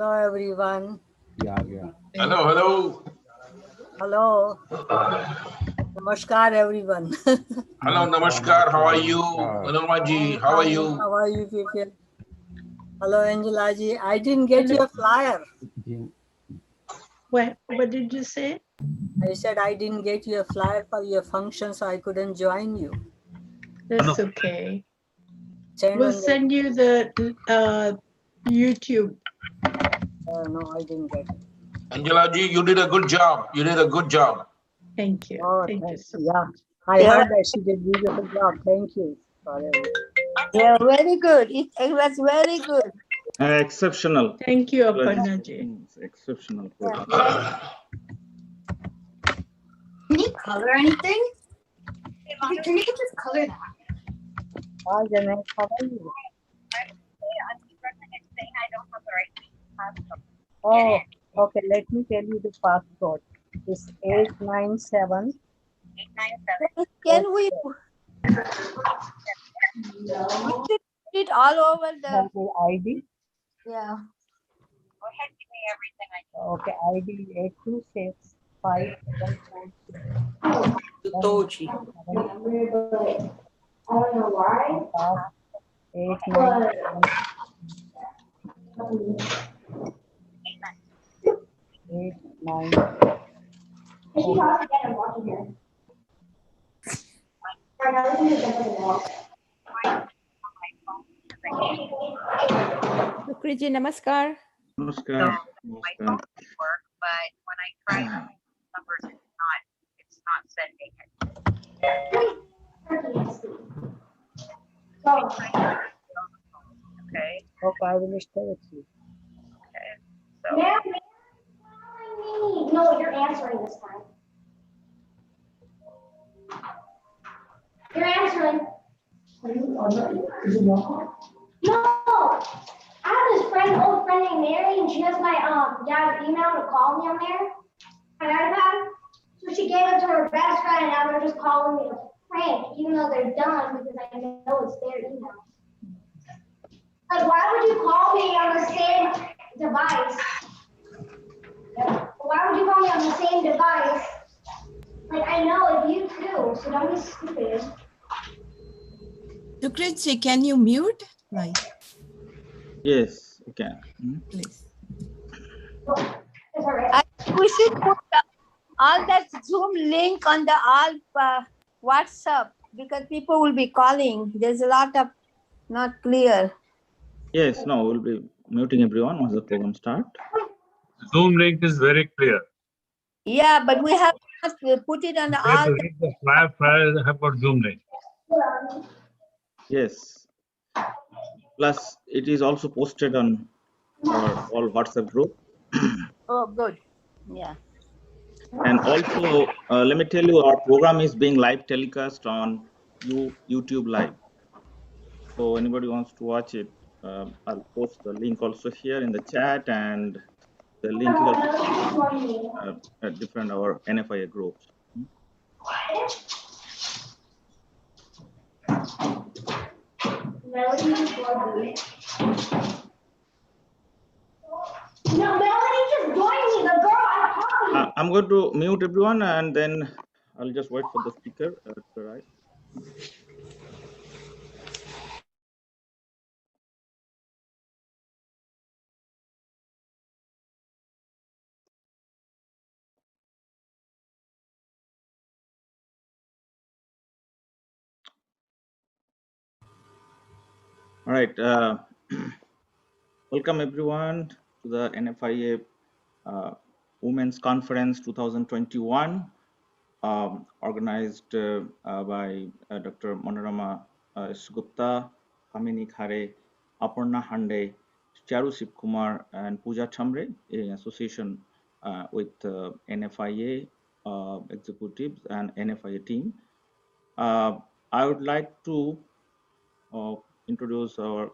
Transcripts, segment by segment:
Hello, everyone. Hello, hello. Hello. Namaskar, everyone. Hello, namaskar. How are you? Manoma ji, how are you? How are you people? Hello, Angela ji. I didn't get your flyer. What did you say? I said I didn't get your flyer for your function, so I couldn't join you. That's okay. Send We'll on the- send you the YouTube. no, I didn't get it. Angela ji, you did a good job. You did a good job. Thank you. Oh, Thank you thanks. so Yeah, much. I heard that she did beautiful job. Thank you. Yeah, very good. It was very good. Exceptional. Thank you, Aparna ji. Exceptional. Yeah. Can you color anything? Can you just color that? Hi, Janet. How are you? Oh, okay. Let me tell you the passcode. It's 897. Can we put it all over the? Have the ID. Yeah. Okay, ID 8265746. I don't know why. 897. 89. Is she talking again? I'm watching her. I know, this is definitely wrong. Sukriji, namaskar. Namaskar. But when I try numbers, it's not sending it. So, Okay. Okay, I will stay with you. Okay. So ma'am, no, you're answering this time. You're answering. No, I have this old friend named Mary, and she has my dad's email to call me on there. My iPad. So she gave it to her best friend, and now they're just calling me to prank, even though they're done because I know it's their email. Like, why would you call me on the same device? Why would you call me on the same device? Like, I know it's you too, so don't be stupid. Sukriji, can you mute? Like, Yes, you can. please. It's all right. We should put all that Zoom link on the all WhatsApp because people will be calling. There's a lot of not clear. Yes, no, we'll be muting everyone once the program start. Zoom link is very clear. Yeah, but we have to put it on the You have all. to read the flyer have got Zoom link. Yes. Plus, it is also posted on our all WhatsApp group. Oh, good. Yeah. And also, let me tell you, our program is being live telecast on YouTube Live. So anybody wants to watch it, I'll post the link also here in the chat, and the link is also at different our NFIA groups. Melody just joined me. No, Melody just joined me, the girl I'm talking. I'm going to mute everyone, and then I'll just wait for the speaker to arrive. All right. Welcome everyone to the NFIA Women's Conference 2021, organized by Dr. Manorama Gupta, Kamini Khare, Aparna Hande, Charu Kumar, and Pooja Chamre, in association with NFIA executives and NFIA team. I would like to introduce our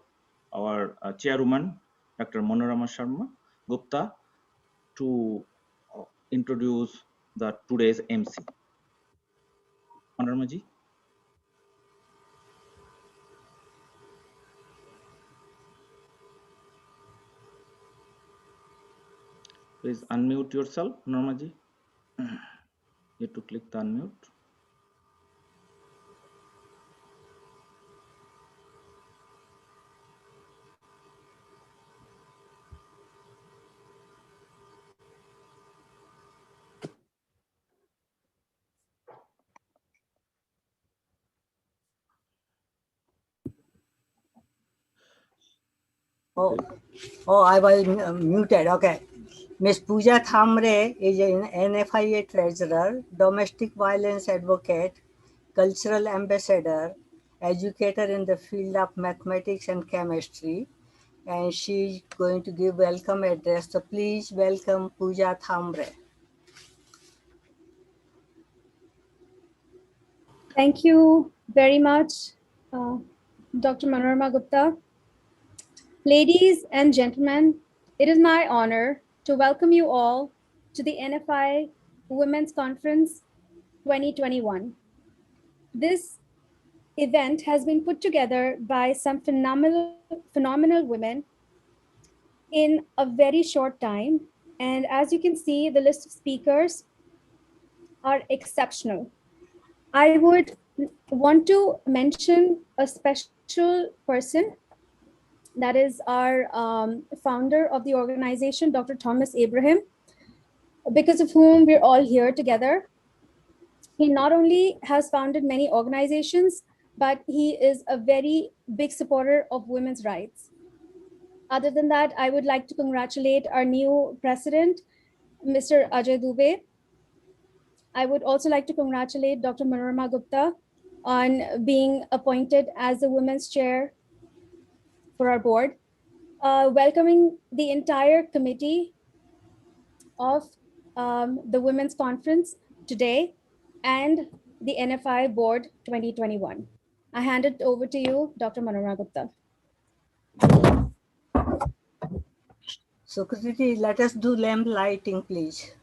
chairwoman, Dr. Manorama Sharma Gupta, to introduce the today's MC. Manorama ji. Please unmute yourself, Normaji. You have to click the unmute. Oh, I was muted. Okay. Ms. Pooja Thamre is an NFIA treasurer, domestic violence advocate, cultural ambassador, educator in the field of mathematics and chemistry, and she's going to give welcome address. So please welcome Pooja Thamre. Thank you very much, Dr. Manorama Gupta. Ladies and gentlemen, it is my honor to welcome you all to the NFI Women's Conference 2021. This event has been put together by some phenomenal women in a very short time. And as you can see, the list of speakers are exceptional. I would want to mention a special person, that is our founder of the organization, Dr. Thomas Abraham, because of whom we're all here together. He not only has founded many organizations, but he is a very big supporter of women's rights. Other than that, I would like to congratulate our new president, Mr. Ajay Dubey. I would also like to congratulate Dr. Manorama Gupta on being appointed as the women's chair for our board. Welcoming the entire committee of the Women's Conference today and the NFI Board 2021. I hand it over to you, Dr. Manorama Gupta. So Kriti, let us do lamp lighting, please.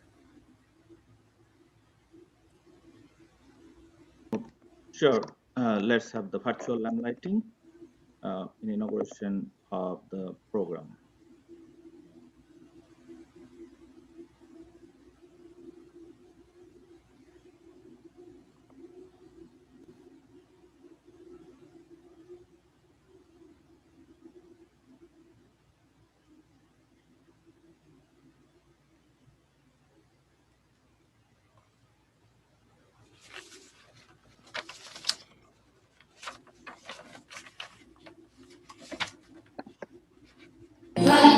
Sure. Let's have the virtual lamp lighting in inauguration of the program.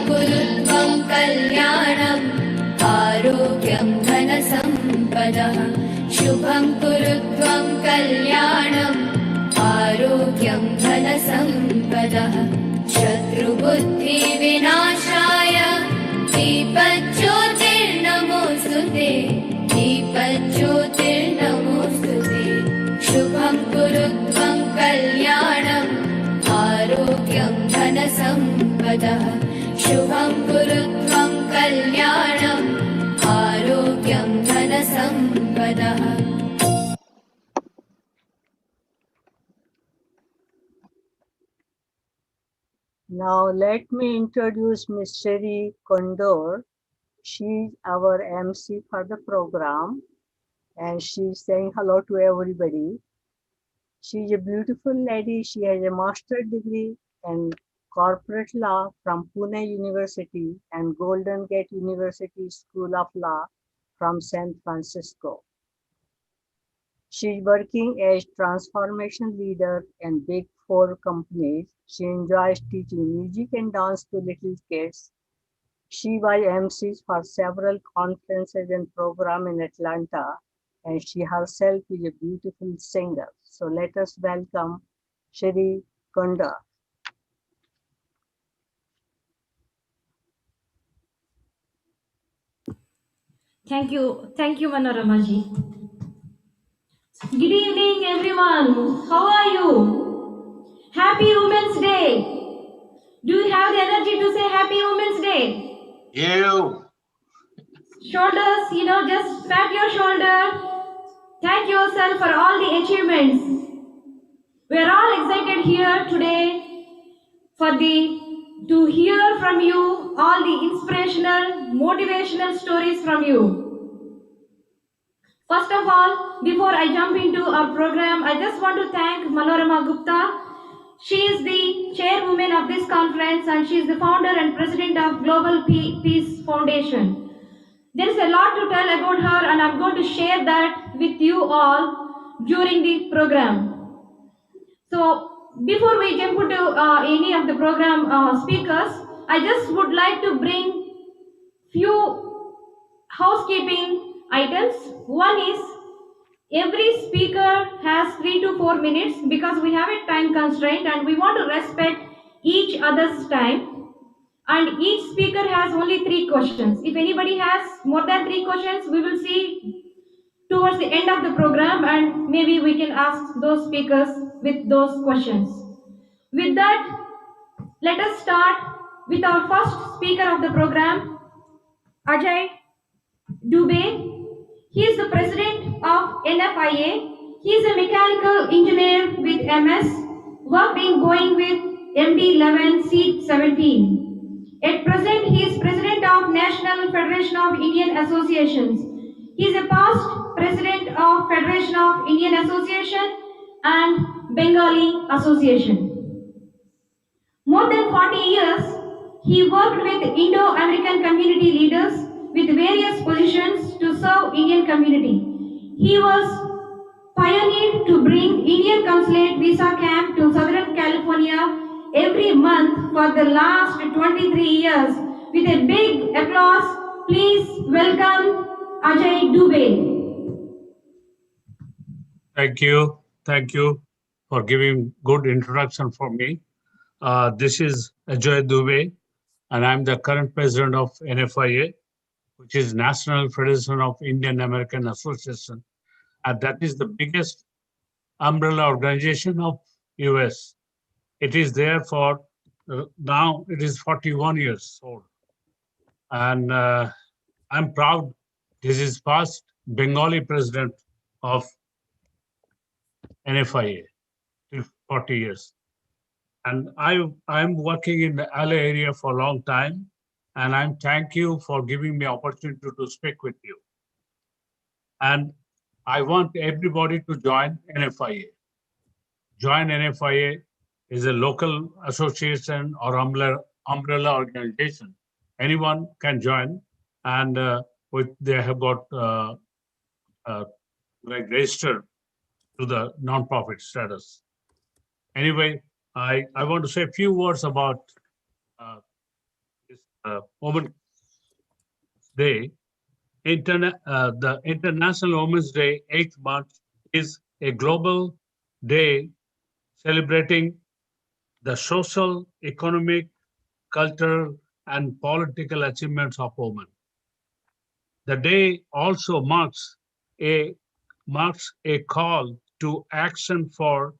कुरुत्वं कल्याणम् आरोग्यं धनसम्पदः शुभं कुरुत्वं कल्याणम् आरोग्यं धनसम्पदः शत्रुबुद्धिविनाशाय दीपज्योतिर्नमोऽस्तुते दीपज्योतिर्नमोऽस्तुते शुभं कुरुत्वं कल्याणम् आरोग्यं धनसम्पदः शुभं कुरुत्वं कल्याणम् आरोग्यं धनसम्पदः. Now let me introduce Ms. Sherry Condor. She's our MC for the program and she's saying hello to everybody. She's a beautiful lady. She has a master's degree in corporate law from Pune University and Golden Gate University School of Law from San Francisco. She's working as transformation leader in Big Four companies. She enjoys teaching music and dance to little kids. She was MC for several conferences and programs in Atlanta, and she herself is a beautiful singer. So let us welcome Shri Konda. Thank you, Manoramaji. Good evening, everyone. How are you? Happy Women's Day. Do you have the energy to say Happy Women's Day? You. Shoulders, just pat your shoulder. Thank yourself for all the achievements. We are all excited here today for the to hear from you all the inspirational, motivational stories from you. First of all, before I jump into our program, I just want to thank Manorama Gupta. She is the chairwoman of this conference and she is the founder and president of Global Peace Foundation. There is a lot to tell about her and I'm going to share that with you all during the program. So before we jump into any of the program speakers, I just would like to bring few housekeeping items. One is every speaker has 3 to 4 minutes because we have a time constraint and we want to respect each other's time. And each speaker has only 3 questions. If anybody has more than 3 questions, we will see towards the end of the program and maybe we can ask those speakers with those questions. With that, let us start with our first speaker of the program, Ajay Dubey. He is the president of NFIA. He is a mechanical engineer with MS, worked in Boeing with MD-11 Seat 17. At present, he is president of National Federation of Indian Associations. He is a past president of Federation of Indian Association and Bengali Association. More than 40 years, he worked with Indo-American community leaders with various positions to serve Indian community. He was pioneered to bring Indian consulate visa camp to Southern California every month for the last 23 years. With a big applause, please welcome Ajay Dubey. Thank you. Thank you for giving good introduction for me. This is Ajay Dubey, and I'm the current president of NFIA, which is National Federation of Indian American Association, and that is the biggest umbrella organization of US. It is there for now. It is 41 years old, and I'm proud. This is first Bengali president of NFIA till 40 years. And I'm working in the LA area for a long time, and I'm thank you for giving me opportunity to speak with you. And I want everybody to join NFIA. Join NFIA is a local association or umbrella organization. Anyone can join, and they have got like registered to the non-profit status. Anyway, I want to say a few words about this Women's Day. The International Women's Day, 8th March, is a global day celebrating the social, economic, cultural, and political achievements of women. The day also marks a call to action for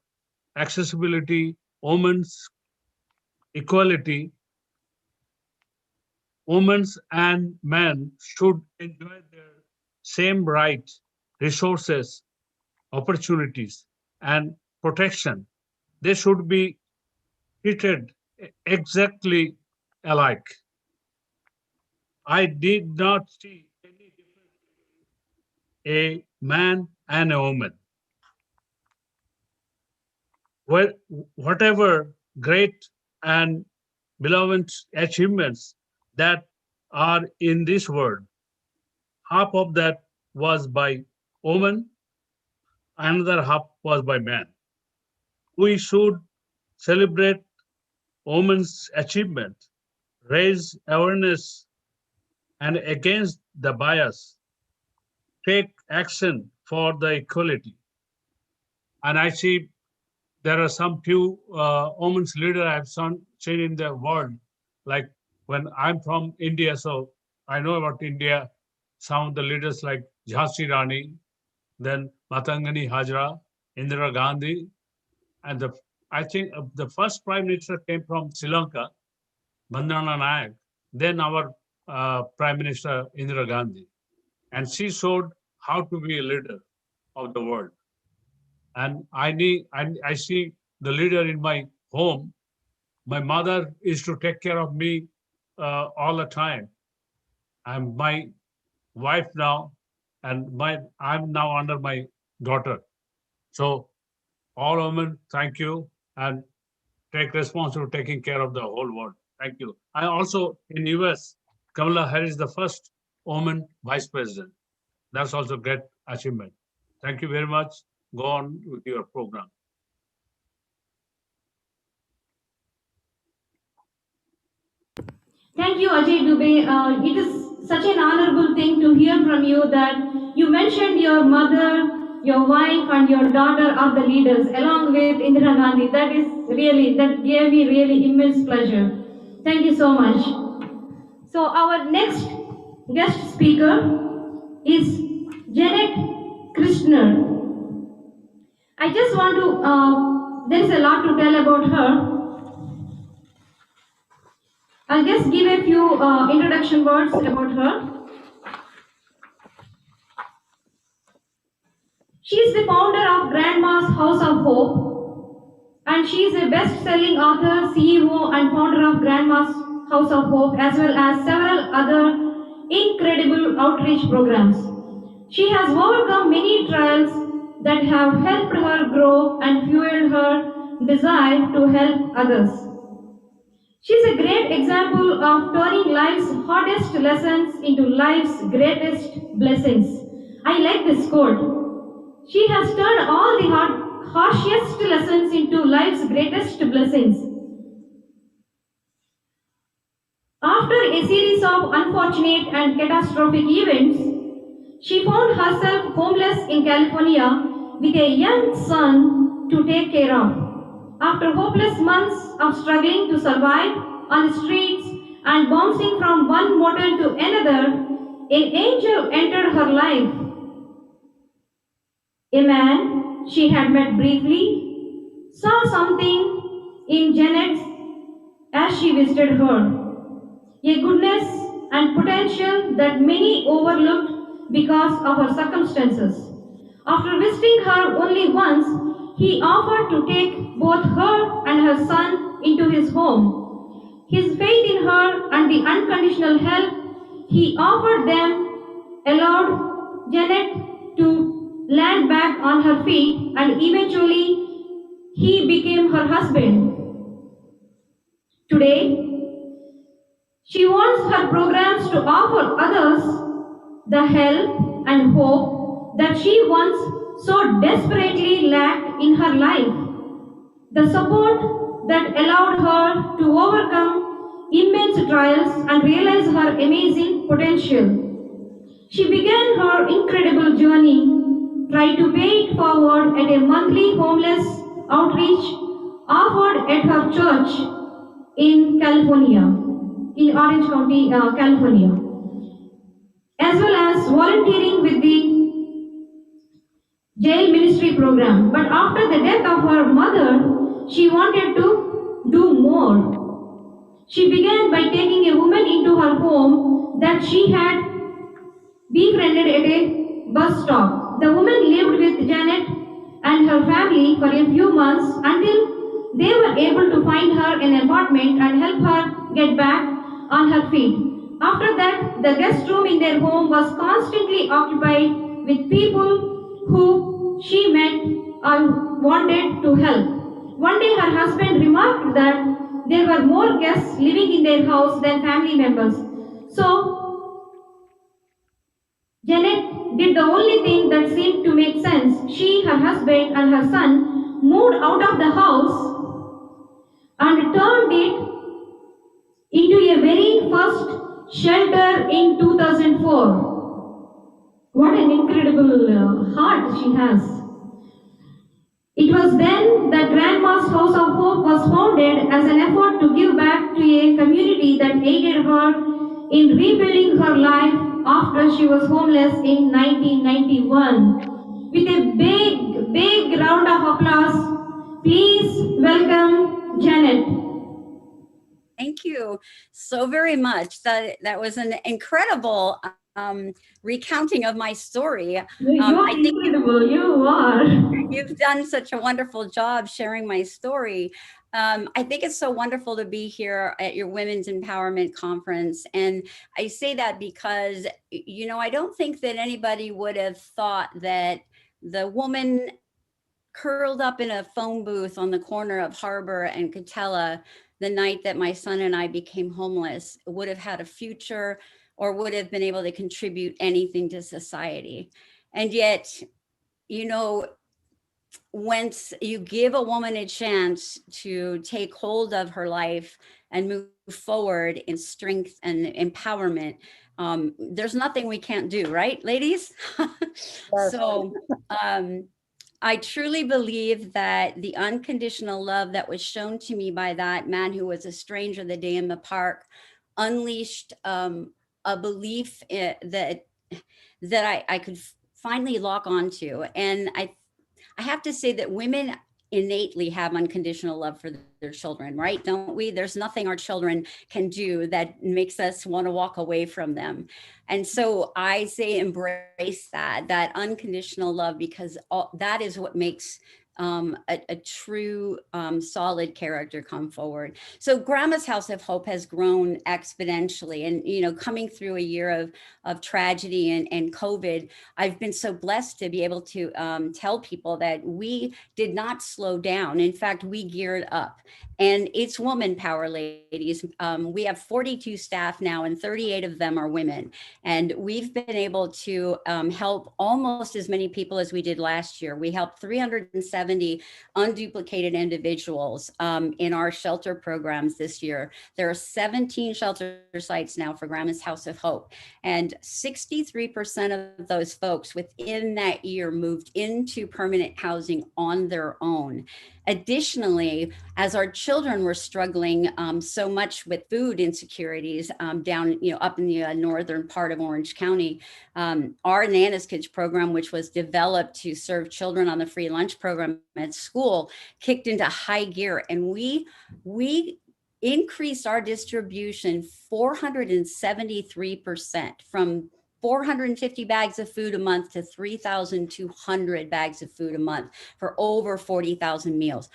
accessibility, women's equality. Women and men should enjoy their same rights, resources, opportunities, and protection. They should be treated exactly alike. I did not see any difference between a man and a woman. Whatever great and beloved achievements that are in this world, half of that was by women, another half was by men. We should celebrate women's achievement, raise awareness and against the bias, take action for the equality. And I see there are some few women's leaders I've seen in the world, like when I'm from India, so I know about India, some of the leaders like Jhansi Rani, then Matangani Hajra, Indira Gandhi, and I think the first prime minister came from Sri Lanka, Bandana Nayak, then our prime minister Indira Gandhi, and she showed how to be a leader of the world. And I see the leader in my home, My mother used to take care of me all the time. I'm my wife now, and I'm now under my daughter. So all women, thank you, and take responsibility for taking care of the whole world. Thank you. I also, in US, Kamala Harris is the first woman vice president. That's also a great achievement. Thank you very much. Go on with your program. Thank you, Ajay Dubey. It is such an honorable thing to hear from you that you mentioned your mother, your wife, and your daughter are the leaders, along with Indira Gandhi. That gave me really immense pleasure. Thank you so much. So our next guest speaker is Janet Krishner. I just want to, there is a lot to tell about her. I'll just give a few introduction words about her. She is the founder of Grandma's House of Hope, and she is a best-selling author, CEO, and founder of Grandma's House of Hope, as well as several other incredible outreach programs. She has overcome many trials that have helped her grow and fueled her desire to help others. She is a great example of turning life's hardest lessons into life's greatest blessings. I like this quote. She has turned all the harshest lessons into life's greatest blessings. After a series of unfortunate and catastrophic events, she found herself homeless in California with a young son to take care of. After hopeless months of struggling to survive on the streets and bouncing from one motel to another, an angel entered her life. A man she had met briefly saw something in Janet as she visited her, a goodness and potential that many overlooked because of her circumstances. After visiting her only once, he offered to take both her and her son into his home. His faith in her and the unconditional help he offered them allowed Janet to land back on her feet, and eventually he became her husband. Today, she wants her programs to offer others the help and hope that she once so desperately lacked in her life. The support that allowed her to overcome immense trials and realize her amazing potential. She began her incredible journey, tried to pay it forward at a monthly homeless outreach offered at her church in California, in Orange County, California, as well as volunteering with the jail ministry program. But after the death of her mother, she wanted to do more. She began by taking a woman into her home that she had befriended at a bus stop. The woman lived with Janet and her family for a few months until they were able to find her an apartment and help her get back on her feet. After that, the guest room in their home was constantly occupied with people who she met or wanted to help. One day her husband remarked that there were more guests living in their house than family members. So Janet did the only thing that seemed to make sense. She, her husband, and her son moved out of the house and turned it into a very first shelter in 2004. What an incredible heart she has. It was then that Grandma's House of Hope was founded as an effort to give back to a community that aided her in rebuilding her life after she was homeless in 1991. With a big round of applause, please welcome Janet. Thank you so very much. That was an incredible recounting of my story. You are incredible. You are. You've done such a wonderful job sharing my story. I think it's so wonderful to be here at your Women's Empowerment Conference. And I say that because, you know, I don't think that anybody would have thought that the woman curled up in a phone booth on the corner of Harbor and Catella the night that my son and I became homeless would have had a future or would have been able to contribute anything to society. And yet, you know, once you give a woman a chance to take hold of her life and move forward in strength and empowerment, there's nothing we can't do, right, ladies? So I truly believe that the unconditional love that was shown to me by that man who was a stranger the day in the park unleashed a belief that I could finally lock onto. And I have to say that women innately have unconditional love for their children, right? Don't we? There's nothing our children can do that makes us want to walk away from them. And so I say embrace that unconditional love, because that is what makes a true solid character come forward. So Grandma's House of Hope has grown exponentially, and you know, coming through a year of tragedy and COVID, I've been so blessed to be able to tell people that we did not slow down. In fact, we geared up, and it's woman power, ladies. We have 42 staff now, and 38 of them are women, and we've been able to help almost as many people as we did last year. We helped 370 unduplicated individuals in our shelter programs this year. There are 17 shelter sites now for Grandma's House of Hope, and 63% of those folks within that year moved into permanent housing on their own. Additionally, as our children were struggling so much with food insecurities down, you know, up in the northern part of Orange County, our Nana's Kids program, which was developed to serve children on the free lunch program at school, kicked into high gear, and we increased our distribution 473%, from 450 bags of food a month to 3,200 bags of food a month for over 40,000 meals,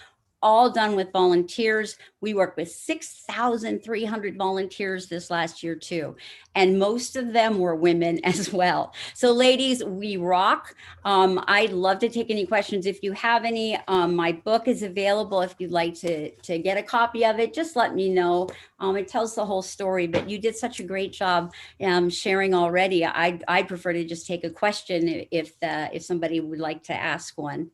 all done with volunteers. We worked with 6,300 volunteers this last year too, and most of them were women as well. So ladies, we rock. I'd love to take any questions if you have any. My book is available if you'd like to get a copy of it. Just let me know. It tells the whole story, but you did such a great job sharing already. I'd prefer to just take a question if somebody would like to ask one.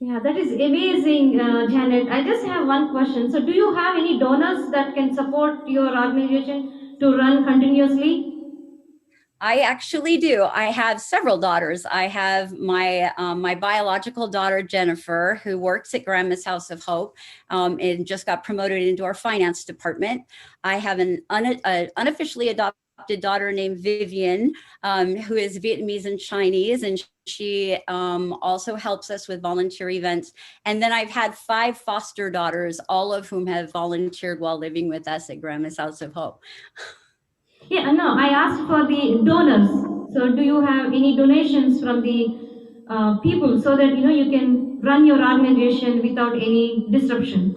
Yeah, that is amazing, Janet. I just have one question. So do you have any donors that can support your organization to run continuously? I actually do. I have several daughters. I have my my biological daughter, Jennifer, who works at Grandma's House of Hope and just got promoted into our finance department. I have an unofficially adopted daughter named Vivian, who is Vietnamese and Chinese, and she also helps us with volunteer events. And then I've had 5 foster daughters, all of whom have volunteered while living with us at Grandma's House of Hope. Yeah, no, I asked for the donors. So do you have any donations from the people so that, you know, you can run your organization without any disruption?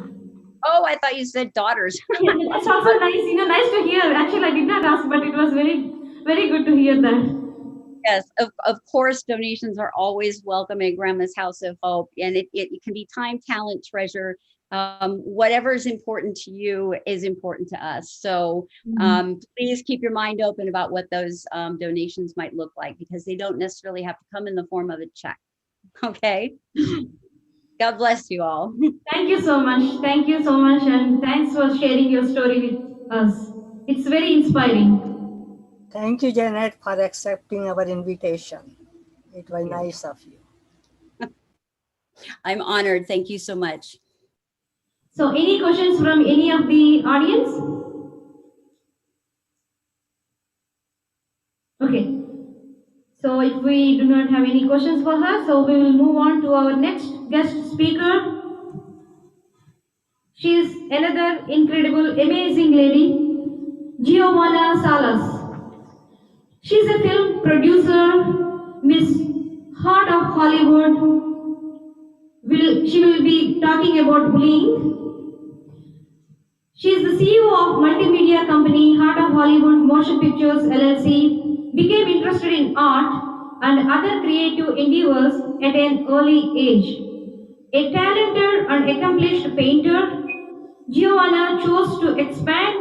Oh, I thought you said daughters. Yeah, that's also nice, you know, nice to hear. Actually, I did not ask, but it was very, very good to hear that. Yes, of course, donations are always welcome at Grandma's House of Hope, and it can be time, talent, treasure. Whatever is important to you is important to us. So please keep your mind open about what those donations might look like, because they don't necessarily have to come in the form of a check. Okay. God bless you all. Thank you so much. Thank you so much. And thanks for sharing your story with us. It's very inspiring. Thank you, Janet, for accepting our invitation. It was nice of you. I'm honored. Thank you so much. So any questions from any of the audience? Okay. So if we do not have any questions for her, so we will move on to our next guest speaker. She is another incredible, amazing lady, Giovanna Salas. She's a film producer, Miss Heart of Hollywood, She will be talking about bullying. She is the CEO of multimedia company Heart of Hollywood Motion Pictures LLC, became interested in art and other creative endeavors at an early age. A talented and accomplished painter, Giovanna chose to expand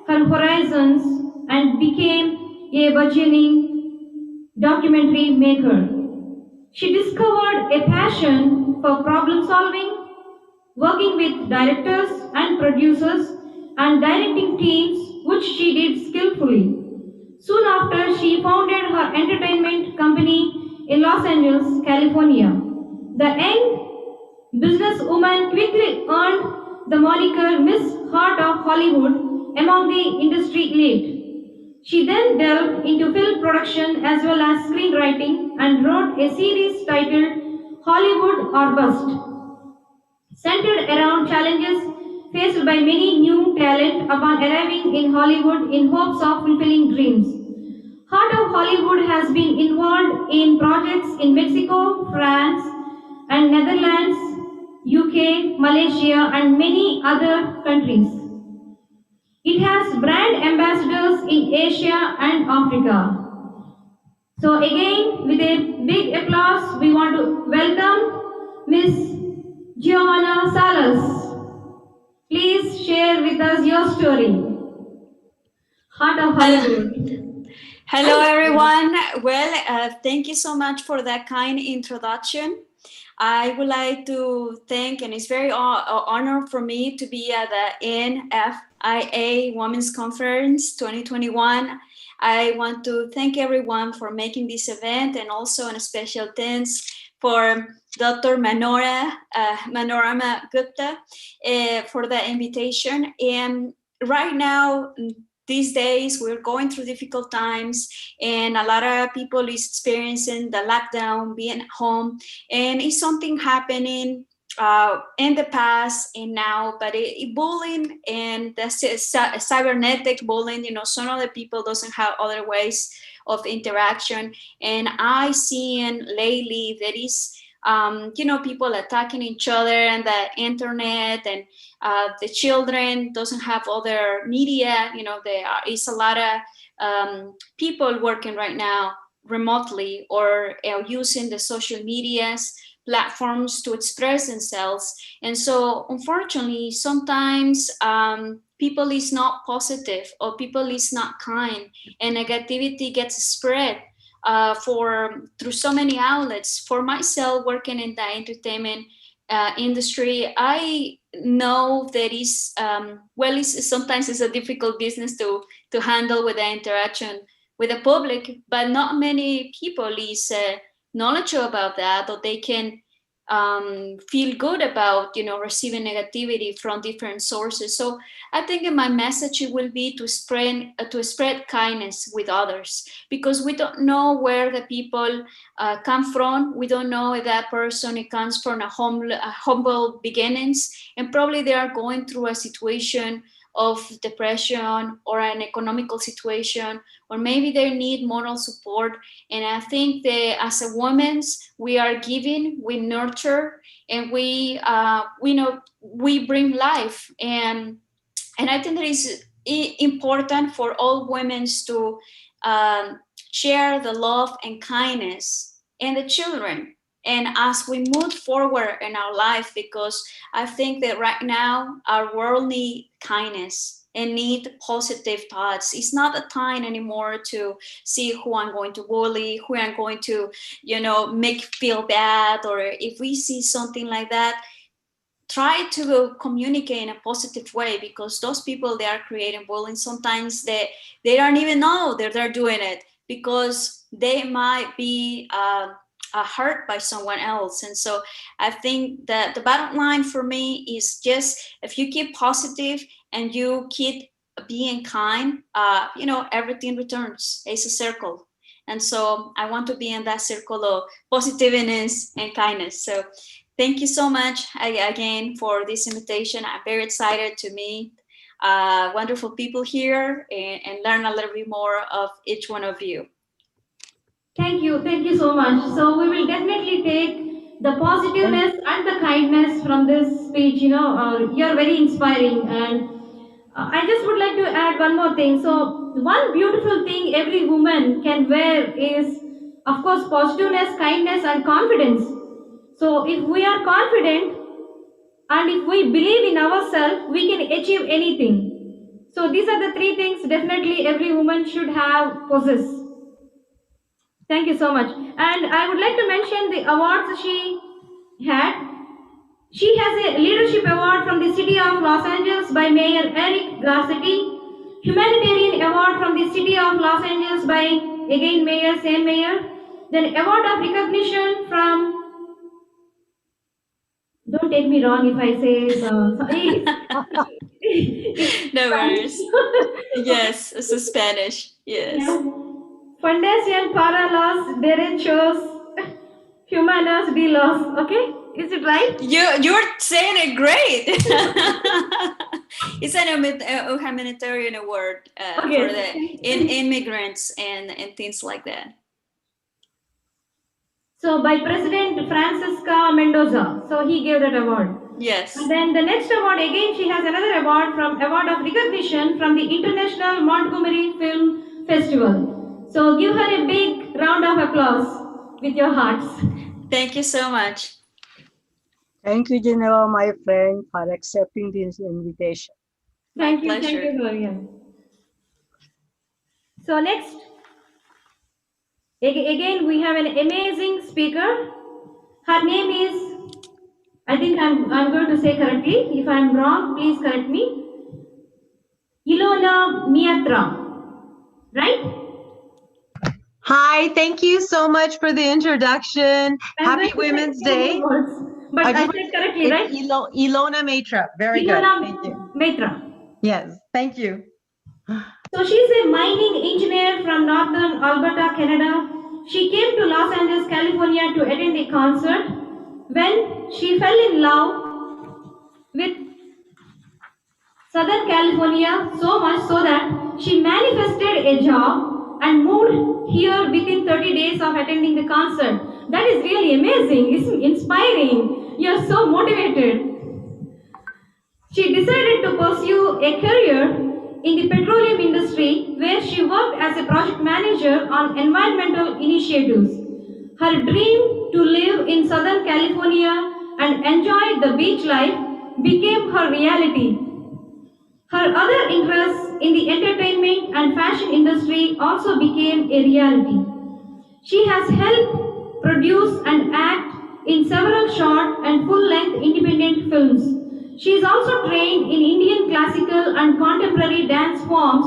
her horizons and became a burgeoning documentary maker. She discovered a passion for problem solving, working with directors and producers, and directing teams, which she did skillfully. Soon after, she founded her entertainment company in Los Angeles, California. The young businesswoman quickly earned the moniker Miss Heart of Hollywood among the industry elite. She then delved into film production as well as screenwriting and wrote a series titled Hollywood or Bust, centered around challenges faced by many new talent upon arriving in Hollywood in hopes of fulfilling dreams. Heart of Hollywood has been involved in projects in Mexico, France, and Netherlands, UK, Malaysia, and many other countries. It has brand ambassadors in Asia and Africa. So again, with a big applause, we want to welcome Miss Giovanna Salas. Please share with us your story. Heart of Hollywood. Hello, everyone. Well, thank you so much for that kind introduction. I would like to thank, and it's very honor for me to be at the NFIA Women's Conference 2021. I want to thank everyone for making this event, and also a special thanks for Dr. Manorama Gupta for the invitation. And right now, these days, we're going through difficult times, and a lot of people is experiencing the lockdown, being at home, and it's something happening in the past and now, but bullying and the cybernetic bullying, some of the people doesn't have other ways of interaction. And I seen lately there is people attacking each other and the internet, and the children doesn't have other media. There is a lot of people working right now remotely or using the social medias platforms to express themselves. And so unfortunately, sometimes people is not positive, or people is not kind, and negativity gets spread through so many outlets. For myself, working in the entertainment industry, I know that is sometimes it's a difficult business to handle with the interaction with the public, but not many people is knowledgeable about that, or they can feel good about receiving negativity from different sources. So I think my message will be to spread kindness with others, because we don't know where the people come from. We don't know if that person comes from a humble beginnings, and probably they are going through a situation of depression or an economical situation, or maybe they need moral support. And I think that as a woman, we are giving, we nurture, and we bring life. And I think that is important for all women to share the love and kindness and the children. And as we move forward in our life, because I think that right now our world needs kindness and need positive thoughts. It's not a time anymore to see who I'm going to bully, who I'm going to, make feel bad, or if we see something like that, try to communicate in a positive way, because those people, they are creating bullying. Sometimes they don't even know that they're doing it, because they might be hurt by someone else. And so I think that the bottom line for me is just, if you keep positive and you keep being kind, everything returns. It's a circle. And so I want to be in that circle of positiveness and kindness. So thank you so much again for this invitation. I'm very excited to meet wonderful people here and learn a little bit more of each one of you. Thank you so much. So we will definitely take the positiveness and the kindness from this speech. You're very inspiring, and I just would like to add one more thing. So, one beautiful thing every woman can wear is, of course, positiveness, kindness, and confidence. So, if we are confident and if we believe in ourselves, we can achieve anything. So, these are the three things definitely every woman should have possess. Thank you so much. And I would like to mention the awards she had. She has a leadership award from the city of Los Angeles by Mayor Eric Garcetti, humanitarian award from the city of Los Angeles by again same mayor, then award of recognition from, don't take me wrong if I say No worries. Yes, it's a Spanish. Yes. Yeah. Fundación para los Derechos Humanos de los, okay? Is it right? You're saying it great. It's a humanitarian award for the immigrants and things like that. So by President Francisca Mendoza, so he gave that award. Yes. And then the next award, again, she has another award of recognition from the International Montgomery Film Festival. So give her a big round of applause with your hearts. Thank you so much. Thank you, Geneva, my friend, for accepting this invitation. Thank you, Gloria. So next, again, we have an amazing speaker. Her name is, I think I'm going to say correctly. If I'm wrong, please correct me. Ilona Miatra, right? Hi, thank you so much for the introduction. Happy Women's Day. But I said correctly, right? Ilona Matra. Very good. Thank you. Matra. Yes, thank you. So she's a mining engineer from northern Alberta, Canada. She came to Los Angeles, California to attend a concert when she fell in love with Southern California so much so that she manifested a job and moved here within 30 days of attending the concert. That is really amazing. It's inspiring. You're so motivated. She decided to pursue a career in the petroleum industry where she worked as a project manager on environmental initiatives. Her dream to live in Southern California and enjoy the beach life became her reality. Her other interests in the entertainment and fashion industry also became a reality. She has helped produce and act in several short and full-length independent films. She is also trained in Indian classical and contemporary dance forms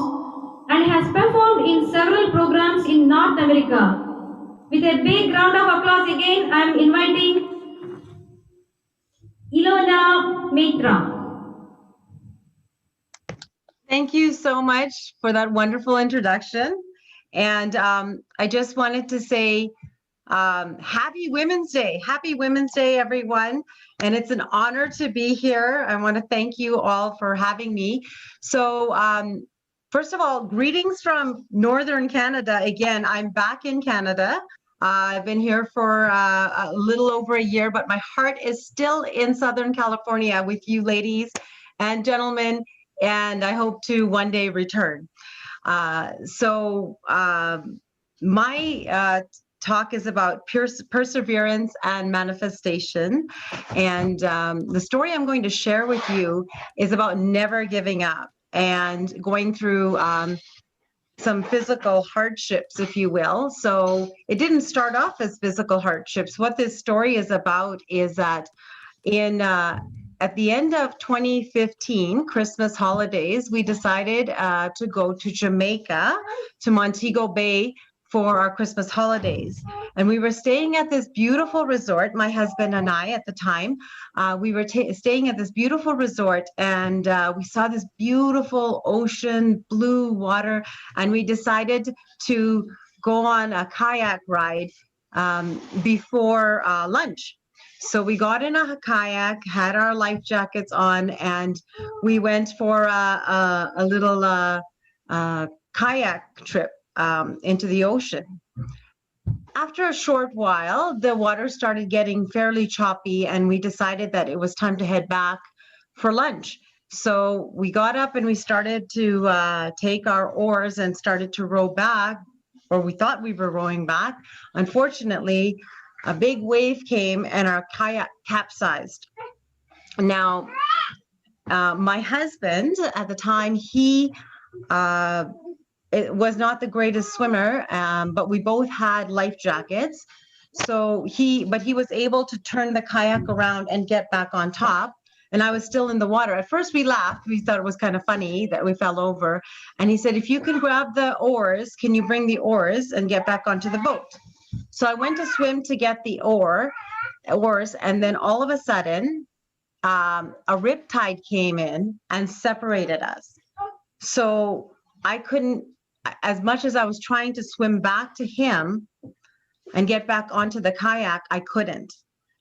and has performed in several programs in North America. With a big round of applause again, I am inviting Ilona Matra. Thank you so much for that wonderful introduction. And I just wanted to say happy Women's Day. Happy Women's Day, everyone. And it's an honor to be here. I want to thank you all for having me. So first of all, greetings from Northern Canada. Again, I'm back in Canada. I've been here for a little over a year, but my heart is still in Southern California with you ladies and gentlemen, and I hope to one day return. My talk is about perseverance and manifestation. And the story I'm going to share with you is about never giving up and going through some physical hardships, if you will. So it didn't start off as physical hardships. What this story is about is that at the end of 2015, Christmas holidays, we decided to go to Jamaica, to Montego Bay, for our Christmas holidays. And we were staying at this beautiful resort, my husband and I at the time. We were staying at this beautiful resort, and we saw this beautiful ocean, blue water, and we decided to go on a kayak ride before lunch. So we got in a kayak, had our life jackets on, and we went for a little kayak trip into the ocean. after a short while, the water started getting fairly choppy, and we decided that it was time to head back for lunch. So we got up and we started to take our oars and started to row back, or we thought we were rowing back. Unfortunately, a big wave came and our kayak capsized. Now, my husband at the time, it was not the greatest swimmer, but we both had life jackets. So he was able to turn the kayak around and get back on top. And I was still in the water. At first we laughed. We thought it was kind of funny that we fell over. And he said, if you can grab the oars, can you bring the oars and get back onto the boat? So I went to swim to get the oars. And then all of a sudden, a riptide came in and separated us. So I couldn't, as much as I was trying to swim back to him and get back onto the kayak, I couldn't.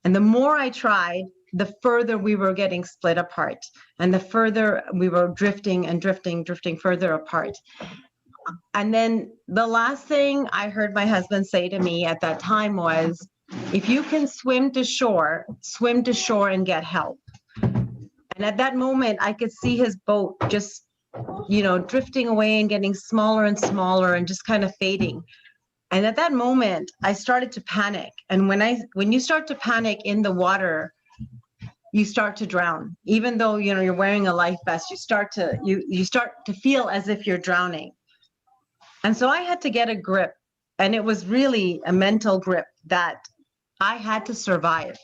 And the more I tried, the further we were getting split apart, and the further we were drifting and drifting further apart. And then the last thing I heard my husband say to me at that time was, if you can swim to shore and get help. And at that moment, I could see his boat just, drifting away and getting smaller and smaller and just kind of fading. And at that moment, I started to panic. And when you start to panic in the water, you start to drown. Even though you're wearing a life vest, you start to feel as if you're drowning. And so I had to get a grip, and it was really a mental grip that I had to survive.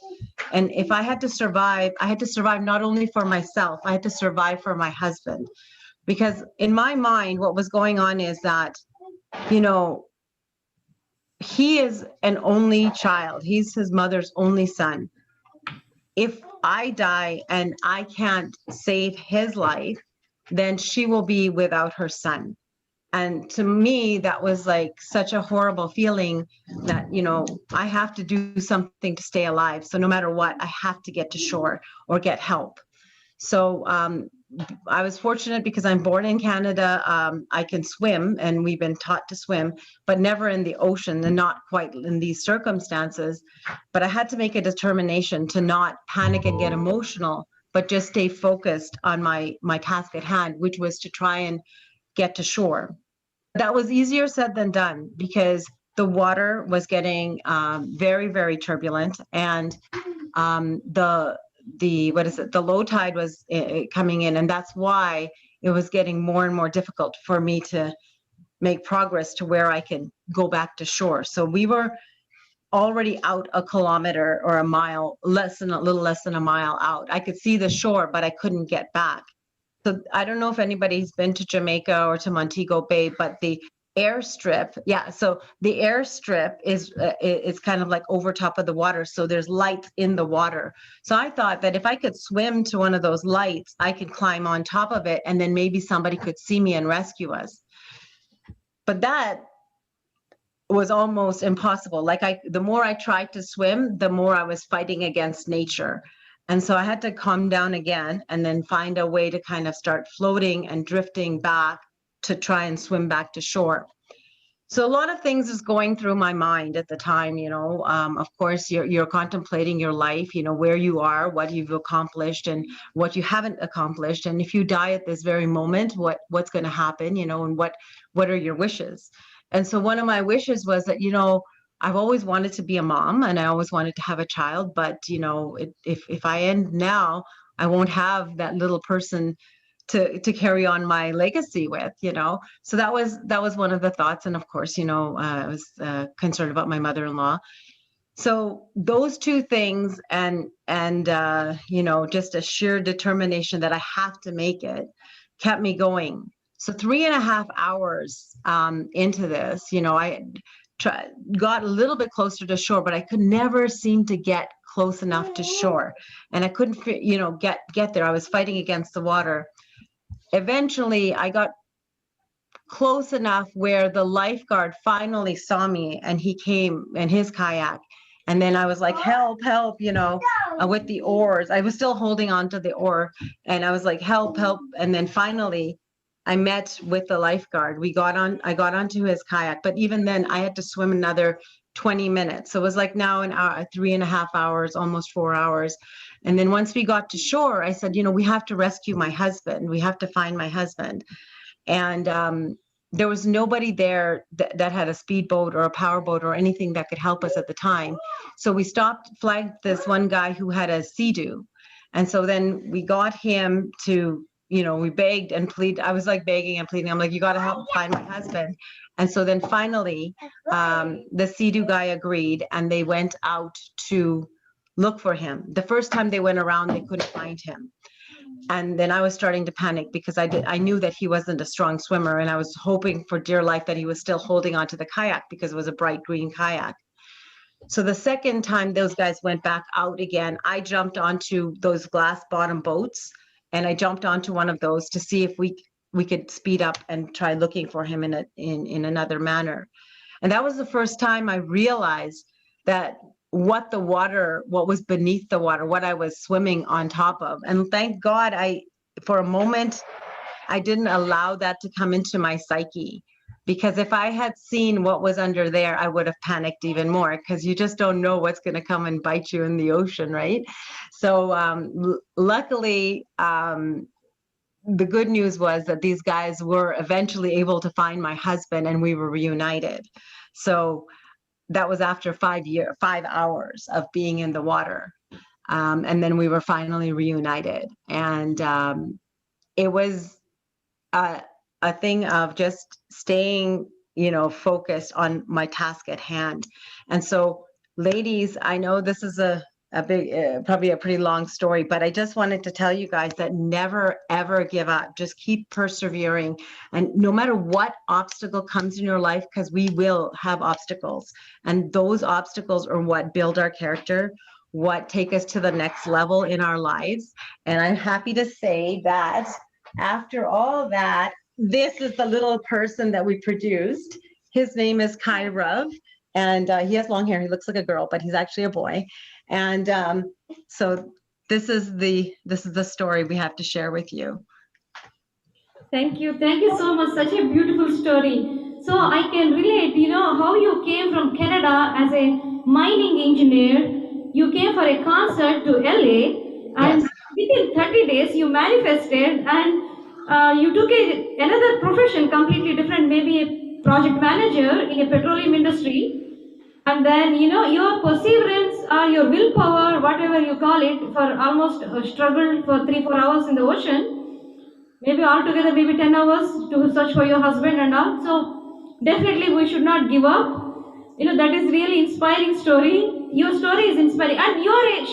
And if I had to survive, I had to survive not only for myself, I had to survive for my husband. Because in my mind, what was going on is that, he is an only child. He's his mother's only son. If I die and I can't save his life, then she will be without her son. And to me, that was like such a horrible feeling that, I have to do something to stay alive. So no matter what, I have to get to shore or get help. So I was fortunate because I'm born in Canada. I can swim, and we've been taught to swim, but never in the ocean, and not quite in these circumstances. But I had to make a determination to not panic and get emotional, but just stay focused on my task at hand, which was to try and get to shore. That was easier said than done because the water was getting very, very turbulent, and the low tide was coming in, and that's why it was getting more and more difficult for me to make progress to where I could go back to shore. So we were already out a kilometer or a mile, a little less than a mile out. I could see the shore, but I couldn't get back. So I don't know if anybody's been to Jamaica or to Montego Bay, but the airstrip, so the airstrip is kind of like over top of the water, so there's lights in the water. So I thought that if I could swim to one of those lights, I could climb on top of it, and then maybe somebody could see me and rescue us. But that was almost impossible. The more I tried to swim, the more I was fighting against nature. And so I had to calm down again and then find a way to kind of start floating and drifting back to try and swim back to shore. So a lot of things is going through my mind at the time, of course, you're contemplating your life, where you are, what you've accomplished and what you haven't accomplished. And if you die at this very moment, what's going to happen, and what are your wishes? And so one of my wishes was that, I've always wanted to be a mom, and I always wanted to have a child, but if I end now, I won't have that little person to carry on my legacy with, So that was one of the thoughts. And of course, I was concerned about my mother-in-law. So those two things and just a sheer determination that I have to make it kept me going. So 3.5 hours into this, I got a little bit closer to shore, but I could never seem to get close enough to shore, and I couldn't, get there. I was fighting against the water. Eventually, I got close enough where the lifeguard finally saw me, and he came in his kayak. And then I was like, help, help, with the oars. I was still holding on to the oar, and I was like, help, help. And then finally, I met with the lifeguard. I got onto his kayak, but even then I had to swim another 20 minutes. So it was like now an hour, 3.5 hours, almost 4 hours. And then once we got to shore, I said, we have to rescue my husband. We have to find my husband. And there was nobody there that had a speedboat or a powerboat or anything that could help us at the time. So we flagged this one guy who had a Sea-Doo. And so then we got him to, we begged and pleaded. I was like begging and pleading. I'm like, you got to help find my husband. And so then finally, the Sea-Doo guy agreed, and they went out to look for him. The first time they went around, they couldn't find him. And then I was starting to panic because I knew that he wasn't a strong swimmer, and I was hoping for dear life that he was still holding onto the kayak because it was a bright green kayak. So the second time those guys went back out again, I jumped onto those glass bottom boats, and I jumped onto one of those to see if we could speed up and try looking for him in another manner. And that was the first time I realized that what was beneath the water, what I was swimming on top of. And thank God for a moment, I didn't allow that to come into my psyche, because if I had seen what was under there, I would have panicked even more, because you just don't know what's going to come and bite you in the ocean, right? So luckily, the good news was that these guys were eventually able to find my husband, and we were reunited. So that was after 5 hours of being in the water. And then we were finally reunited. And it was a thing of just staying, focused on my task at hand. And so, ladies, I know this is a big, probably a pretty long story, but I just wanted to tell you guys that never, ever give up. Just keep persevering. And no matter what obstacle comes in your life, because we will have obstacles, and those obstacles are what build our character, what take us to the next level in our lives. And I'm happy to say that after all that, this is the little person that we produced. His name is Kairav, and he has long hair. He looks like a girl, but he's actually a boy. And so this is the story we have to share with you. Thank you so much. Such a beautiful story. So I can relate, how you came from Canada as a mining engineer. You came for a concert to LA, and within 30 days you manifested, and you took another profession completely different, maybe a project manager in a petroleum industry. And then, your perseverance or your willpower, whatever you call it, for almost struggled for 3-4 hours in the ocean, maybe altogether maybe 10 hours to search for your husband and all. So definitely we should not give up. That is really inspiring story. Your story is inspiring. And you're a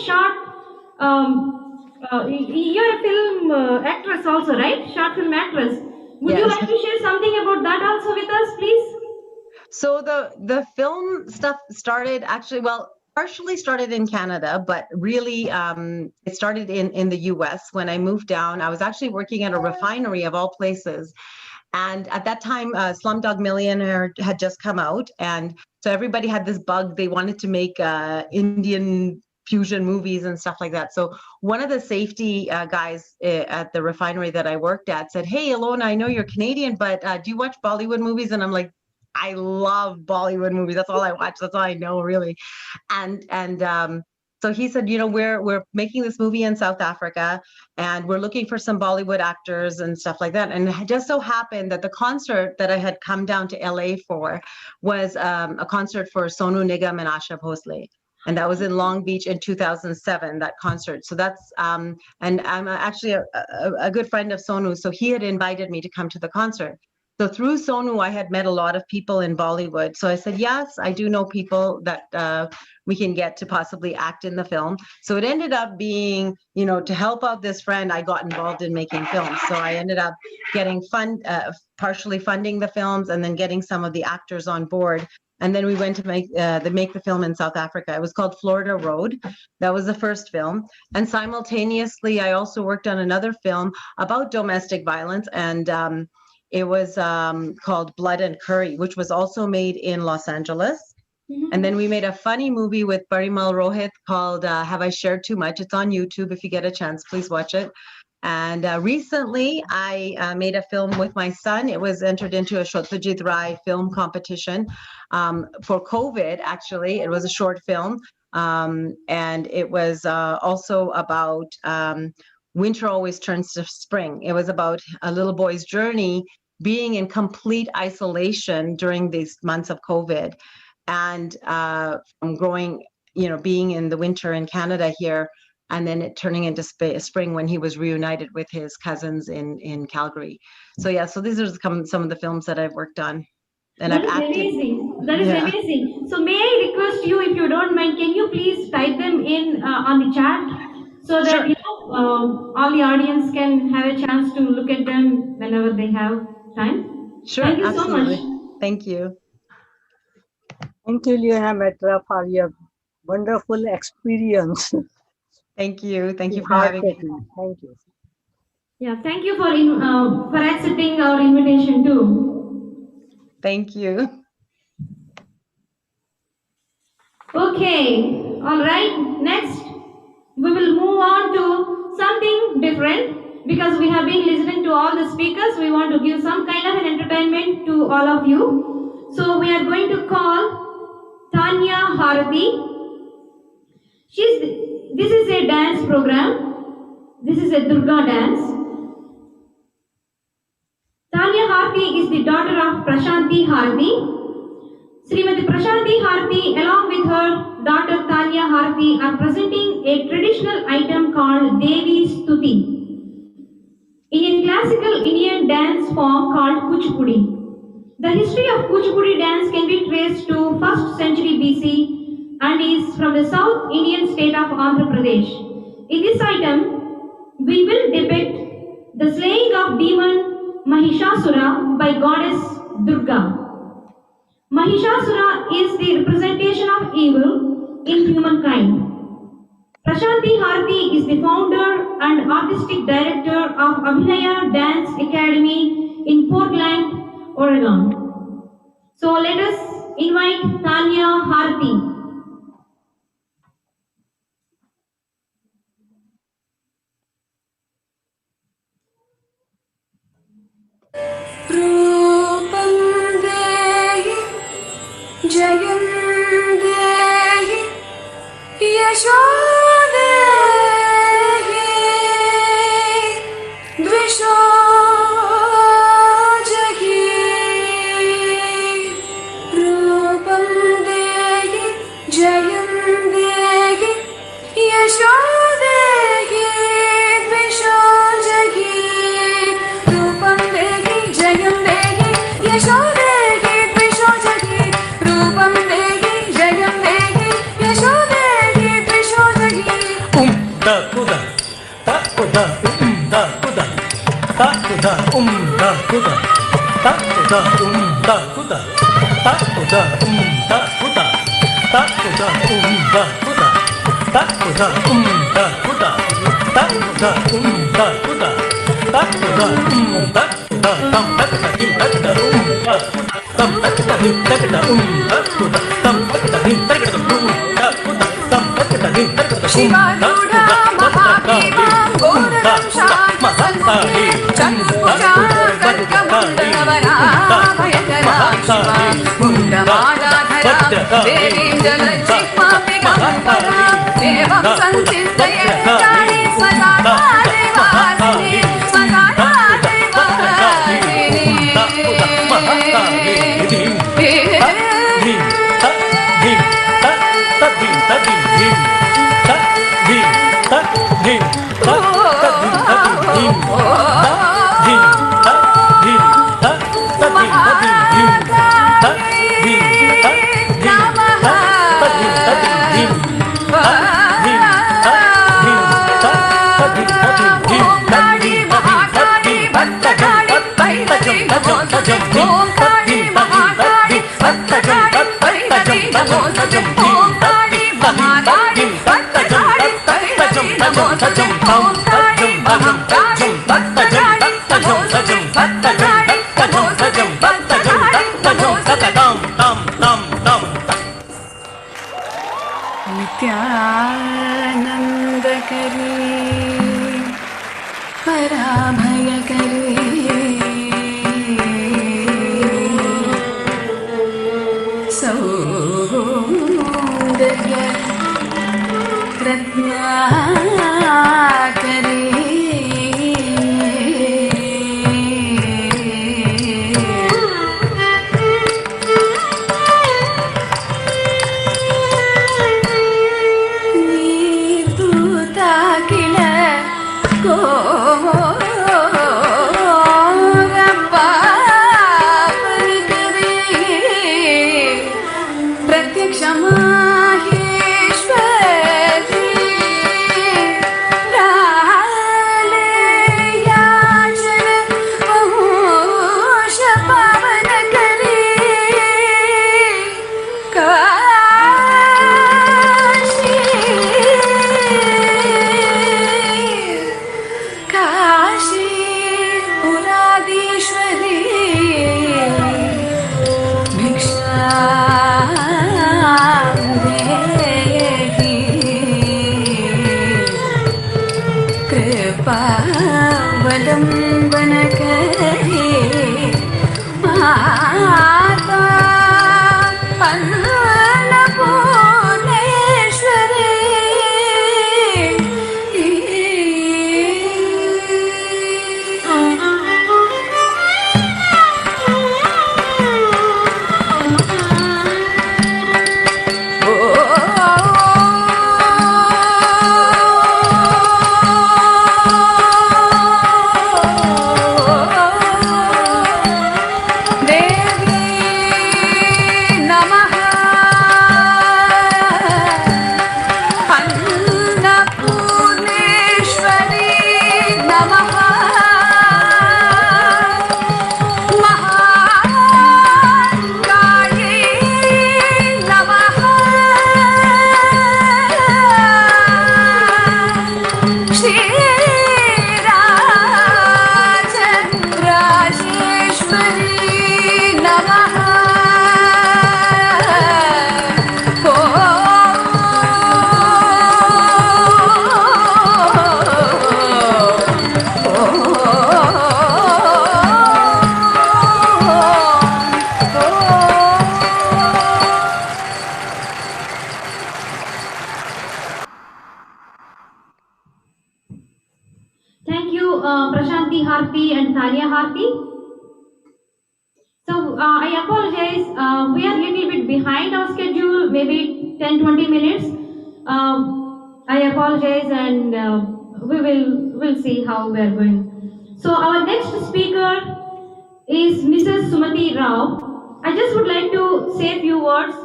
you're a film actress also, right? Short film actress. Would you like to share something about that also with us, please? So the film stuff started partially started in Canada, but really it started in the US. When I moved down, I was actually working at a refinery of all places. And at that time, Slumdog Millionaire had just come out. And so everybody had this bug. They wanted to make Indian fusion movies and stuff like that. So one of the safety guys at the refinery that I worked at said, "Hey, Ilona, I know you're Canadian, but do you watch Bollywood movies?" And I'm like, I love Bollywood movies. That's all I watch. That's all I know, really. And so he said, we're making this movie in South Africa, and we're looking for some Bollywood actors and stuff like that. And it just so happened that the concert that I had come down to LA for was a concert for Sonu Nigam and Asha Bhosle. And that was in Long Beach in 2007, that concert. So that's, and I'm actually a good friend of Sonu. So he had invited me to come to the concert. So through Sonu, I had met a lot of people in Bollywood. So I said, yes, I do know people that we can get to possibly act in the film. So it ended up being, to help out this friend, I got involved in making films. So I ended up getting partially funding the films, and then getting some of the actors on board. And then we went to make the film in South Africa. It was called Florida Road. That was the first film. And simultaneously, I also worked on another film about domestic violence, and it was called Blood and Curry, which was also made in Los Angeles. Mm-hmm. And then we made a funny movie with Parimal Rohit called Have I Shared Too Much? It's on YouTube. If you get a chance, please watch it. And recently, I made a film with my son. It was entered into a Satyajit Ray film competition for COVID, actually. It was a short film. And it was also about winter always turns to spring. It was about a little boy's journey being in complete isolation during these months of COVID. And from growing, being in the winter in Canada here, and then it turning into spring when he was reunited with his cousins in Calgary. So yeah, so these are some of the films that I've worked on. And That I've is acted. amazing. That is Yeah. amazing. So may I request you, if you don't mind, can you please type them in on the chat so that all the audience can have a chance to look at them whenever they have time? Sure, Thank you absolutely. so much. Thank you. Thank you, Liana Metra, for your wonderful experience. Thank you. Thank you for having me. Thank you. Yeah, thank you for accepting our invitation too. Thank you. Okay, all right. Next, we will move on to something different because we have been listening to all the speakers. We want to give some kind of an entertainment to all of you. So we are going to call Tanya Harati. This is a dance program. This is a Durga dance. Tanya Harati is the daughter of Prashanti Harati. Srimati Prashanti Harati, along with her daughter Tanya Harati, are presenting a traditional item called Devi Stuti in a classical Indian dance form called Kuchipudi. The history of Kuchipudi dance can be traced to 1st century BC and is from the South Indian state of Andhra Pradesh. In this item, we will depict the slaying of demon Mahishasura by goddess Durga. Mahishasura is the representation of evil in humankind. Prashanti Harati is the founder and artistic director of Abhinaya Dance Academy in Portland, Oregon. So let us invite Tanya Harati. रूपं देहि जयं देहि यशो देहि द्विषो जहि रूपं देहि जयं देहि यशो देहि द्विषो जहि रूपं देहि जयं देहि यशो देहि द्विषो जहि रूपं देहि जयं देहि यशो देहि द्विषो जहि da kuda ta kuda da kuda ta kuda da kuda ta kuda da kuda ta kuda da kuda ta kuda da kuda ta kuda da kuda ta kuda da kuda ta kuda da kuda tam takta dim takta tam takta dim takta kuda tam takta dim takta kuda tam takta dim takta शिवारूढा महाभीमा गोरं शान्तसन्मुखे चन्द्रभुजा खड्गमुण्डनवरा भयकरा Shiva मुण्डमालाधरा देवीं जलचिह्मापिगम्बरा देवं सञ्चिन्तये काली स्वदाता देवासिनी स्वदाता देवासिनी नित्यानन्दकरी Swati. So I apologize. We are a little bit behind our schedule, maybe 10-20 minutes. I apologize, and we'll see how we are going. So our next speaker is Mrs. Sumati Rao. I just would like to say a few words.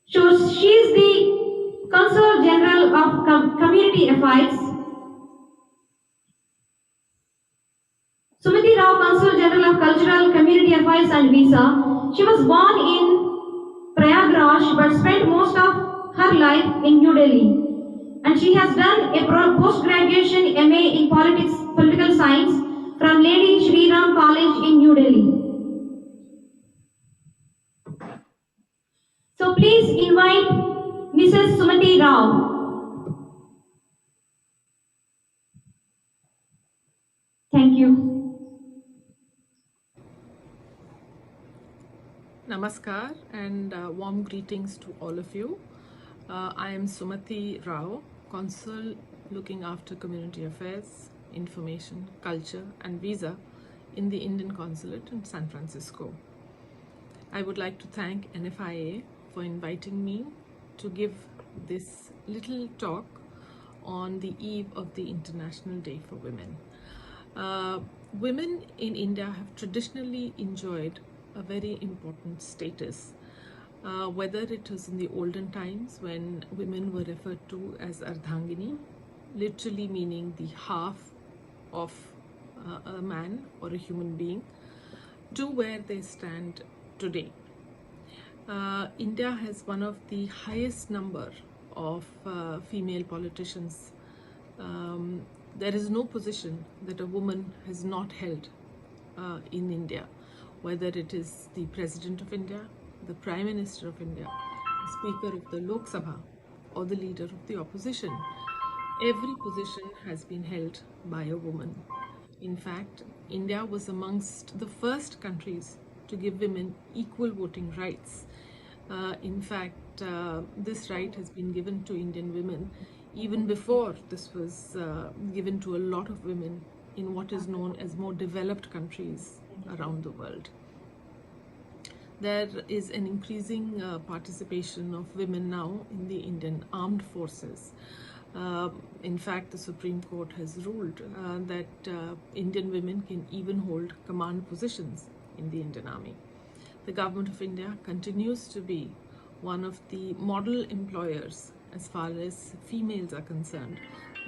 So she is the Consul General of Community Affairs. Sumati Rao, Consul General of Cultural, Community Affairs and Visa. She was born in Prayagraj but spent most of her life in New Delhi. And she has done a post-graduation MA in Political Science from Lady Shri Ram College in New Delhi. So please invite Mrs. Sumati Rao. Thank you. Namaskar and warm greetings to all of you. I am Sumati Rao, Consul looking after Community Affairs, Information, Culture and Visa in the Indian Consulate in San Francisco. I would like to thank NFIA for inviting me to give this little talk on the eve of the International Day for Women. Women in India have traditionally enjoyed a very important status, whether it was in the olden times when women were referred to as Ardhangini, literally meaning the half of a man or a human being, to where they stand today. India has one of the highest number of female politicians. There is no position that a woman has not held in India, whether it is the President of India, the Prime Minister of India, the Speaker of the Lok Sabha, or the Leader of the Opposition. Every position has been held by a woman. In fact, India was amongst the first countries to give women equal voting rights. In fact, this right has been given to Indian women even before this was given to a lot of women in what is known as more developed countries around the world. There is an increasing participation of women now in the Indian armed forces. In fact, the Supreme Court has ruled that Indian women can even hold command positions in the Indian Army. The Government of India continues to be one of the model employers as far as females are concerned.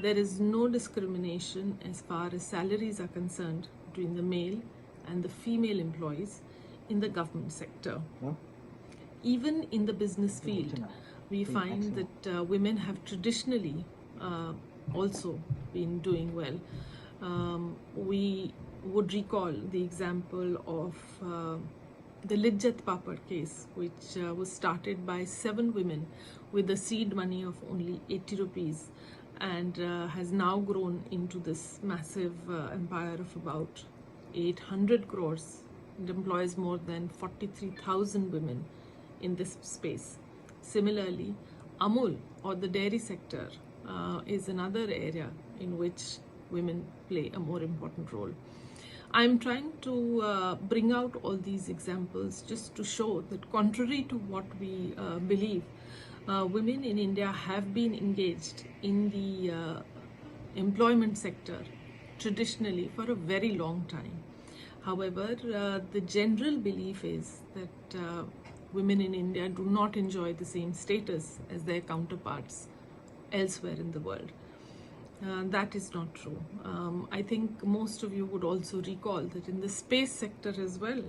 There is no discrimination as far as salaries are concerned between the male and the female employees in the government sector. Even in the business field, we find that women have traditionally also been doing well. We would recall the example of the Lijjat Papad case, which was started by 7 women with a seed money of only 80 rupees and has now grown into this massive empire of about 800 crores. It employs more than 43,000 women in this space. Similarly, Amul, or the dairy sector, is another area in which women play a more important role. I'm trying to bring out all these examples just to show that contrary to what we believe, women in India have been engaged in the employment sector traditionally for a very long time. However, the general belief is that women in India do not enjoy the same status as their counterparts elsewhere in the world. That is not true. I think most of you would also recall that in the space sector as well,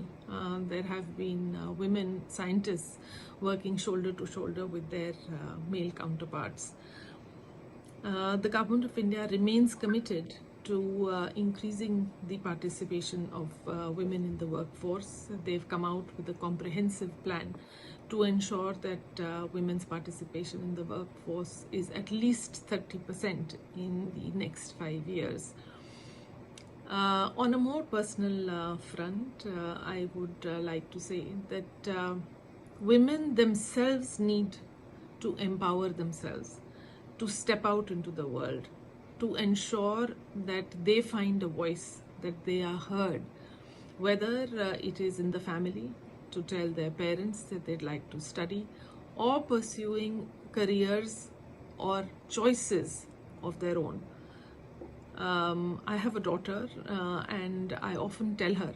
there have been women scientists working shoulder to shoulder with their male counterparts. The Government of India remains committed to increasing the participation of women in the workforce. They've come out with a comprehensive plan to ensure that women's participation in the workforce is at least 30% in the next 5 years. On a more personal front, I would like to say that women themselves need to empower themselves, to step out into the world, to ensure that they find a voice that they are heard, whether it is in the family to tell their parents that they'd like to study, or pursuing careers or choices of their own. I have a daughter, and I often tell her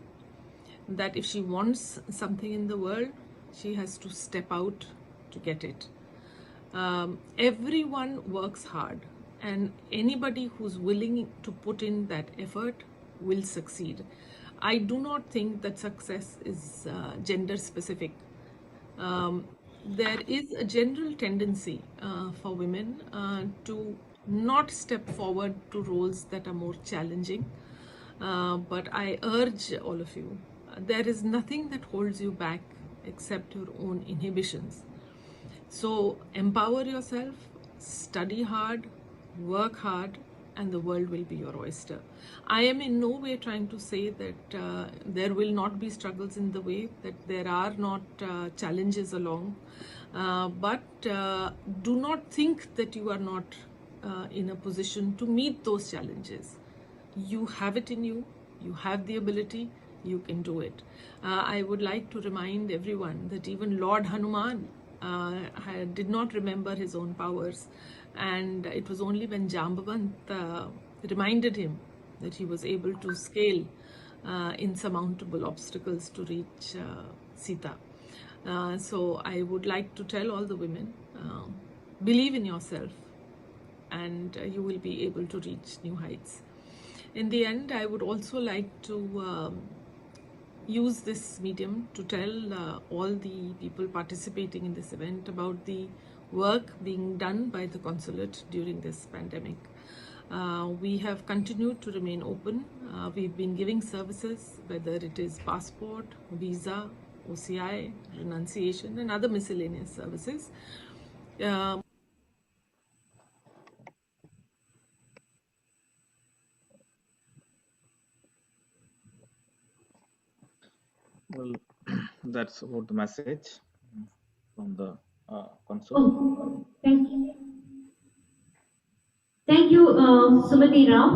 that if she wants something in the world, she has to step out to get it. Everyone works hard, and anybody who's willing to put in that effort will succeed. I do not think that success is gender specific. There is a general tendency for women to not step forward to roles that are more challenging. But I urge all of you, there is nothing that holds you back except your own inhibitions. So empower yourself, study hard, work hard, and the world will be your oyster. I am in no way trying to say that there will not be struggles in the way, that there are not challenges along, but do not think that you are not in a position to meet those challenges. You have it in you, you have the ability, you can do it. I would like to remind everyone that even Lord Hanuman did not remember his own powers, and it was only when Jambavant reminded him that he was able to scale insurmountable obstacles to reach Sita. So I would like to tell all the women, believe in yourself, and you will be able to reach new heights. In the end, I would also like to use this medium to tell all the people participating in this event about the work being done by the consulate during this pandemic. We have continued to remain open. We've been giving services, whether it is passport, visa, OCI, renunciation, and other miscellaneous services. Well, that's about the message from the consul. Oh, thank you. Thank you, Sumati Rao.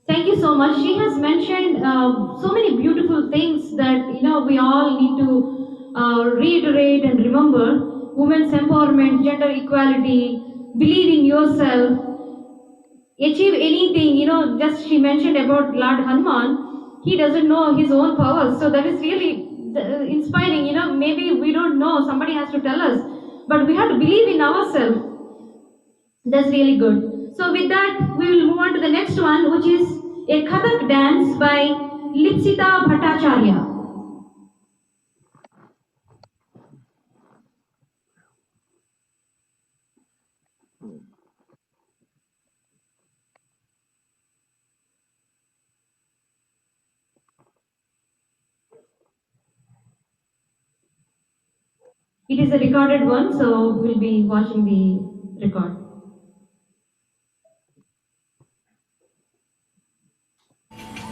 Thank you so much. She has mentioned so many beautiful things that we all need to reiterate and remember. Women's empowerment, gender equality, believe in yourself, achieve anything. Just she mentioned about Lord Hanuman. He doesn't know his own powers, so that is really inspiring. Maybe we don't know. Somebody has to tell us, but we have to believe in ourselves. That's really good. So with that, we will move on to the next one, which is a Kathak dance by Lipsita Bhattacharya. It is a recorded one, so we'll be watching the record. Thank you.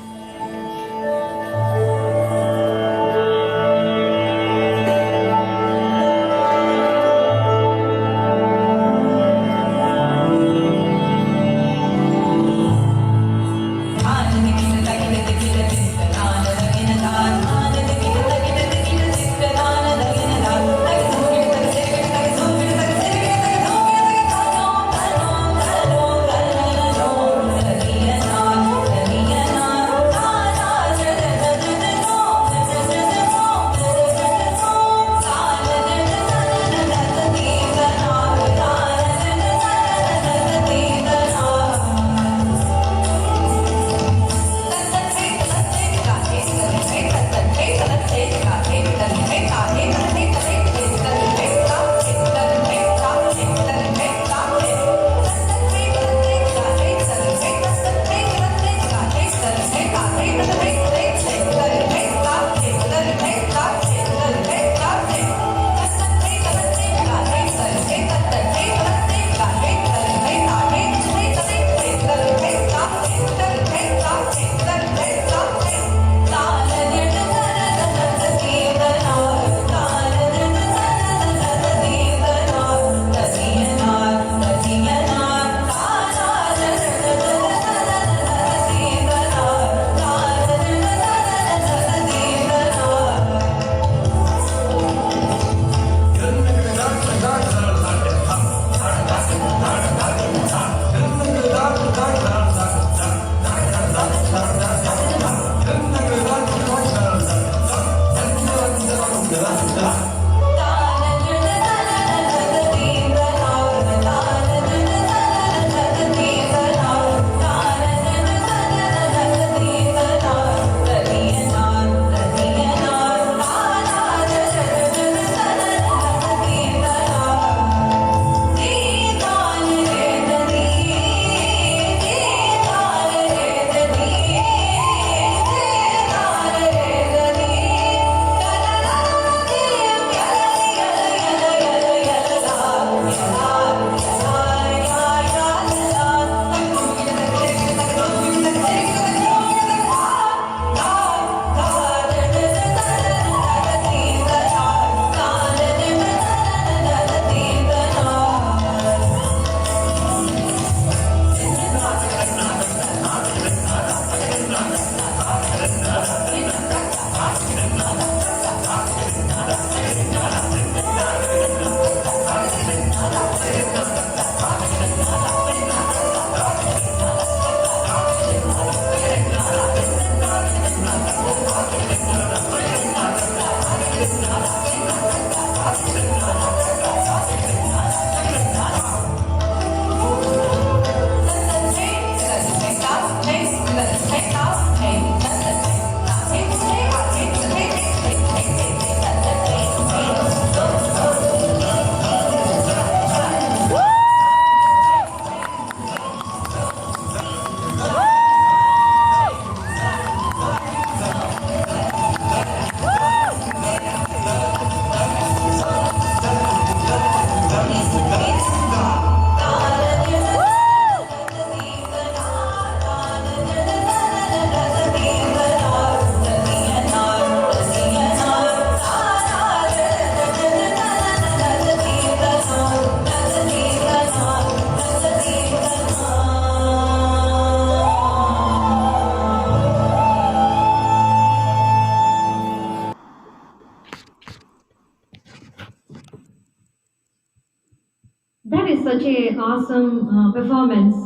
awesome performance.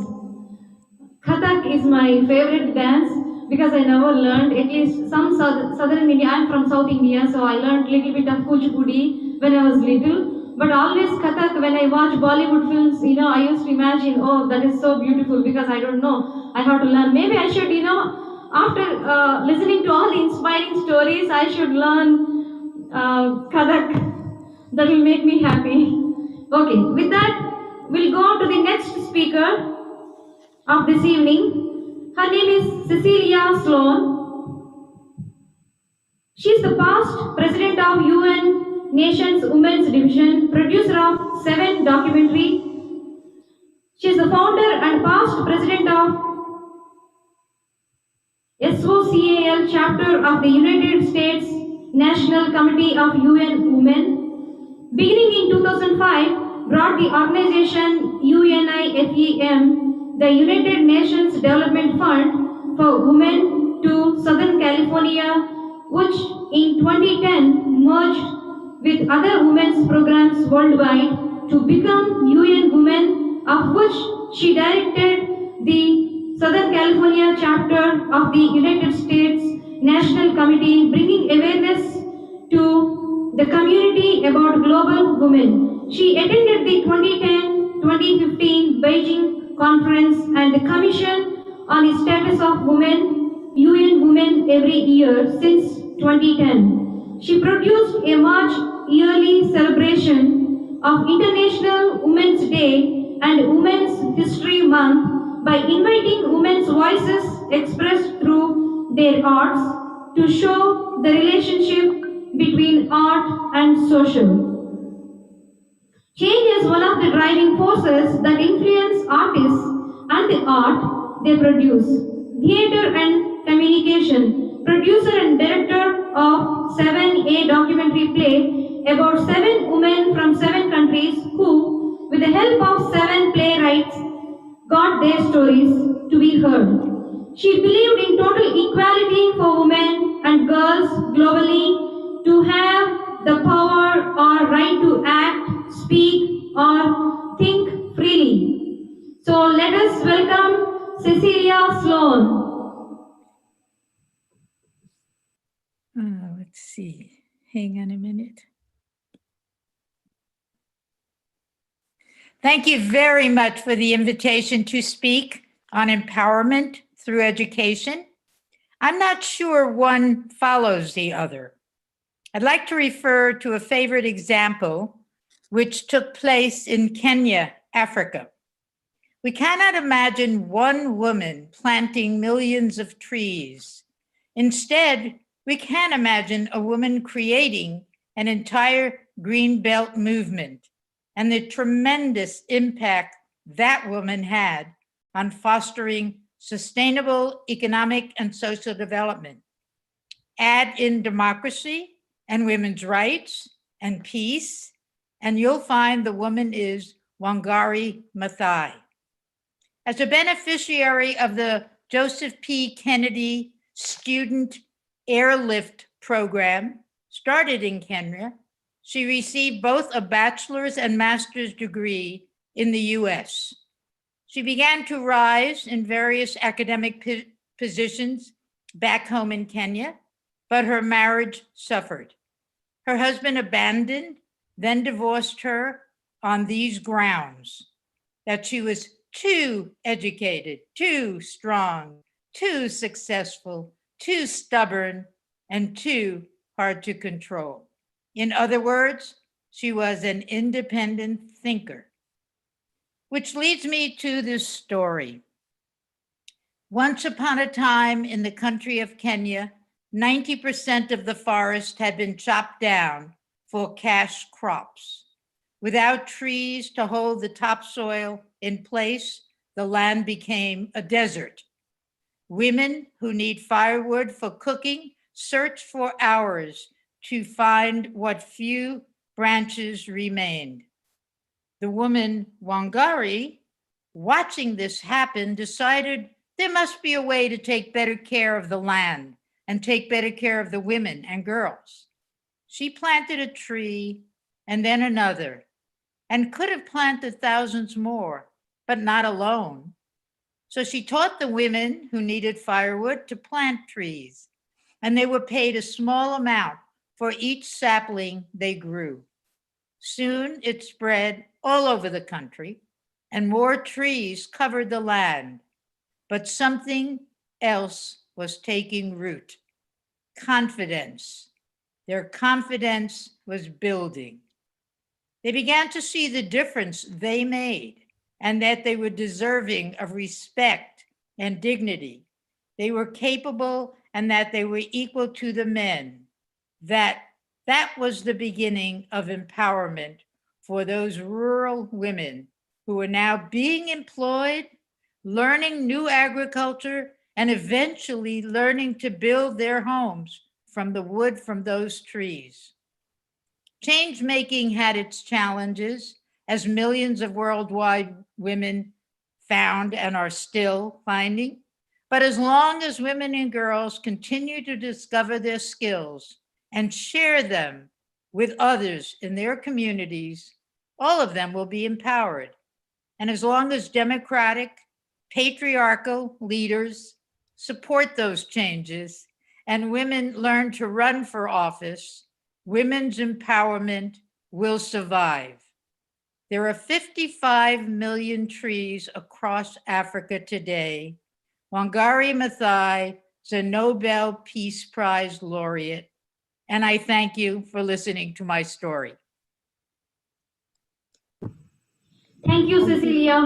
Kathak is my favorite dance because I never learned, at least some southern India. I'm from South India, so I learned little bit of Kuchipudi when I was little. But always Kathak, when I watch Bollywood films, I used to imagine, oh, that is so beautiful, because I don't know. I have to learn. Maybe I should, after listening to all the inspiring stories, I should learn Kathak. That will make me happy. Okay, with that, we'll go to the next speaker of this evening. Her name is Cecilia Sloan. She is the past president of UN Nations Women's Division, producer of 7 documentary. She is the founder and past president of SOCAL chapter of the United States National Committee of UN Women. Beginning in 2005, brought the organization UNIFEM, the United Nations Development Fund for Women, to Southern California, which in 2010 merged with other women's programs worldwide to become UN Women, of which she directed the Southern California chapter of the United States National Committee, bringing awareness to the community about global women. She attended the 2010-2015 Beijing conference and the Commission on the Status of Women, UN Women, every year since 2010. She produced a March yearly celebration of International Women's Day and Women's History Month by inviting women's voices expressed through their arts to show the relationship between art and social. Change is one of the driving forces that influence artists and the art they produce. Theater and communication, producer and director of 7A documentary play about 7 women from 7 countries who, with the help of 7 playwrights, got their stories to be heard. She believed in total equality for women and girls globally to have the power or right to act, speak, or think freely. So let us welcome Cecilia Sloan. Let's see. Hang on a minute. Thank you very much for the invitation to speak on empowerment through education. I'm not sure one follows the other. I'd like to refer to a favorite example which took place in Kenya, Africa. We cannot imagine one woman planting millions of trees. Instead, we can imagine a woman creating an entire green belt movement and the tremendous impact that woman had on fostering sustainable economic and social development. Add in democracy and women's rights and peace, and you'll find the woman is Wangari Maathai. As a beneficiary of the Joseph P. Kennedy Student Airlift Program, started in Kenya, she received both a bachelor's and master's degree in the US. She began to rise in various academic positions back home in Kenya, but her marriage suffered. Her husband abandoned, then divorced her on these grounds: that she was too educated, too strong, too successful, too stubborn, and too hard to control. In other words, she was an independent thinker. Which leads me to this story. Once upon a time in the country of Kenya, 90% of the forest had been chopped down for cash crops. Without trees to hold the topsoil in place, the land became a desert. Women who need firewood for cooking searched for hours to find what few branches remained. The woman Wangari, watching this happen, decided there must be a way to take better care of the land and take better care of the women and girls. She planted a tree and then another, and could have planted thousands more but not alone. So she taught the women who needed firewood to plant trees, and they were paid a small amount for each sapling they grew. Soon it spread all over the country, and more trees covered the land. But something else was taking root: confidence. Their confidence was building. They began to see the difference they made and that they were deserving of respect and dignity. They were capable and that they were equal to the men. That was the beginning of empowerment for those rural women who are now being employed, learning new agriculture, and eventually learning to build their homes from the wood from those trees. Change making had its challenges, as millions of worldwide women found and are still finding. But as long as women and girls continue to discover their skills and share them with others in their communities, all of them will be empowered. And as long as democratic, patriarchal leaders support those changes and women learn to run for office, women's empowerment will survive. There are 55 million trees across Africa today. Wangari Maathai is a Nobel Peace Prize laureate, and I thank you for listening to my story. Thank you, Cecilia.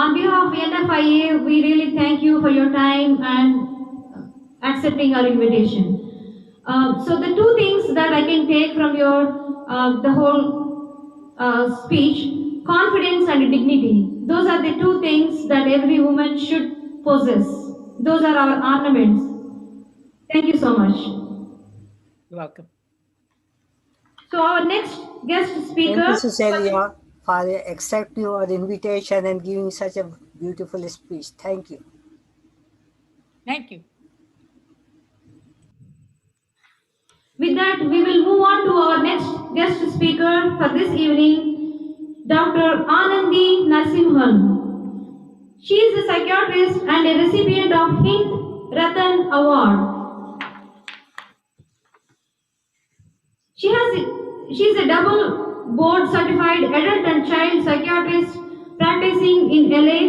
On behalf of NFIA, we really thank you for your time and accepting our invitation. So the two things that I can take from your the whole speech: confidence and dignity. Those are the two things that every woman should possess. Those are our ornaments. Thank you so much. You're welcome. So our next guest speaker. Thank you, Cecilia, for accepting your invitation and giving such a beautiful speech. Thank you. Thank you. With that, we will move on to our next guest speaker for this evening, Dr. Anandi Narasimhan. She is a psychiatrist and a recipient of Hind Ratan Award. She is a double board certified adult and child psychiatrist practicing in LA.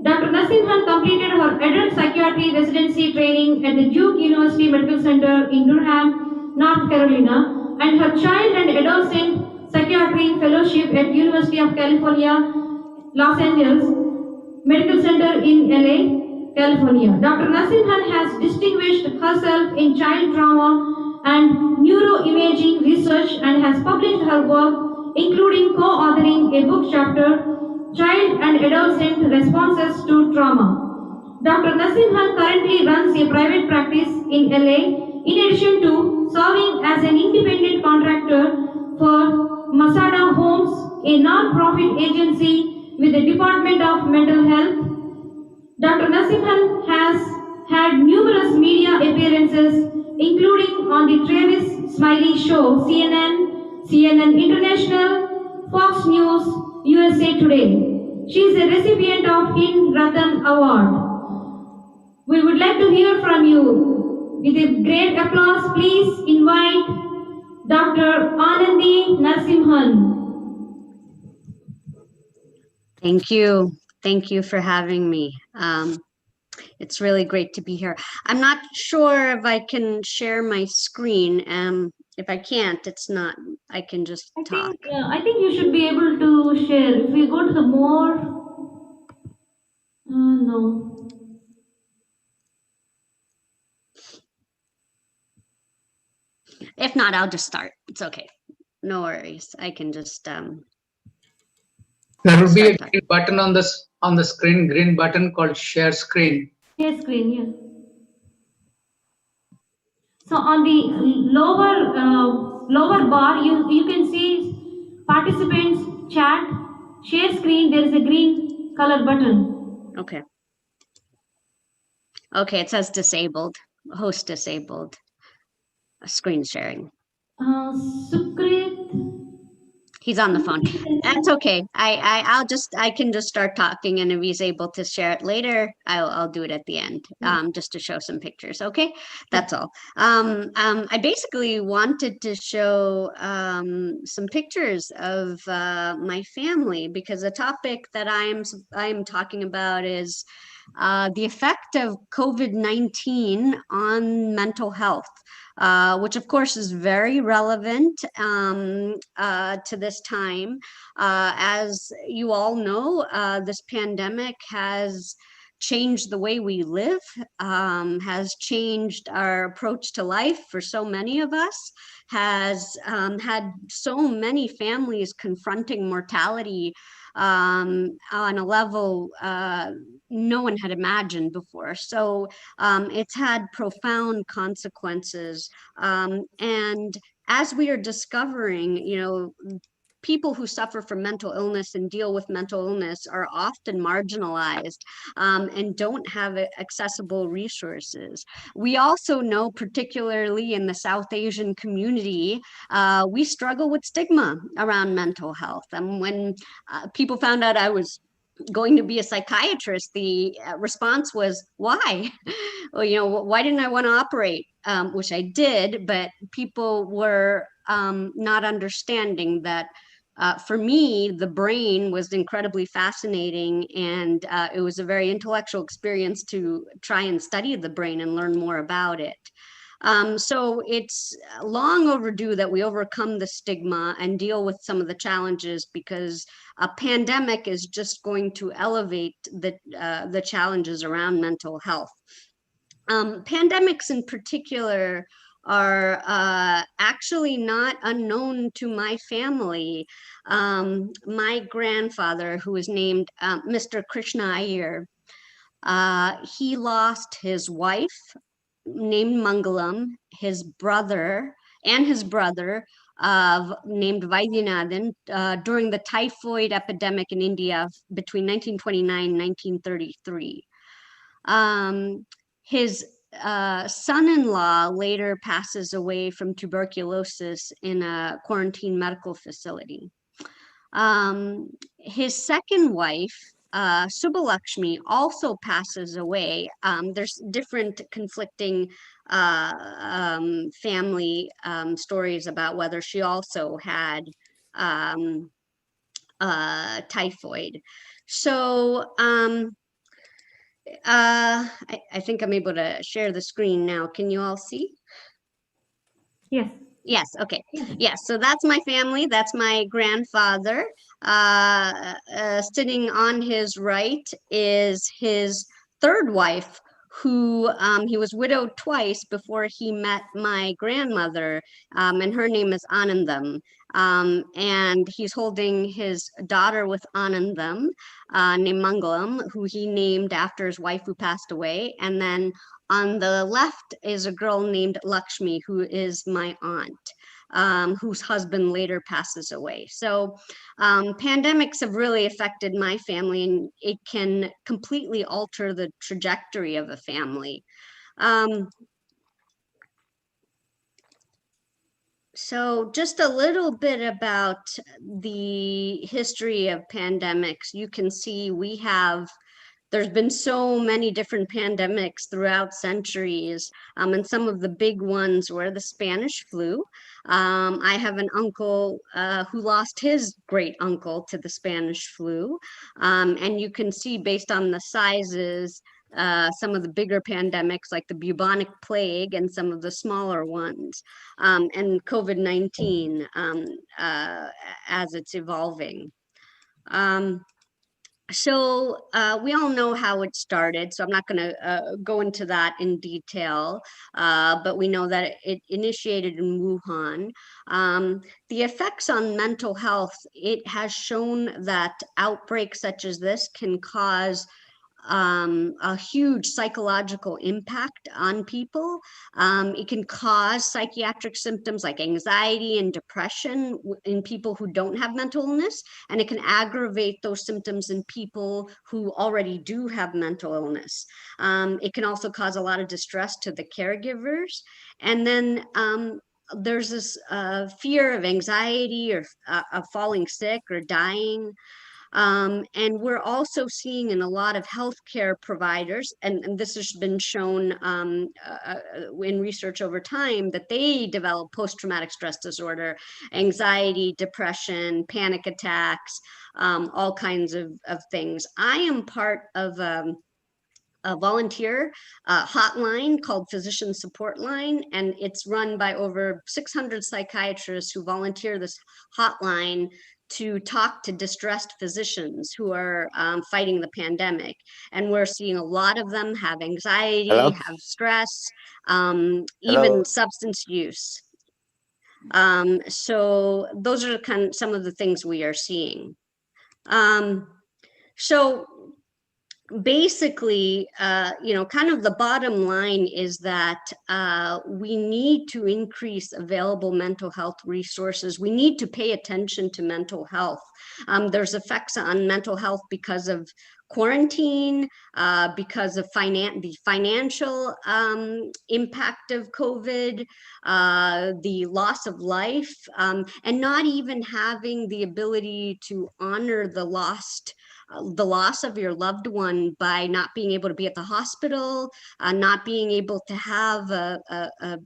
Dr. Narasimhan completed her adult psychiatry residency training at the Duke University Medical Center in Durham, North Carolina, and her child and adolescent psychiatry fellowship at University of California, Los Angeles Medical Center in LA, California. Dr. Narasimhan has distinguished herself in child trauma and neuroimaging research and has published her work, including co-authoring a book chapter, Child and Adolescent Responses to Trauma. Dr. Narasimhan currently runs a private practice in LA, in addition to serving as an independent contractor for Masada Homes, a non-profit agency with the Department of Mental Health. Dr. Narasimhan has had numerous media appearances, including on the Travis Smiley Show, CNN International, Fox News, USA Today. She is a recipient of Hind Ratan Award. We would like to hear from you. With a great applause, please invite Dr. Anandi Narasimhan. Thank you. Thank you for having me. It's really great to be here. I'm not sure if I can share my screen. If I can't, it's not, I can just talk. I think you should be able to share. If we go to the more, no. If not, I'll just start. It's okay. No worries. I can just there will be a green button on the screen, green button called share screen. Share screen, yeah. So on the lower bar, you can see participants chat, share screen. There is a green color button. Okay. Okay, it says disabled, host disabled, screen sharing. Sukrit. He's on the phone. That's okay. I can just start talking, and if he's able to share it later, I'll do it at the end, just to show some pictures. Okay, that's all. I basically wanted to show some pictures of my family, because the topic that I'm talking about is the effect of COVID-19 on mental health. Which of course is very relevant to this time. As you all know, this pandemic has changed the way we live, has changed our approach to life for so many of us, has had so many families confronting mortality on a level no one had imagined before. So it's had profound consequences. And as we are discovering, people who suffer from mental illness and deal with mental illness are often marginalized and don't have accessible resources. We also know, particularly in the South Asian community, we struggle with stigma around mental health. And when people found out I was going to be a psychiatrist, the response was, why? Well, why didn't I want to operate? Which I did, but people were not understanding that for me, the brain was incredibly fascinating, and it was a very intellectual experience to try and study the brain and learn more about it. So it's long overdue that we overcome the stigma and deal with some of the challenges, because a pandemic is just going to elevate the challenges around mental health. Pandemics in particular are actually not unknown to my family. My grandfather, who was named Mr. Krishna Iyer, he lost his wife, named Mangalam, his brother, named Vaidyanathan during the typhoid epidemic in India between 1929 and 1933. His son-in-law later passes away from tuberculosis in a quarantine medical facility. His second wife, Subbalakshmi, also passes away. There's different conflicting family stories about whether she also had typhoid. So I think I'm able to share the screen now. Can you all see? Yes. Yes, okay. Yes, so that's my family. That's my grandfather. Sitting on his right is his third wife, who he was widowed twice before he met my grandmother, and her name is Anandam. And he's holding his daughter with Anandam, named Mangalam, who he named after his wife who passed away. And then on the left is a girl named Lakshmi, who is my aunt, whose husband later passes away. So pandemics have really affected my family, and it can completely alter the trajectory of a family. So just a little bit about the history of pandemics. You can see there's been so many different pandemics throughout centuries, and some of the big ones were the Spanish flu. I have an uncle who lost his great uncle to the Spanish flu, and you can see based on the sizes, some of the bigger pandemics like the bubonic plague and some of the smaller ones, and COVID-19 as it's evolving. So we all know how it started, so I'm not going to go into that in detail, but we know that it initiated in Wuhan. The effects on mental health, it has shown that outbreaks such as this can cause a huge psychological impact on people. It can cause psychiatric symptoms like anxiety and depression in people who don't have mental illness, and it can aggravate those symptoms in people who already do have mental illness. It can also cause a lot of distress to the caregivers. And then there's this fear of anxiety or of falling sick or dying. And we're also seeing in a lot of healthcare providers, and this has been shown in research over time, that they develop post-traumatic stress disorder, anxiety, depression, panic attacks, all kinds of things. I am part of a volunteer hotline called Physician Support Line, and it's run by over 600 psychiatrists who volunteer this hotline to talk to distressed physicians who are fighting the pandemic. And we're seeing a lot of them have anxiety, Hello? have stress, Hello? even substance use. So those are some of the things we are seeing. So basically, kind of the bottom line is that we need to increase available mental health resources. We need to pay attention to mental health. There's effects on mental health because of quarantine, because of the financial impact of COVID, the loss of life, and not even having the ability to honor the loss of your loved one by not being able to be at the hospital, not being able to have a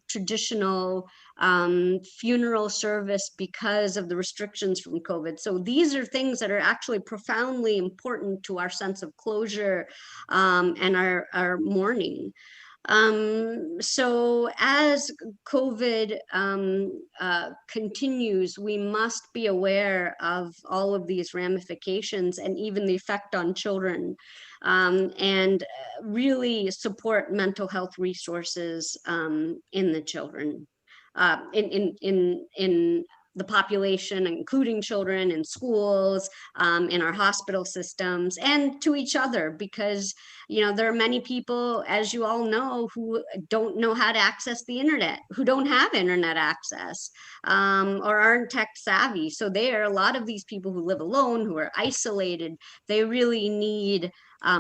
traditional funeral service because of the restrictions from COVID. So these are things that are actually profoundly important to our sense of closure and our mourning. So as COVID continues, we must be aware of all of these ramifications and even the effect on children, and really support mental health resources in the children, in the population, including children in schools, in our hospital systems, and to each other, because there are many people, as you all know, who don't know how to access the internet, who don't have internet access, or aren't tech savvy. So there are a lot of these people who live alone, who are isolated. They really need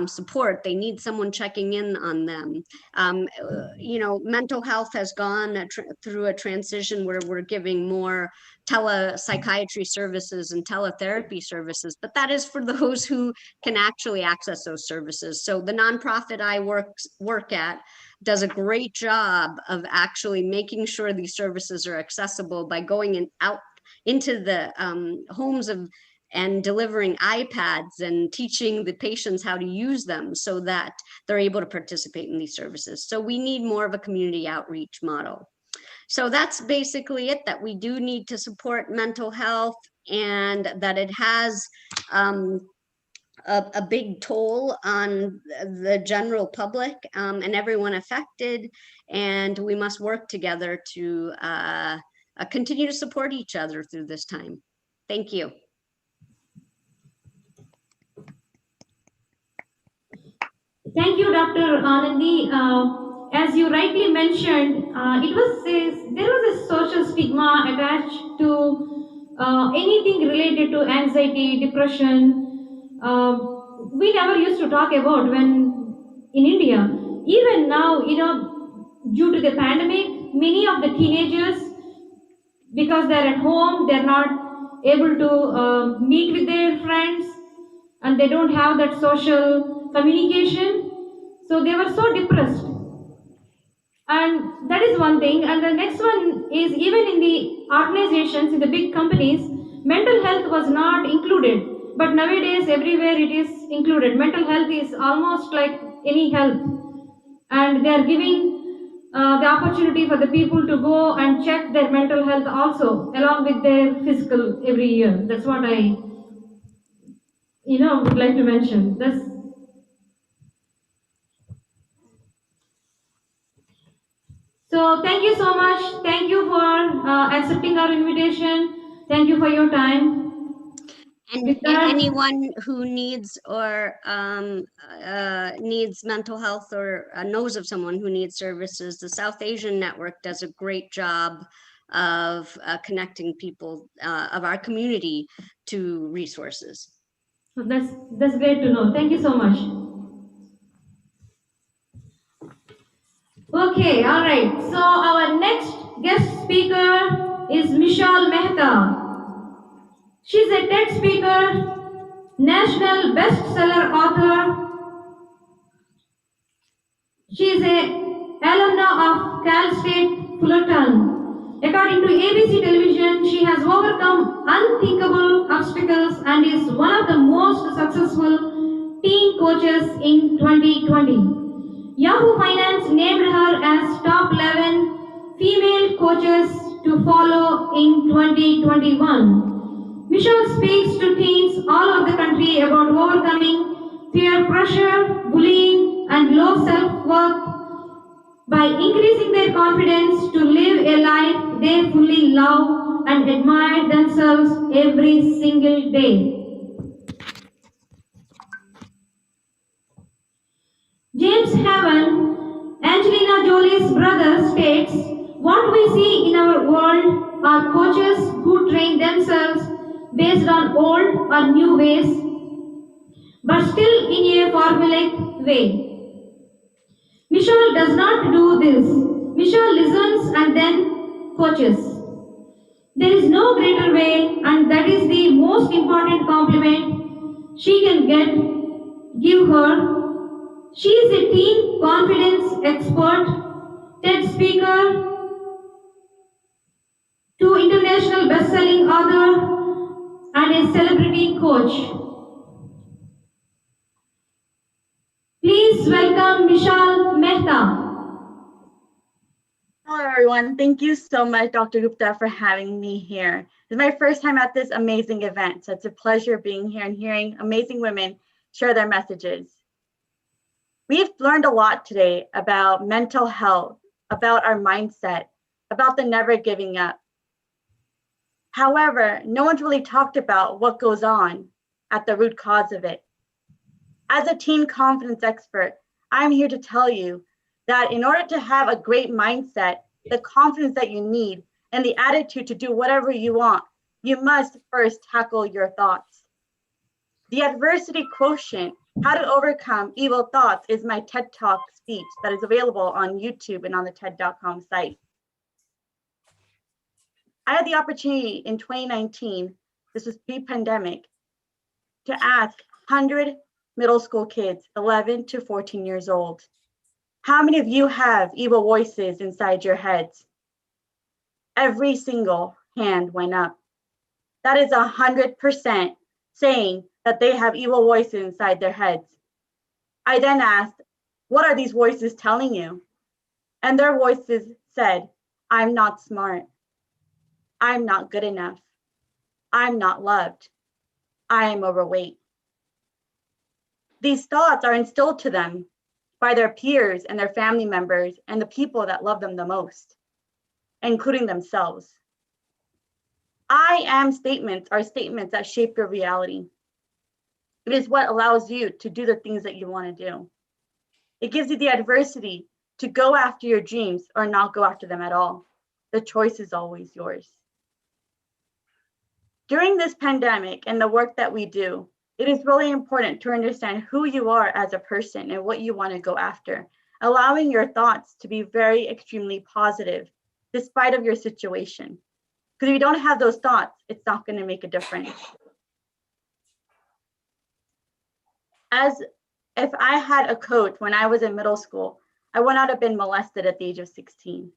support. They need someone checking in on them. Mental health has gone through a transition where we're giving more telepsychiatry services and teletherapy services, but that is for those who can actually access those services. So the nonprofit I work at does a great job of actually making sure these services are accessible by going out into the homes and delivering iPads and teaching the patients how to use them so that they're able to participate in these services. So we need more of a community outreach model. So that's basically it, that we do need to support mental health, and that it has a big toll on the general public and everyone affected, and we must work together to continue to support each other through this time. Thank you. Thank you, Dr. Anandi. As you rightly mentioned, there was a social stigma attached to anything related to anxiety, depression. We never used to talk about when in India. Even now, due to the pandemic, many of the teenagers, because they're at home, they're not able to meet with their friends, and they don't have that social communication. So they were so depressed. And that is one thing. And the next one is, even in the organizations, in the big companies, mental health was not included. But nowadays, everywhere it is included. Mental health is almost like any health. And they are giving the opportunity for the people to go and check their mental health also, along with their physical every year. That's what I, would like to mention. So thank you so much. Thank you for accepting our invitation. Thank you for your time. And anyone who needs or needs mental health, or knows of someone who needs services, the South Asian Network does a great job of connecting people of our community to resources. That's great to know. Thank you so much. Okay, all right. So our next guest speaker speaker is Michelle Mehta. She's a TED speaker, national bestseller author. She is a alumna of Cal State Fullerton. According to ABC television, she has overcome unthinkable obstacles and is one of the most successful teen coaches in 2020. Yahoo Finance named her as top 11 female coaches to follow in 2021. Michelle speaks to teens all over the country about overcoming peer pressure, bullying, and low self-worth by increasing their confidence to live a life they fully love and admire themselves every single day. James Haven, Angelina Jolie's brother, states, "What we see in our world are coaches who train themselves based on old or new ways, but still in a formulaic way. Michelle does not do this. Michelle listens and then coaches. There is no greater way, and that is the most important compliment she can give her. She is a teen confidence expert, TED speaker, two international best-selling author, and a celebrity coach. Please welcome Michelle Mehta. Hello, everyone. Thank you so much, Dr. Gupta, for having me here. This is my first time at this amazing event, so it's a pleasure being here and hearing amazing women share their messages. We've learned a lot today about mental health, about our mindset, about the never giving up. However, no one's really talked about what goes on at the root cause of it. As a teen confidence expert, I'm here to tell you that in order to have a great mindset, the confidence that you need, and the attitude to do whatever you want, you must first tackle your thoughts. The adversity quotient, how to overcome evil thoughts, is my TED Talk speech that is available on YouTube and on the TED.com site. I had the opportunity in 2019, this was pre-pandemic, to ask 100 middle school kids, 11 to 14 years old, how many of you have evil voices inside your heads? Every single hand went up. That is 100% saying that they have evil voices inside their heads. I then asked, what are these voices telling you? And their voices said, I'm not smart. I'm not good enough. I'm not loved. I am overweight. These thoughts are instilled to them by their peers and their family members and the people that love them the most, including themselves. I am statements are statements that shape your reality. It is what allows you to do the things that you want to do. It gives you the adversity to go after your dreams or not go after them at all. The choice is always yours. During this pandemic and the work that we do, it is really important to understand who you are as a person and what you want to go after, allowing your thoughts to be very extremely positive despite of your situation. Because if you don't have those thoughts, it's not going to make a difference. As if I had a coach when I was in middle school, I would not have been molested at the age of 16.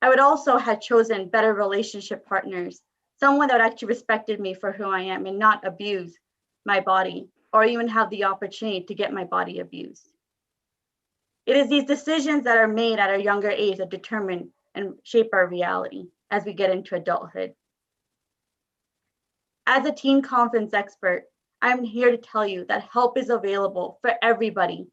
I would also have chosen better relationship partners, someone that actually respected me for who I am and not abuse my body or even have the opportunity to get my body abused. It is these decisions that are made at a younger age that determine and shape our reality as we get into adulthood. As a teen confidence expert, I'm here to tell you that help is available for everybody.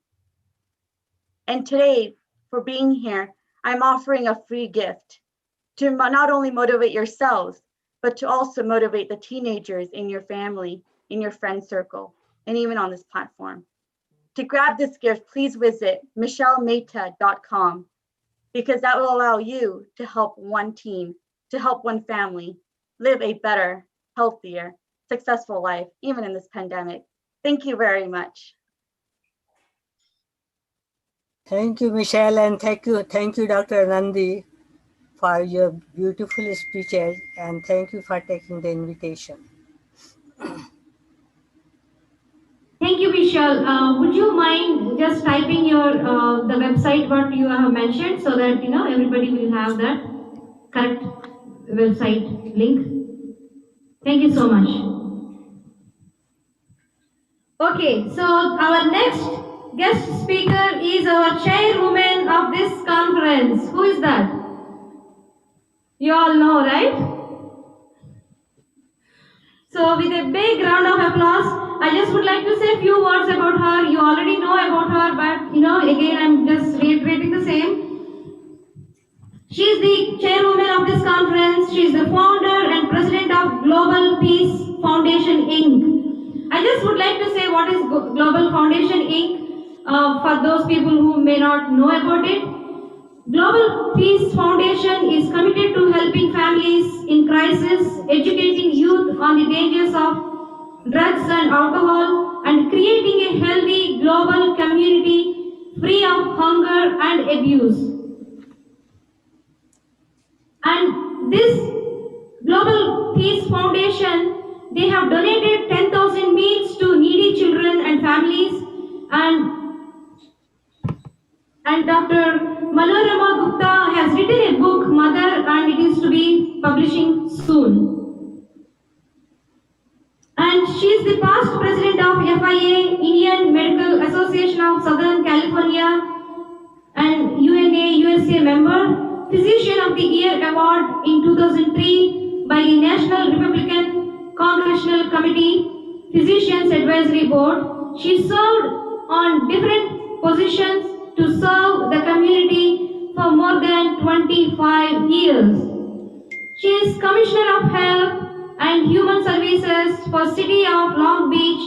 And today, for being here, I'm offering a free gift to not only motivate yourselves, but to also motivate the teenagers in your family, in your friend circle, and even on this platform. To grab this gift, please visit michellemeta.com, because that will allow you to help one teen, to help one family live a better, healthier, successful life, even in this pandemic. Thank you very much. Thank you, Michelle, and thank you, Dr. Nandi, for your beautiful speeches and thank you for taking the invitation. Thank you, Michelle. Would you mind just typing your the website what you have mentioned so that everybody will have that correct website link? Thank you so much. Okay, so our next guest speaker is our chairwoman of this conference. Who is that? You all know, right? So with a big round of applause, I just would like to say a few words about her. You already know about her, but again, I'm just reiterating the same. She is the chairwoman of this conference. She is the founder and president of Global Peace Foundation, Inc. I just would like to say what is Global Foundation, Inc. For those people who may not know about it. Global Peace Foundation is committed to helping families in crisis, educating youth on the dangers of drugs and alcohol, and creating a healthy global community free of hunger and abuse. And this Global Peace Foundation, they have donated 10,000 meals to needy children and families, and Dr. Manorama Gupta has written a book, Mother, and it is to be publishing soon. And she is the past president of FIA, Indian Medical Association of Southern California, and UNA USA member, Physician of the Year Award in 2003 by the National Republican Congressional Committee Physicians Advisory Board. She served on different positions to serve the community for more than 25 years. She is Commissioner of Health and Human Services for City of Long Beach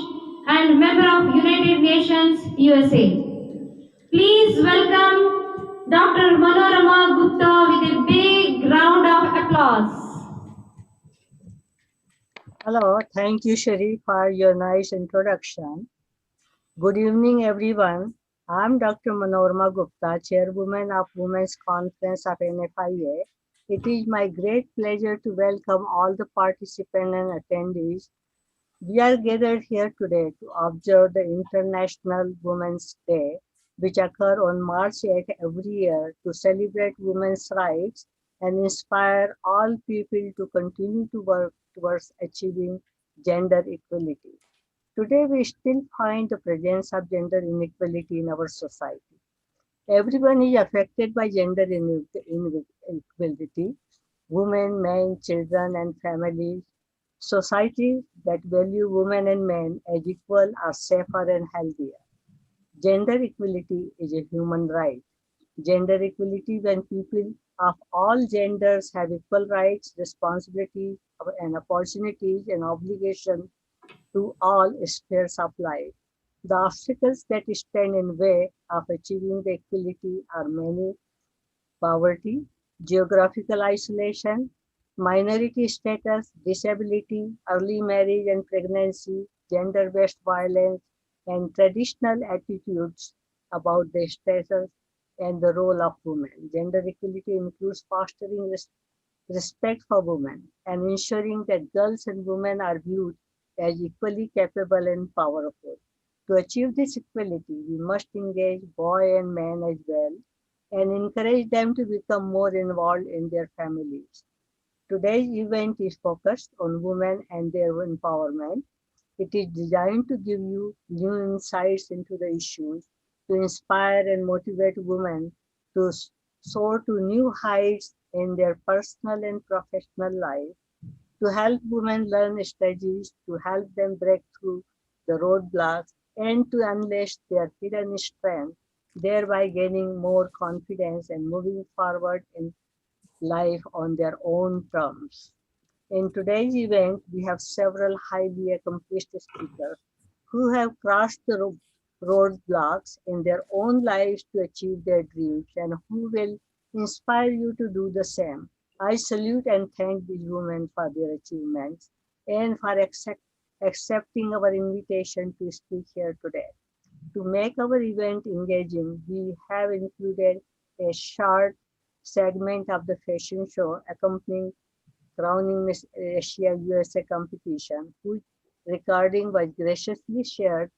and member of United Nations USA. Please welcome Dr. Manorama Gupta with a big round of applause. Hello, thank you, Shari, for your nice introduction. Good evening, everyone. I'm Dr. Manorama Gupta, Chairwoman of Women's Conference of NFIA. It is my great pleasure to welcome all the participants and attendees. We are gathered here today to observe the International Women's Day, which occurs on March 8 every year to celebrate women's rights and inspire all people to continue to work towards achieving gender equality. Today, we still find the presence of gender inequality in our society. Everyone is affected by gender inequality, women, men, children, and families. Societies that value women and men as equal are safer and healthier. Gender equality is a human right. Gender equality when people of all genders have equal rights, responsibilities, and opportunities and obligations to all spheres of life. The obstacles that stand in the way of achieving the equality are many: poverty, geographical isolation, minority status, disability, early marriage and pregnancy, gender-based violence, and traditional attitudes about the status and the role of women. Gender equality includes fostering respect for women and ensuring that girls and women are viewed as equally capable and powerful. To achieve this equality, we must engage boys and men as well and encourage them to become more involved in their families. Today's event is focused on women and their empowerment. It is designed to give you new insights into the issues, to inspire and motivate women to soar to new heights in their personal and professional life, to help women learn strategies to help them break through the roadblocks and to unleash their hidden strength, thereby gaining more confidence and moving forward in life on their own terms. In today's event, we have several highly accomplished speakers who have crossed the roadblocks in their own lives to achieve their dreams and who will inspire you to do the same. I salute and thank these women for their achievements and for accepting our invitation to speak here today. To make our event engaging, we have included a short segment of the fashion show accompanying crowning Miss Asia USA competition, whose recording was graciously shared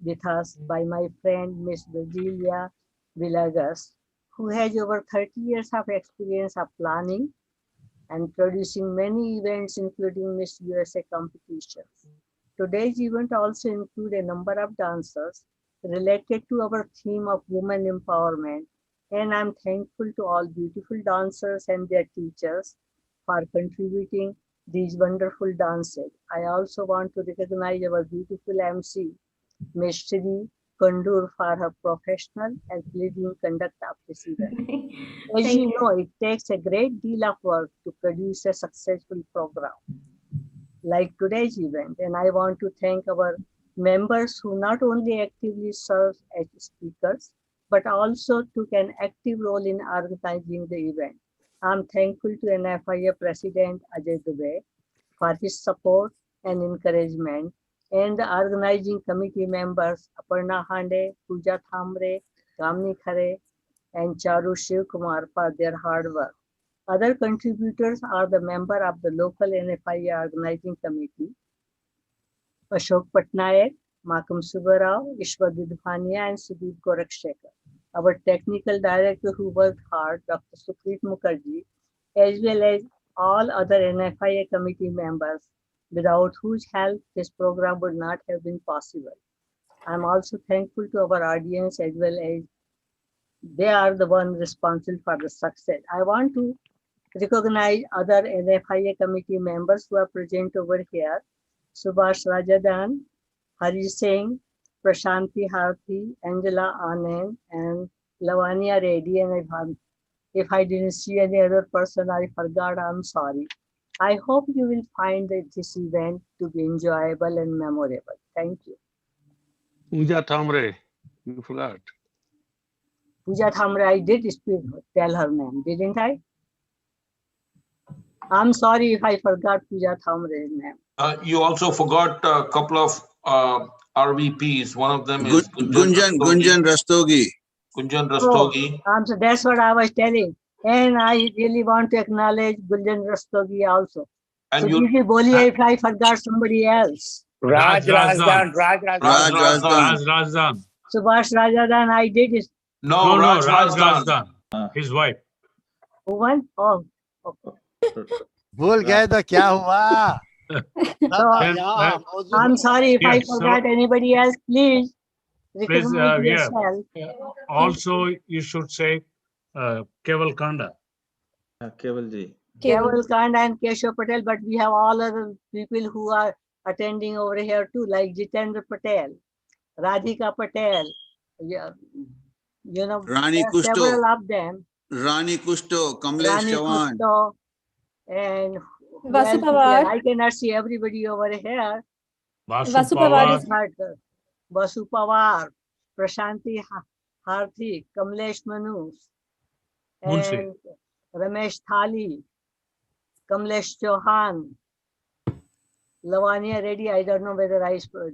with us by my friend Miss Virgilia Villagas, who has over 30 years of experience of planning and producing many events, including Miss USA competitions. Today's event also includes a number of dancers related to our theme of women empowerment, and I'm thankful to all beautiful dancers and their teachers for contributing these wonderful dances. I also want to recognize our beautiful MC, Ms. Shri Kondur, for her professional and leading conduct of this event. As Thank you you. know, it takes a great deal of work to produce a successful program like today's event, and I want to thank our members who not only actively serve as speakers, but also took an active role in organizing the event. I'm thankful to NFIA President Ajay Dubey for his support and encouragement, and the organizing committee members Aparna Hande, Pooja Thamre, Kamni Khare, and Charu Shivkumar for their hard work. Other contributors are the member of the local NFIA organizing committee, Ashok Patnaik, Makam Subarao, Ishwar Dudhania, and Sudeep Gorakshekar. Our technical director who worked hard, Dr. Supreet Mukherjee, as well as all other NFIA committee members, without whose help this program would not have been possible. I'm also thankful to our audience as well as they are the one responsible for the success. I want to recognize other NFIA committee members who are present over here. Subhash Rajadan, Hari Singh, Prashanti Harthi, Angela Anand, and Lavanya Reddy. And if I didn't see any other person I forgot, I'm sorry. I hope you will find this event to be enjoyable and memorable. Thank you. Pooja Thamre, you forgot. Pooja Thamre, I did tell her name, didn't I? I'm sorry if I forgot Pooja Thamre's name. You also forgot a couple of RVPs. One of them is Gunjan Rastogi. Gunjan Rastogi. So that's what I was telling. And I really want to acknowledge Gunjan Rastogi also. And so you Boli if I forgot somebody else. Raj Razdan. Subhash Rajadan, I did it. No, Raj Razdan. His wife. Who won? Oh, okay. भूल गए तो क्या हुआ? I'm sorry if I forgot anybody else. Please recognize yourself. Also, you should say Keval Kanda. Kevalji. Keval Kanda and Keshav Patel, but we have all other people who are attending over here too, like Jitendra Patel, Radhika Patel, you know, Rani Kusto. Several of them. Rani Kusto, Kamlesh Chavan. Kusto, and Vasu Pawar. I cannot see everybody over here. Vasu Pawar. Vasu Pawar, Prashanti Harthi, Kamlesh Manus, and Ramesh Thali, Kamlesh Chauhan, Lavanya Reddy. I don't know whether I spoke.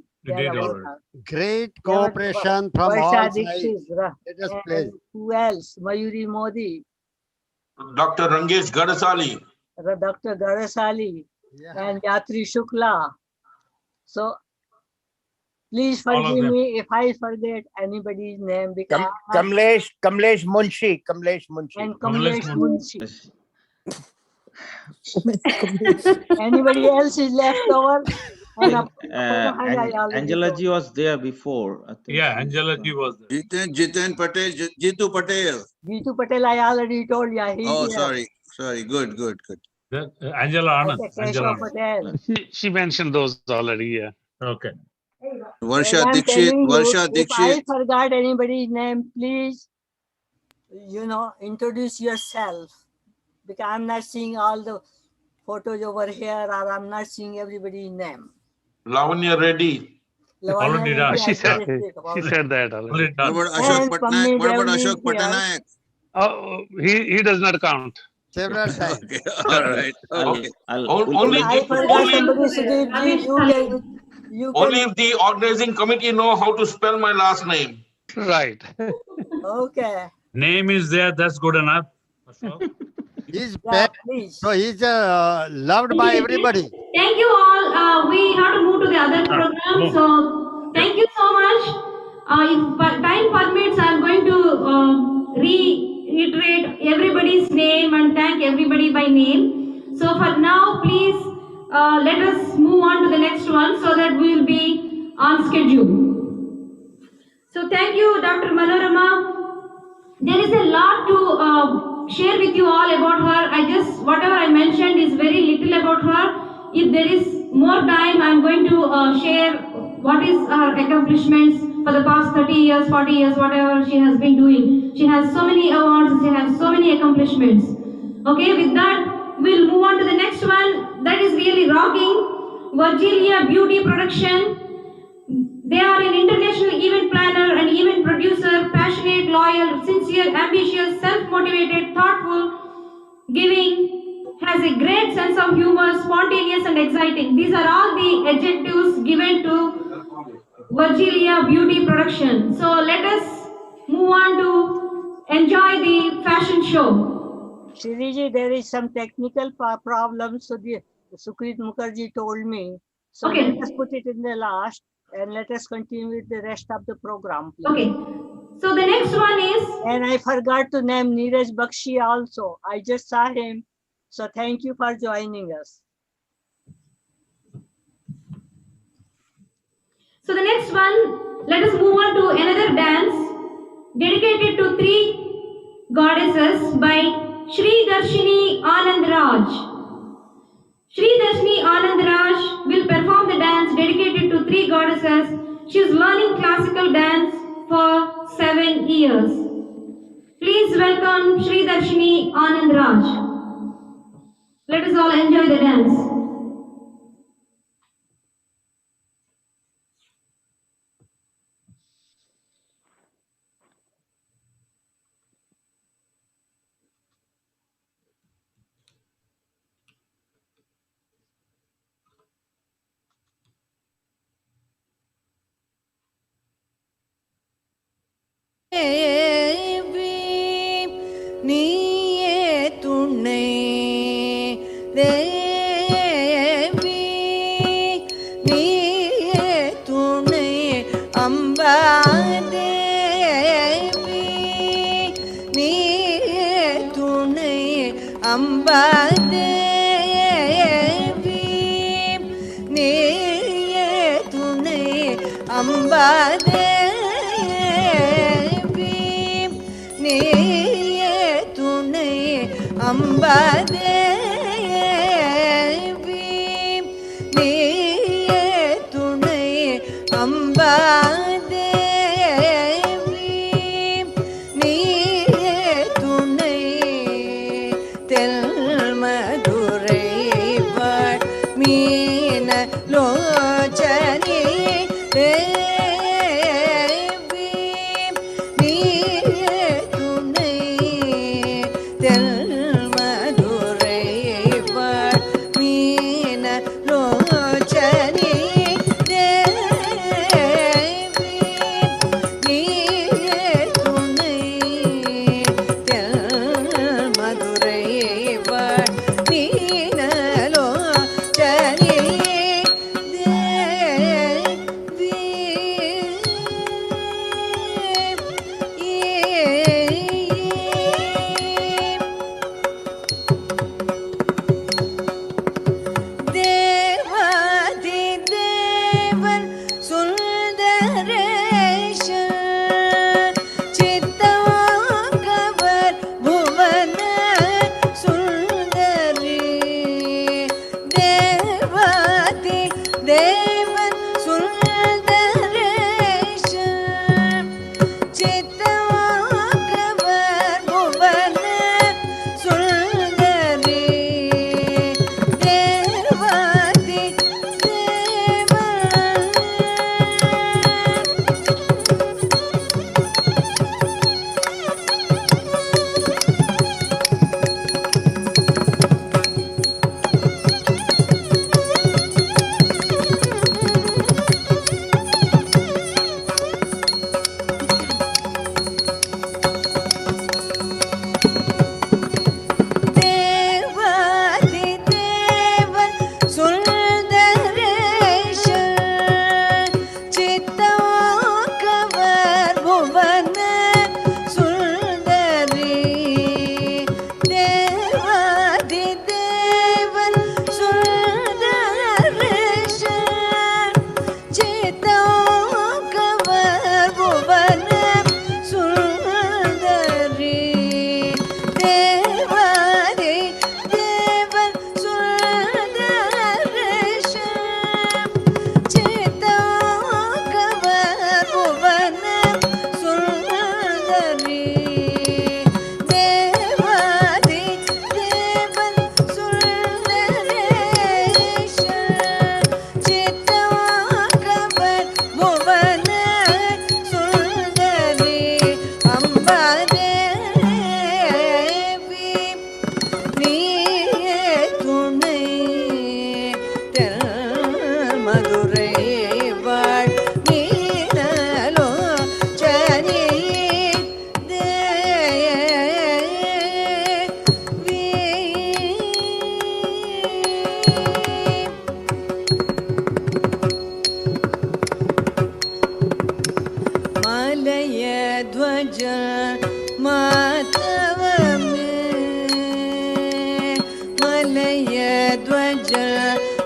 Great cooperation from all sides. Who else? Mayuri Modi. Dr. Rangesh Gadasali. Dr. Gadasali and Yatri Shukla. So please forgive me if I forget anybody's name because Kamlesh Munshi. And Kamlesh Munshi. Anybody else is left over? Angela ji was there before. I think. Yeah, Angela ji was there. Jiten Patel, Jitu Patel. Jitu Patel, I already told you. Oh, sorry. Good. Angela Anand. Angela Patel. She mentioned those already. Yeah. Okay. Varsha Dixit. If I forgot anybody's name, please, introduce yourself. Because I'm not seeing all the photos over here, or I'm not seeing everybody's name. Lavanya Reddy. Already done. She said that already. What about Ashok Patnaik? Oh, he does not count. Several times. Okay. All right. Okay. Only if the organizing committee know how to spell my last name. Right. Okay. Name is there. That's good enough. He's Yeah, bad, please. so he's loved by everybody. Thank you all. We have to move to the other program. So thank you so much. If time permits, I'm going to reiterate everybody's name and thank everybody by name. So for now, please let us move on to the next one so that we will be on schedule. So thank you, Dr. Manorama. There is a lot to share with you all about her. Whatever I mentioned is very little about her. If there is more time, I'm going to share what is her accomplishments for the past 30 years, 40 years, whatever she has been doing. She has so many awards, she has so many accomplishments. Okay, with that, we'll move on to the next one. That is really rocking. Virgilia Beauty Production. They are an international event planner and event producer, passionate, loyal, sincere, ambitious, self-motivated, thoughtful, giving, has a great sense of humor, spontaneous and exciting. These are all the adjectives given to Virgilia Beauty Production. So let us move on to enjoy the fashion show. Shiriji, there is some technical problem, so the Sukrit Mukherjee told me. So Okay. let us put it in the last and let us continue with the rest of the program, please. Okay. So the next one is... And I forgot to name Neeraj Bakshi also. I just saw him. So thank you for joining us. So the next one, let us move on to another dance dedicated to three goddesses by Sri Darshini Anand Raj. Sri Darshini Anand Raj will perform the dance dedicated to three goddesses. She is learning classical dance for 7 years. Please welcome Sri Darshini Anand Raj. Let us all enjoy the dance. நீயே துணை தேவி நீயே துணை அம்பா தேவி நீயே துணை அம்பா தேவி நீயே துணை அம்பா தேவி நீயே துணை அம்பா தேவி நீயே துணை அம்பா தேவி நீயே துணை தெல்மதுரை வாழ் மீன லோச்சனி தேவி நீயே துணை தெல்மதுரை ध्वज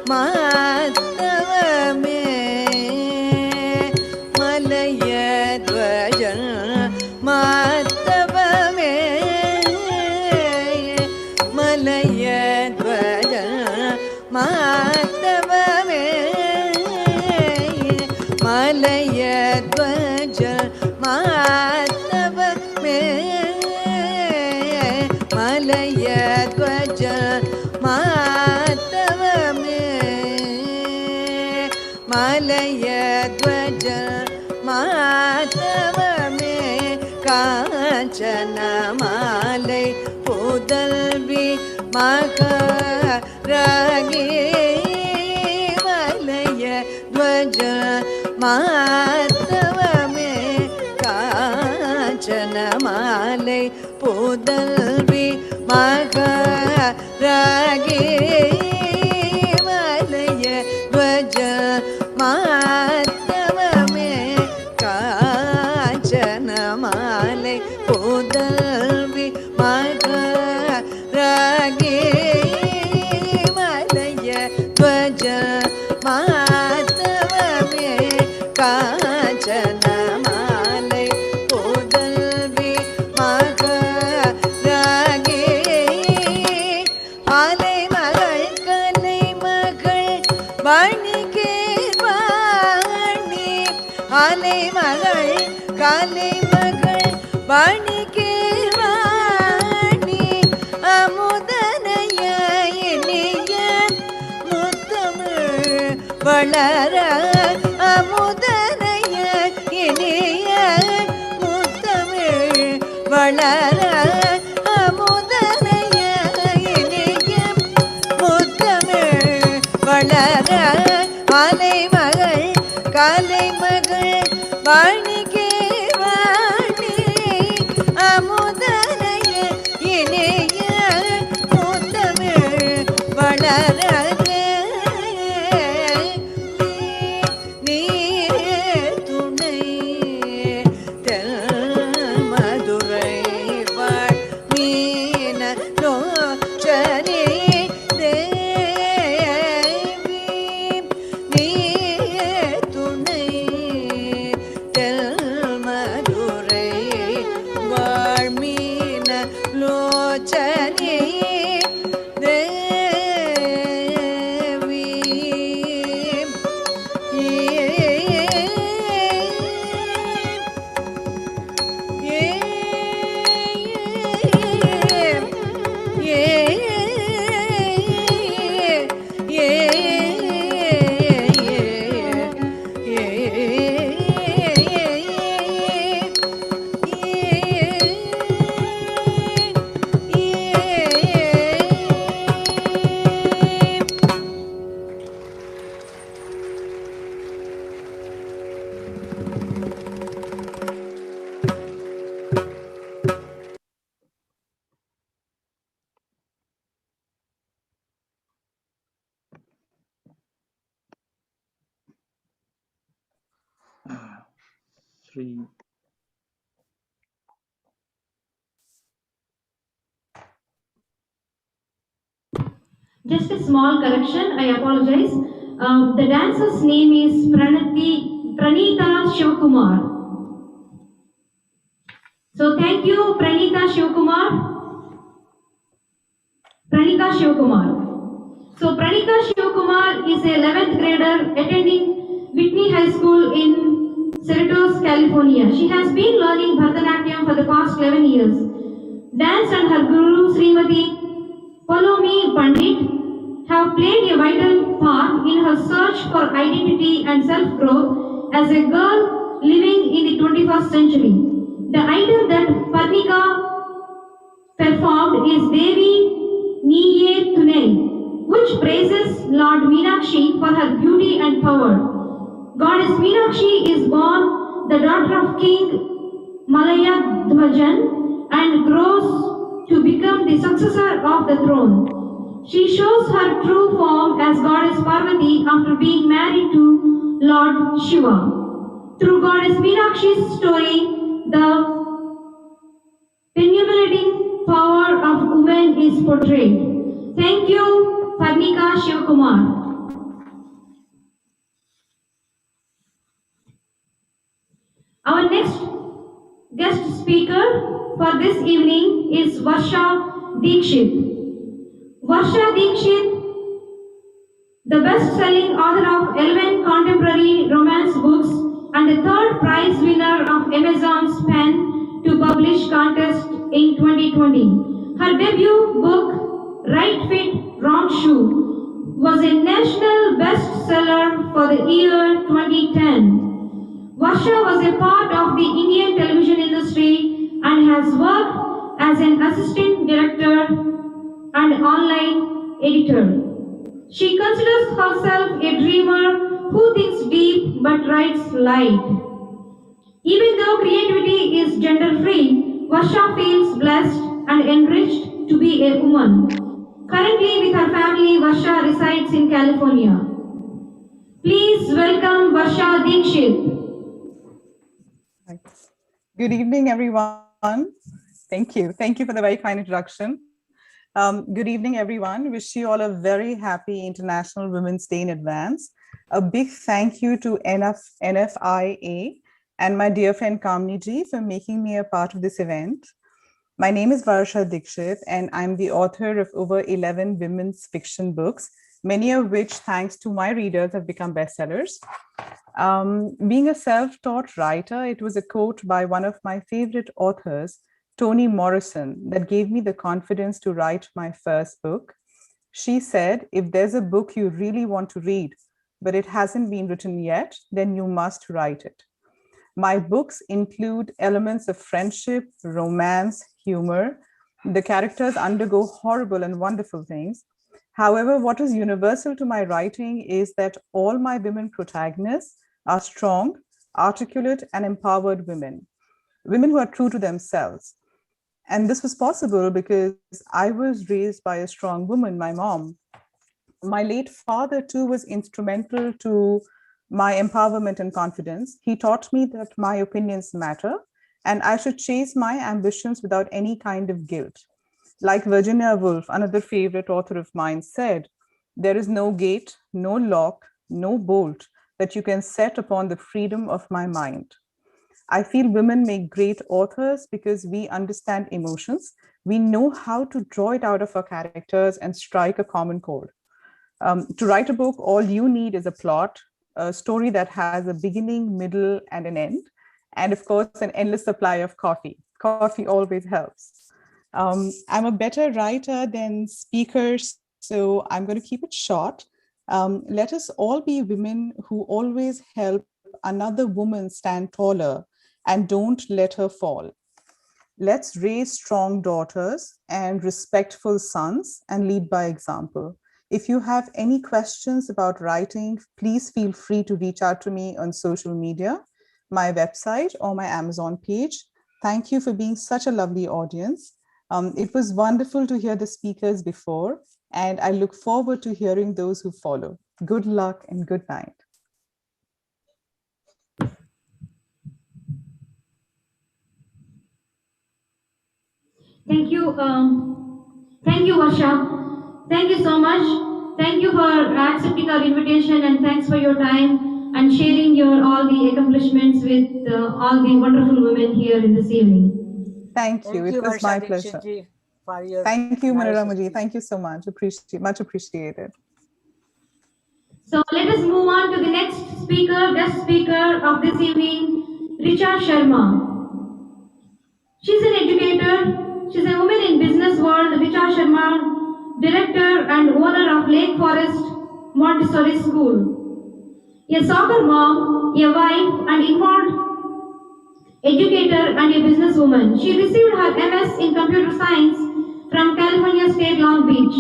मातव में मलय ध्वज मातव में मलय ध्वज मातव में मलय ध्वज मातव में मलय ध्वज मातव में मलय ध्वज मातव में कांचन मालय पुदल्वी मकरगे मलय ध्वज मातव में कांचन मालय पुदल्वी मकरगे मलय ध्वज मातव में कांचन मालय पुदल्वी मकरगे मलय ध्वज मातव में कांचन मालय पुदल्वी मकरगे आले मगल कले मगल वाणी के वाणी आले मगल काले मगल वाणी के वाणी अमुदनयनियन मुத்தமிழ் வளர அமுதனயனியன் முத்தமிழ் வளர அமுதனயனியன் முத்தமிழ் வளர ஆலை மகள் காலை மகள் வாணிகே வாணி அமுதனய இணைய முத்தமிழ் வளர நீர் துணை மதுரை வாழ் மீன லோச்சனே தேவி நீர் துணை மதுரை வாழ் மீன லோச்சனே தேவி Three. Just a small correction, I apologize. The dancer's name is Pranita Shivkumar. So thank you, Pranita Shivkumar. Pranika Shivkumar. So Pranika Shivkumar is a 11th grader attending Whitney High School in Cerritos, California. She has been learning Bharatanatyam for the past 11 years. Dance and her guru Srimati Palomi Pandit have played a vital part in her search for identity and self-growth as a girl living in the 21st century. The item that Pranika performed is Devi Niye Tunai, which praises Lord Meenakshi for her beauty and power. Goddess Meenakshi is born the daughter of King Malaya Dhwajan and grows to become the successor of the throne. She shows her true form as Goddess Parvati after being married to Lord Shiva. Through Goddess Meenakshi's story, the penetrating power of women is portrayed. Thank you Parnika Shivkumar. Our next guest speaker for this evening is Varsha Dikshit. Varsha Dikshit, the best-selling author of 11 contemporary romance books and the third prize winner of Amazon's Pen to Publish contest in 2020. Her debut book, Right Fit, Wrong Shoe, was a national bestseller for the year 2010. Varsha was a part of the Indian television industry and has worked as an assistant director and online editor. She considers herself a dreamer who thinks deep but writes light. Even though creativity is gender-free, Varsha feels blessed and enriched to be a woman. Currently with her family, Varsha resides in California. Please welcome Varsha Dikshit. Good evening, everyone. Thank you. Thank you for the very kind introduction. Good evening, everyone. Wish you all a very happy International Women's Day in advance. A big thank you to NFIA and my dear friend Kamini ji for making me a part of this event. My name is Varsha Dikshit, and I'm the author of over 11 women's fiction books, many of which, thanks to my readers, have become bestsellers. Being a self-taught writer, it was a quote by one of my favorite authors, Toni Morrison, that gave me the confidence to write my first book. She said, if there's a book you really want to read, but it hasn't been written yet, then you must write it. My books include elements of friendship, romance, humor. The characters undergo horrible and wonderful things. However, what is universal to my writing is that all my women protagonists are strong, articulate, and empowered women who are true to themselves. And this was possible because I was raised by a strong woman, my mom. My late father, too, was instrumental to my empowerment and confidence. He taught me that my opinions matter and I should chase my ambitions without any kind of guilt. Like Virginia Woolf, another favorite author of mine, said, there is no gate, no lock, no bolt that you can set upon the freedom of my mind. I feel women make great authors because we understand emotions. We know how to draw it out of our characters and strike a common chord. To write a book, all you need is a plot, a story that has a beginning, middle, and an end, and of course, an endless supply of coffee. Coffee always helps. I'm a better writer than speaker, so I'm going to keep it short. Let us all be women who always help another woman stand taller and don't let her fall. Let's raise strong daughters and respectful sons and lead by example. If you have any questions about writing, please feel free to reach out to me on social media, my website, or my Amazon page. Thank you for being such a lovely audience. It was wonderful to hear the speakers before, and I look forward to hearing those who follow. Good luck and good night. Thank you, Varsha. Thank you so much. Thank you for accepting our invitation, and thanks for your time and sharing all the accomplishments with all the wonderful women here in this evening. Thank you. It was my pleasure. Thank you, Manoramaji. Thank you so much. Much appreciated. So let us move on to the next guest speaker of this evening, Richa Sharma. She's an educator. She's a woman in business world. Richa Sharma, director and owner of Lake Forest Montessori School. A soccer mom, a wife, and involved educator and a businesswoman. She received her MS in computer science from California State Long Beach.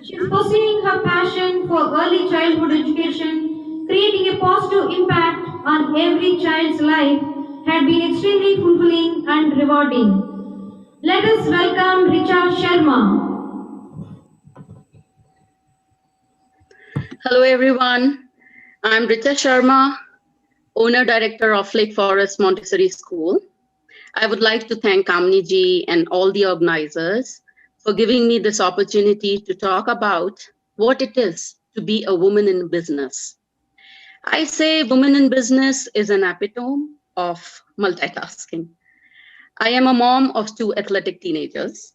She is pursuing her passion for early childhood education, creating a positive impact on every child's life had been extremely fulfilling and rewarding. Let us welcome Richa Sharma. Hello everyone, I'm Richa Sharma, owner-director of Lake Forest Montessori School. I would like to thank Kamini ji and all the organizers for giving me this opportunity to talk about what it is to be a woman in business. I say woman in business is an epitome of multitasking. I am a mom of 2 athletic teenagers,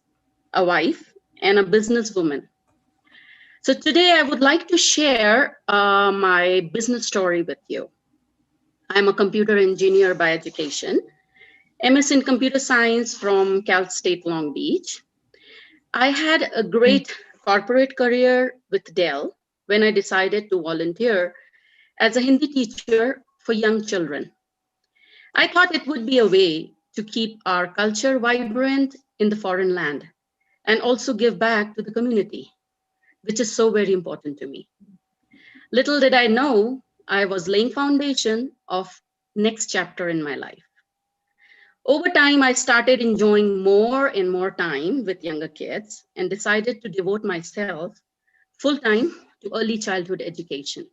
a wife, and a businesswoman. So today I would like to share my business story with you. I'm a computer engineer by education, MS in computer science from Cal State Long Beach. I had a great corporate career with Dell when I decided to volunteer as a Hindi teacher for young children. I thought it would be a way to keep our culture vibrant in the foreign land and also give back to the community, which is so very important to me. Little did I know, I was laying foundation of next chapter in my life. Over time, I started enjoying more and more time with younger kids and decided to devote myself full time to early childhood education.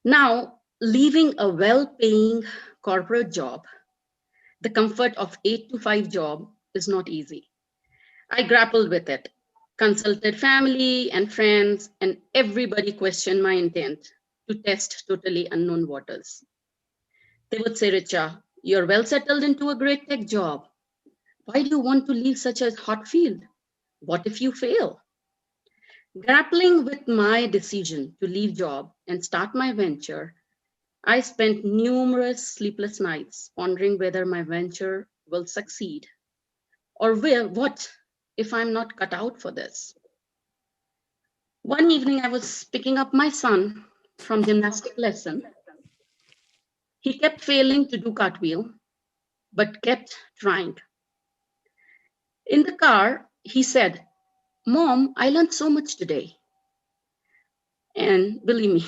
Now, leaving a well-paying corporate job, the comfort of 8 to 5 job is not easy. I grappled with it, consulted family and friends, and everybody questioned my intent to test totally unknown waters. They would say, Richa, you're well settled into a great tech job. Why do you want to leave such a hot field? What if you fail? Grappling with my decision to leave job and start my venture, I spent numerous sleepless nights pondering whether my venture will succeed or what if I'm not cut out for this. One evening, I was picking up my son from gymnastic lesson. He kept failing to do cartwheel, but kept trying. In the car, he said, Mom, I learned so much today. And believe me,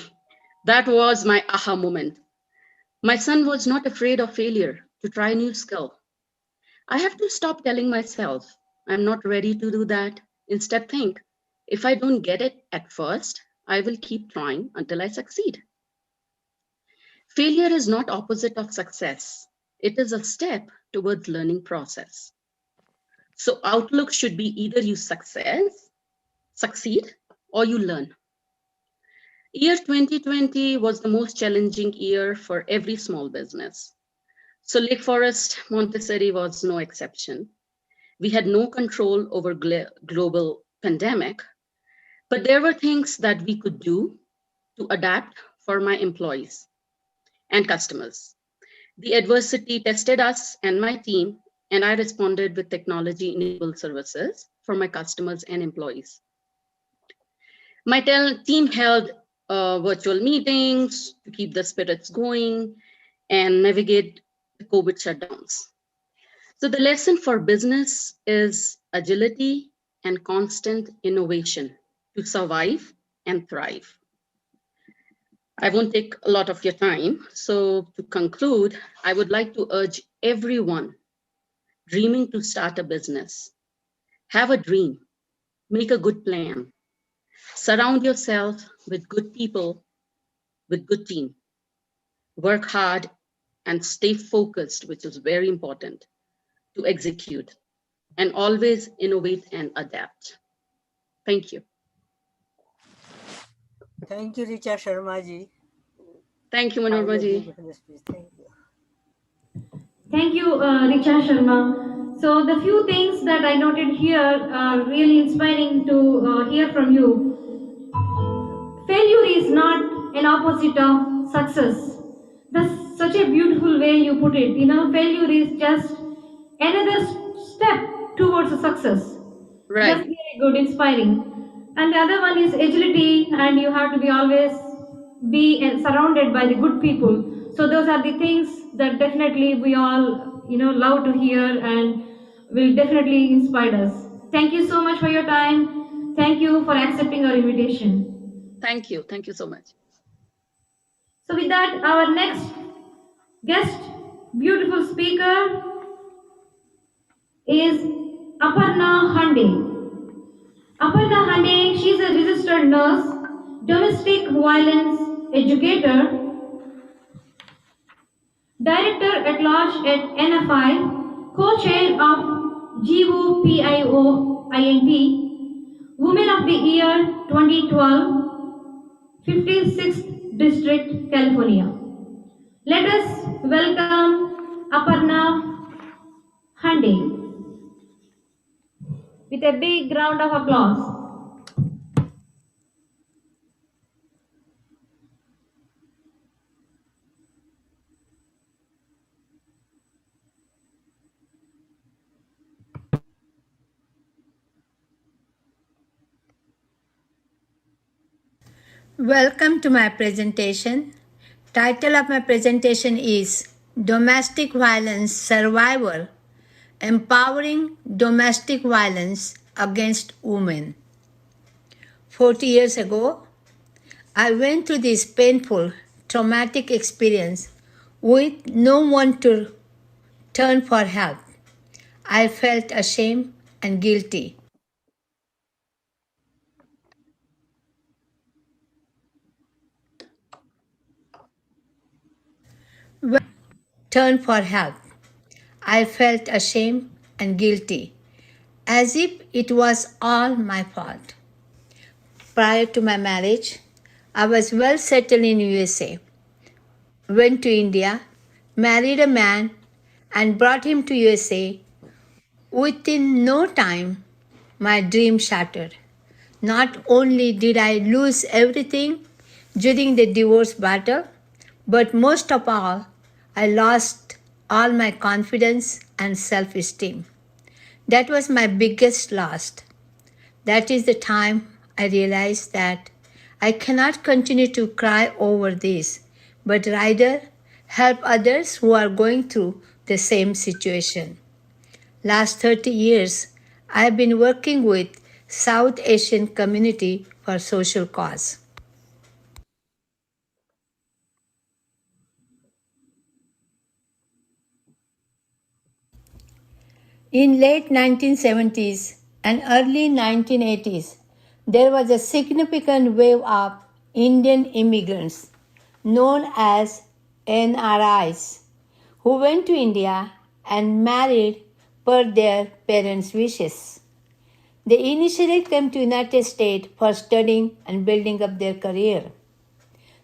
that was my aha moment. My son was not afraid of failure to try a new skill. I have to stop telling myself I'm not ready to do that. Instead, think if I don't get it at first, I will keep trying until I succeed. Failure is not opposite of success. It is a step towards learning process. So outlook should be either you succeed, or you learn. Year 2020 was the most challenging year for every small business. So Lake Forest Montessori was no exception. We had no control over global pandemic, but there were things that we could do to adapt for my employees and customers. The adversity tested us and my team, and I responded with technology-enabled services for my customers and employees. My team held virtual meetings to keep the spirits going and navigate the COVID shutdowns. So the lesson for business is agility and constant innovation to survive and thrive. I won't take a lot of your time. So to conclude, I would like to urge everyone dreaming to start a business, have a dream, make a good plan, surround yourself with good people, with good team, work hard and stay focused, which is very important, to execute and always innovate and adapt. Thank you. Thank you, Richa Sharma ji. Thank you, Manorma ji. Thank you. Thank you, Richa Sharma. So the few things that I noted here are really inspiring to hear from you. Failure is not an opposite of success. That's such a beautiful way you put it. You know, failure is just another step towards a success. Right. That's really good, inspiring. And the other one is agility, and you have to be always be surrounded by the good people. So those are the things that definitely we all, love to hear and will definitely inspire us. Thank you so much for your time. Thank you for accepting our invitation. Thank you. Thank you so much. So with that, our next guest, beautiful speaker, is Aparna Hande. Aparna Hande, she's a registered nurse, domestic violence educator, director at large at NFI, co-chair of GOPIOINT, Women of the Year 2012, 56th District, California. Let us welcome Aparna Hande with a big round of applause. Welcome to my presentation. Title of my presentation is Domestic Violence Survivor, Empowering Domestic Violence Against Women. 40 years ago, I went through this painful, traumatic experience with no one to turn for help. I felt ashamed and guilty. When I turned for help, I felt ashamed and guilty, as if it was all my fault. Prior to my marriage, I was well settled in USA. Went to India, married a man, and brought him to USA. Within no time, my dream shattered. Not only did I lose everything during the divorce battle, but most of all, I lost all my confidence and self esteem. That was my biggest loss. That is the time I realized that I cannot continue to cry over this, but rather help others who are going through the same situation. Last 30 years, I have been working with South Asian community for social cause. In late 1970s and early 1980s, there was a significant wave of Indian immigrants known as NRIs who went to India and married per their parents' wishes. They initially came to United States for studying and building up their career.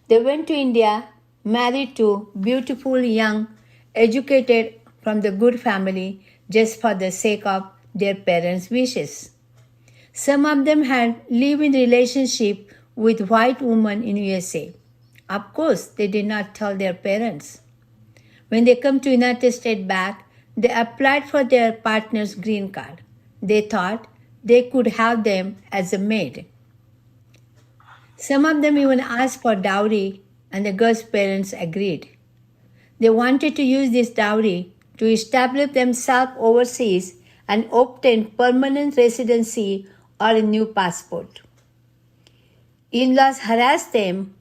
They went to India, married to beautiful, young, educated from the good family just for the sake of their parents' wishes. Some of them had live-in relationship with white women in USA. Of course, they did not tell their parents. When they come to United States back, they applied for their partner's green card. They thought they could have them as a maid. Some of them even asked for dowry, and the girl's parents agreed. They wanted to use this dowry to establish themselves overseas and obtain permanent residency or a new passport. In-laws harassed them.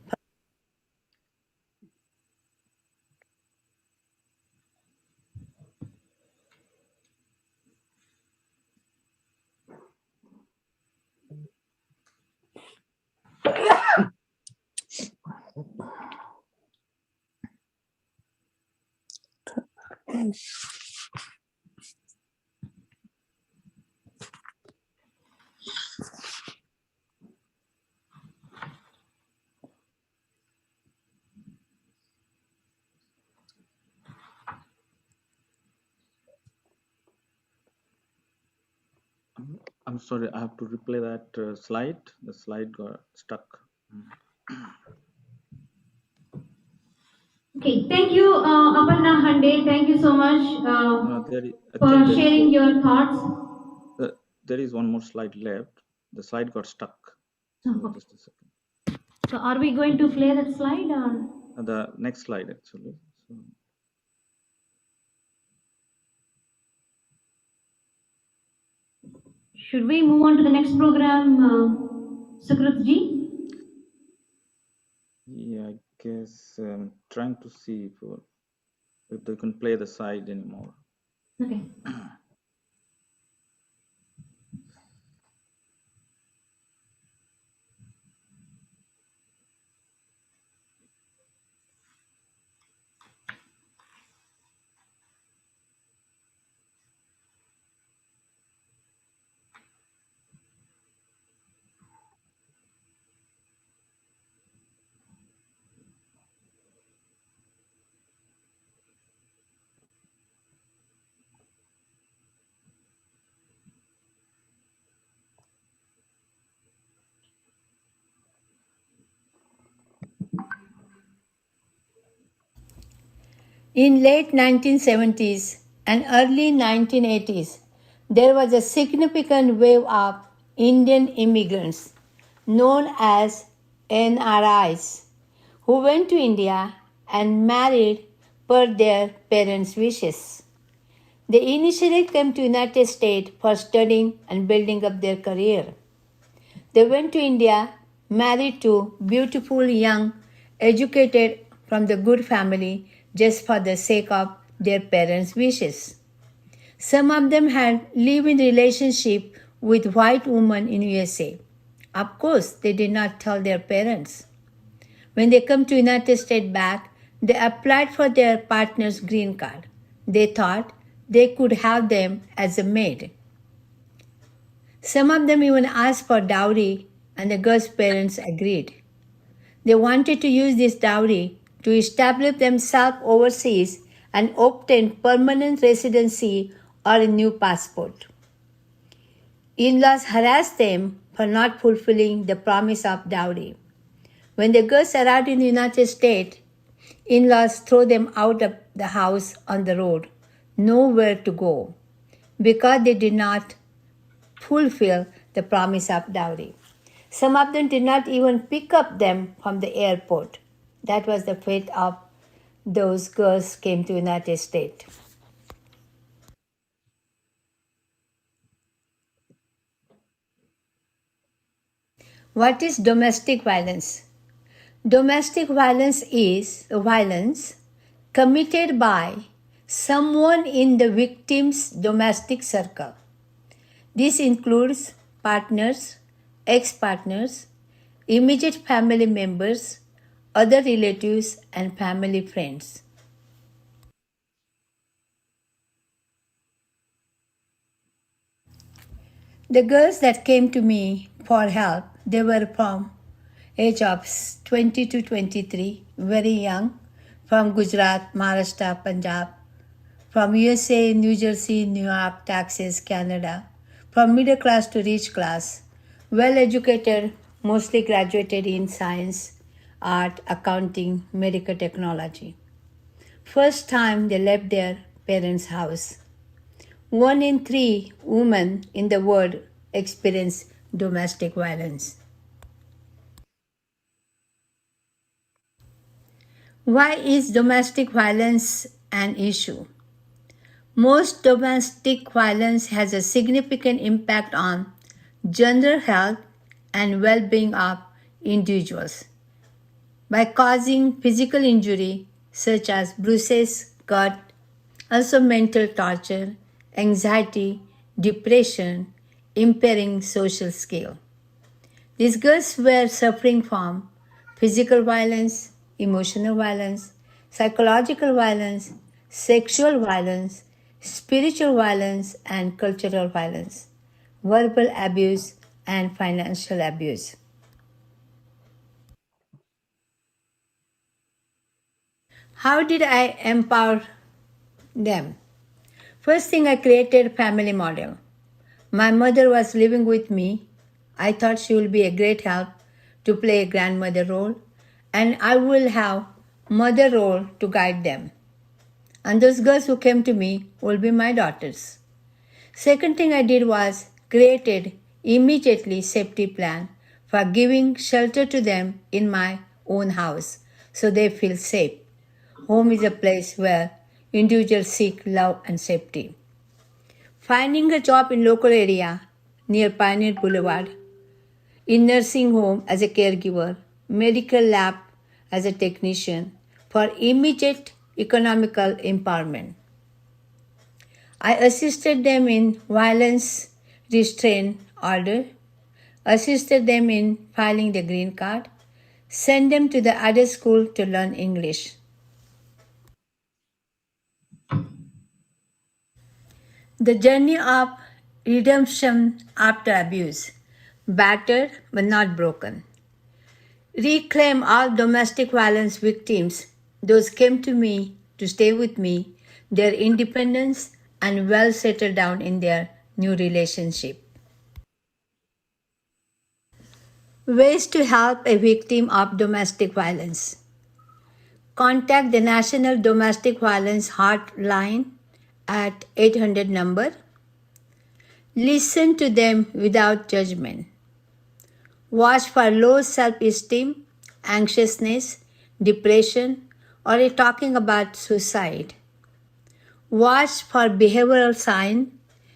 I'm sorry, I have to replay that slide. The slide got stuck. Okay, thank you, Aparna Hande. Thank you so much for sharing your thoughts. There is one more slide left. The slide got stuck. So Okay. just a second. So are we going to play that slide or? The next slide actually. So, Should we move on to the next program, Sukritji? yeah, I guess trying to see if they can play the slide anymore. Okay. In late 1970s and early 1980s, there was a significant wave of Indian immigrants known as NRIs who went to India and married per their parents' wishes. They initially came to United States for studying and building up their career. They went to India, married to beautiful, young, educated from the good family just for the sake of their parents' wishes. Some of them had live-in relationship with white women in USA. Of course, they did not tell their parents. When they come to United States back, they applied for their partner's green card. They thought they could have them as a maid. Some of them even asked for dowry, and the girl's parents agreed. They wanted to use this dowry to establish themselves overseas and obtain permanent residency or a new passport. In-laws harassed them for not fulfilling the promise of dowry. When the girls arrived in the United States, in-laws threw them out of the house on the road, nowhere to go, because they did not fulfill the promise of dowry. Some of them did not even pick up them from the airport. That was the fate of those girls came to United States. What is domestic violence? Domestic violence is violence committed by someone in the victim's domestic circle. This includes partners, ex-partners, immediate family members, other relatives, and family friends. The girls that came to me for help, they were from age of 20 to 23, very young, from Gujarat, Maharashtra, Punjab, from USA, New Jersey, New York, Texas, Canada, from middle class to rich class, well educated, mostly graduated in science, art, accounting, medical technology. First time they left their parents' house. 1 in 3 women in the world experience domestic violence. Why is domestic violence an issue? Most domestic violence has a significant impact on general health and well-being of individuals by causing physical injury such as bruises, cut, also mental torture, anxiety, depression, impairing social skill. These girls were suffering from physical violence, emotional violence, psychological violence, sexual violence, spiritual violence, and cultural violence, verbal abuse, and financial abuse. How did I empower them? First thing, I created a family model. My mother was living with me. I thought she will be a great help to play a grandmother role, and I will have mother role to guide them. And those girls who came to me will be my daughters. Second thing I did was created immediately safety plan for giving shelter to them in my own house so they feel safe. Home is a place where individuals seek love and safety. Finding a job in local area near Pioneer Boulevard, in nursing home as a caregiver, medical lab as a technician for immediate economical empowerment. I assisted them in violence restraint order, assisted them in filing the green card, sent them to the other school to learn English. The journey of redemption after abuse, battered but not broken. Reclaim all domestic violence victims, those came to me to stay with me, their independence and well settled down in their new relationship. Ways to help a victim of domestic violence. contact the National Domestic Violence Hotline at 800 number. Listen to them without judgment. Watch for low self-esteem, anxiousness, depression, or talking about suicide. Watch for behavioral signs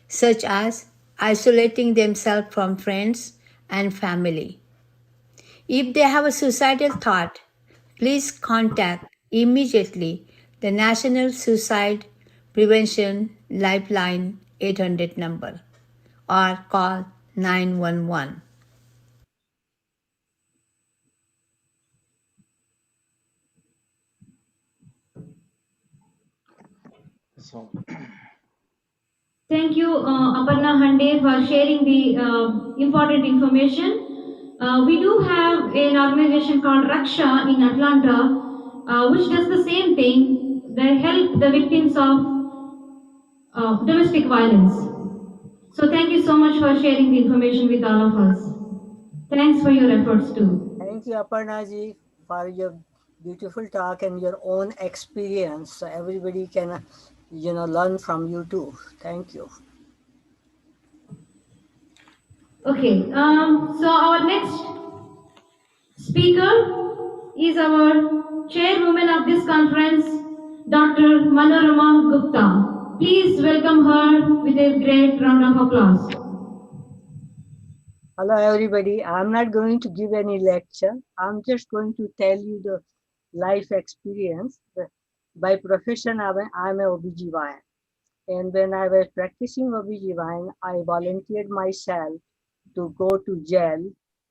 such as isolating themselves from friends and family. If they have a suicidal thought, please contact immediately the National Suicide Prevention Lifeline 800 number or call 911. So, Thank you, Aparna Hande, for sharing the important information. We do have an organization called Raksha in Atlanta, which does the same thing. They help the victims of domestic violence. So thank you so much for sharing the information with all of us. Thanks for your efforts too. Thank you, Aparna ji, for your beautiful talk and your own experience. So everybody can, learn from you too. Thank you. Okay, so our next speaker is our chairwoman of this conference, Dr. Manorama Gupta. Please welcome her with a great round of applause. Hello, everybody. I'm not going to give any lecture. I'm just going to tell you the life experience. By profession, I'm a OBGYN. And when I was practicing OBGYN, I volunteered myself to go to jail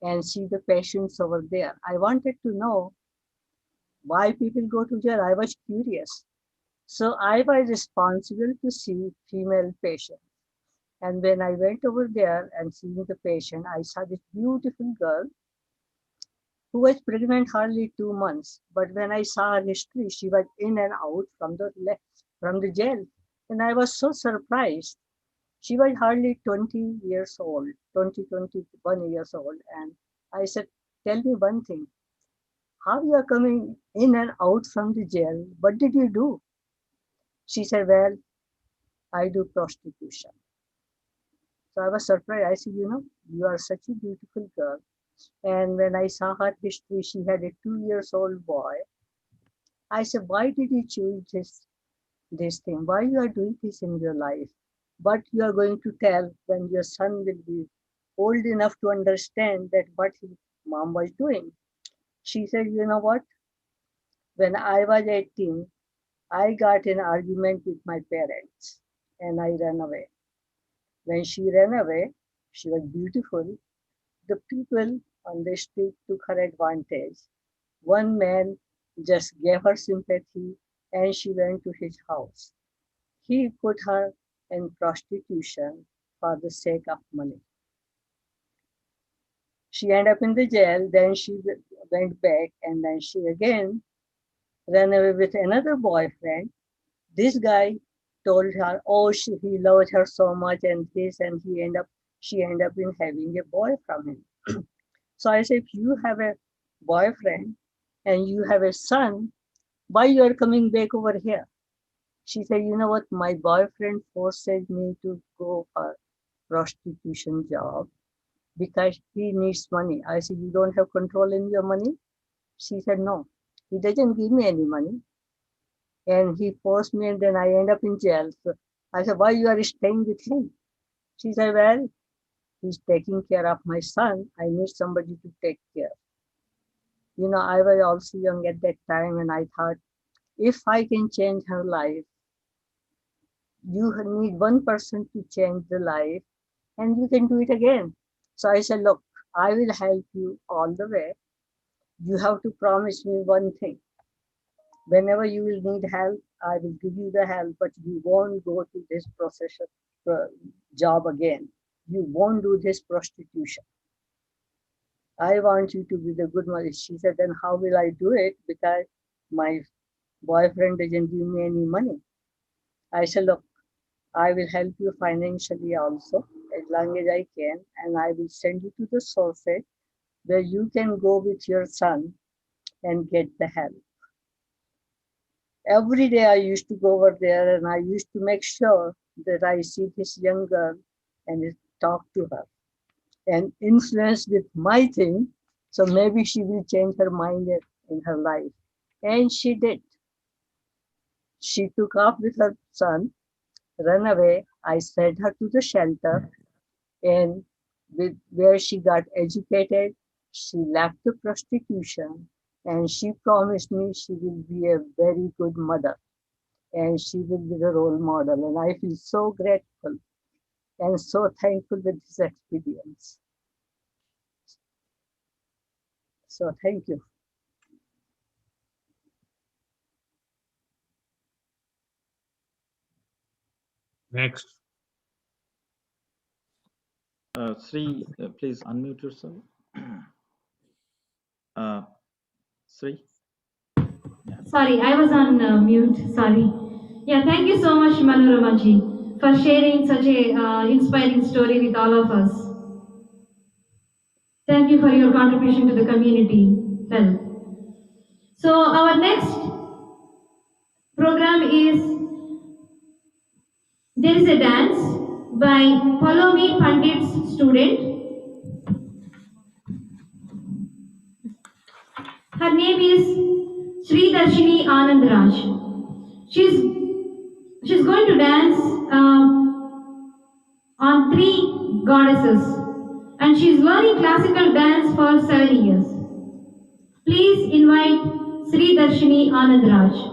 and see the patients over there. I wanted to know why people go to jail. I was curious. So I was responsible to see female patients. And when I went over there and seeing the patient, I saw this beautiful girl who was pregnant hardly 2 months. But when I saw her history, she was in and out from the jail. And I was so surprised. She was hardly 20 years old, 21 years old. And I said, tell me one thing. How you are coming in and out from the jail? What did you do? She said, well, I do prostitution. So I was surprised. I said, you are such a beautiful girl. And when I saw her history, she had a 2 years old boy. I said, why did you choose this thing? Why you are doing this in your life? But you are going to tell when your son will be old enough to understand that what his mom was doing. She said, you know what? When I was 18, I got in an argument with my parents and I ran away. When she ran away, she was beautiful. The people on the street took her advantage. One man just gave her sympathy and she went to his house. He put her in prostitution for the sake of money. She ended up in the jail, then she went back and then she again ran away with another boyfriend. This guy told her, oh, he loved her so much and this, and she ended up in having a boy from him. So I said, if you have a boyfriend and you have a son, why you are coming back over here? She said, you know what, my boyfriend forced me to go for prostitution job because he needs money. I said, you don't have control in your money? She said, no, he doesn't give me any money. And he forced me and then I end up in jail. So I said, why you are staying with him? She said, well, he's taking care of my son. I need somebody to take care. I was also young at that time and I thought, if I can change her life, you need one person to change the life and you can do it again. So I said, look, I will help you all the way. You have to promise me one thing. Whenever you will need help, I will give you the help, but you won't go to this job again. You won't do this prostitution. I want you to be the good mother. She said, then how will I do it? Because my boyfriend doesn't give me any money. I said, look, I will help you financially also as long as I can, and I will send you to the sources where you can go with your son and get the help. Every day I used to go over there and I used to make sure that I see this young girl and talk to her and influence with my thing. So maybe she will change her mind in her life. And she did. She took off with her son, ran away. I sent her to the shelter and where she got educated. She left the prostitution and she promised me she will be a very good mother and she will be the role model. And I feel so grateful and so thankful with this experience. So thank you. Next. Sri, please unmute yourself. Sri? Sorry, I was on mute. Sorry. Yeah, thank you so much, Manoramaji, for sharing such a inspiring story with all of us. Thank you for your contribution to the community. Well, so our next program is there is a dance by Palomi Pandit's student. Her name is Sri Darshini Anandraj. She's going to dance on 3 goddesses, and she's learning classical dance for 7 years. Please invite Sri Darshini Anandraj.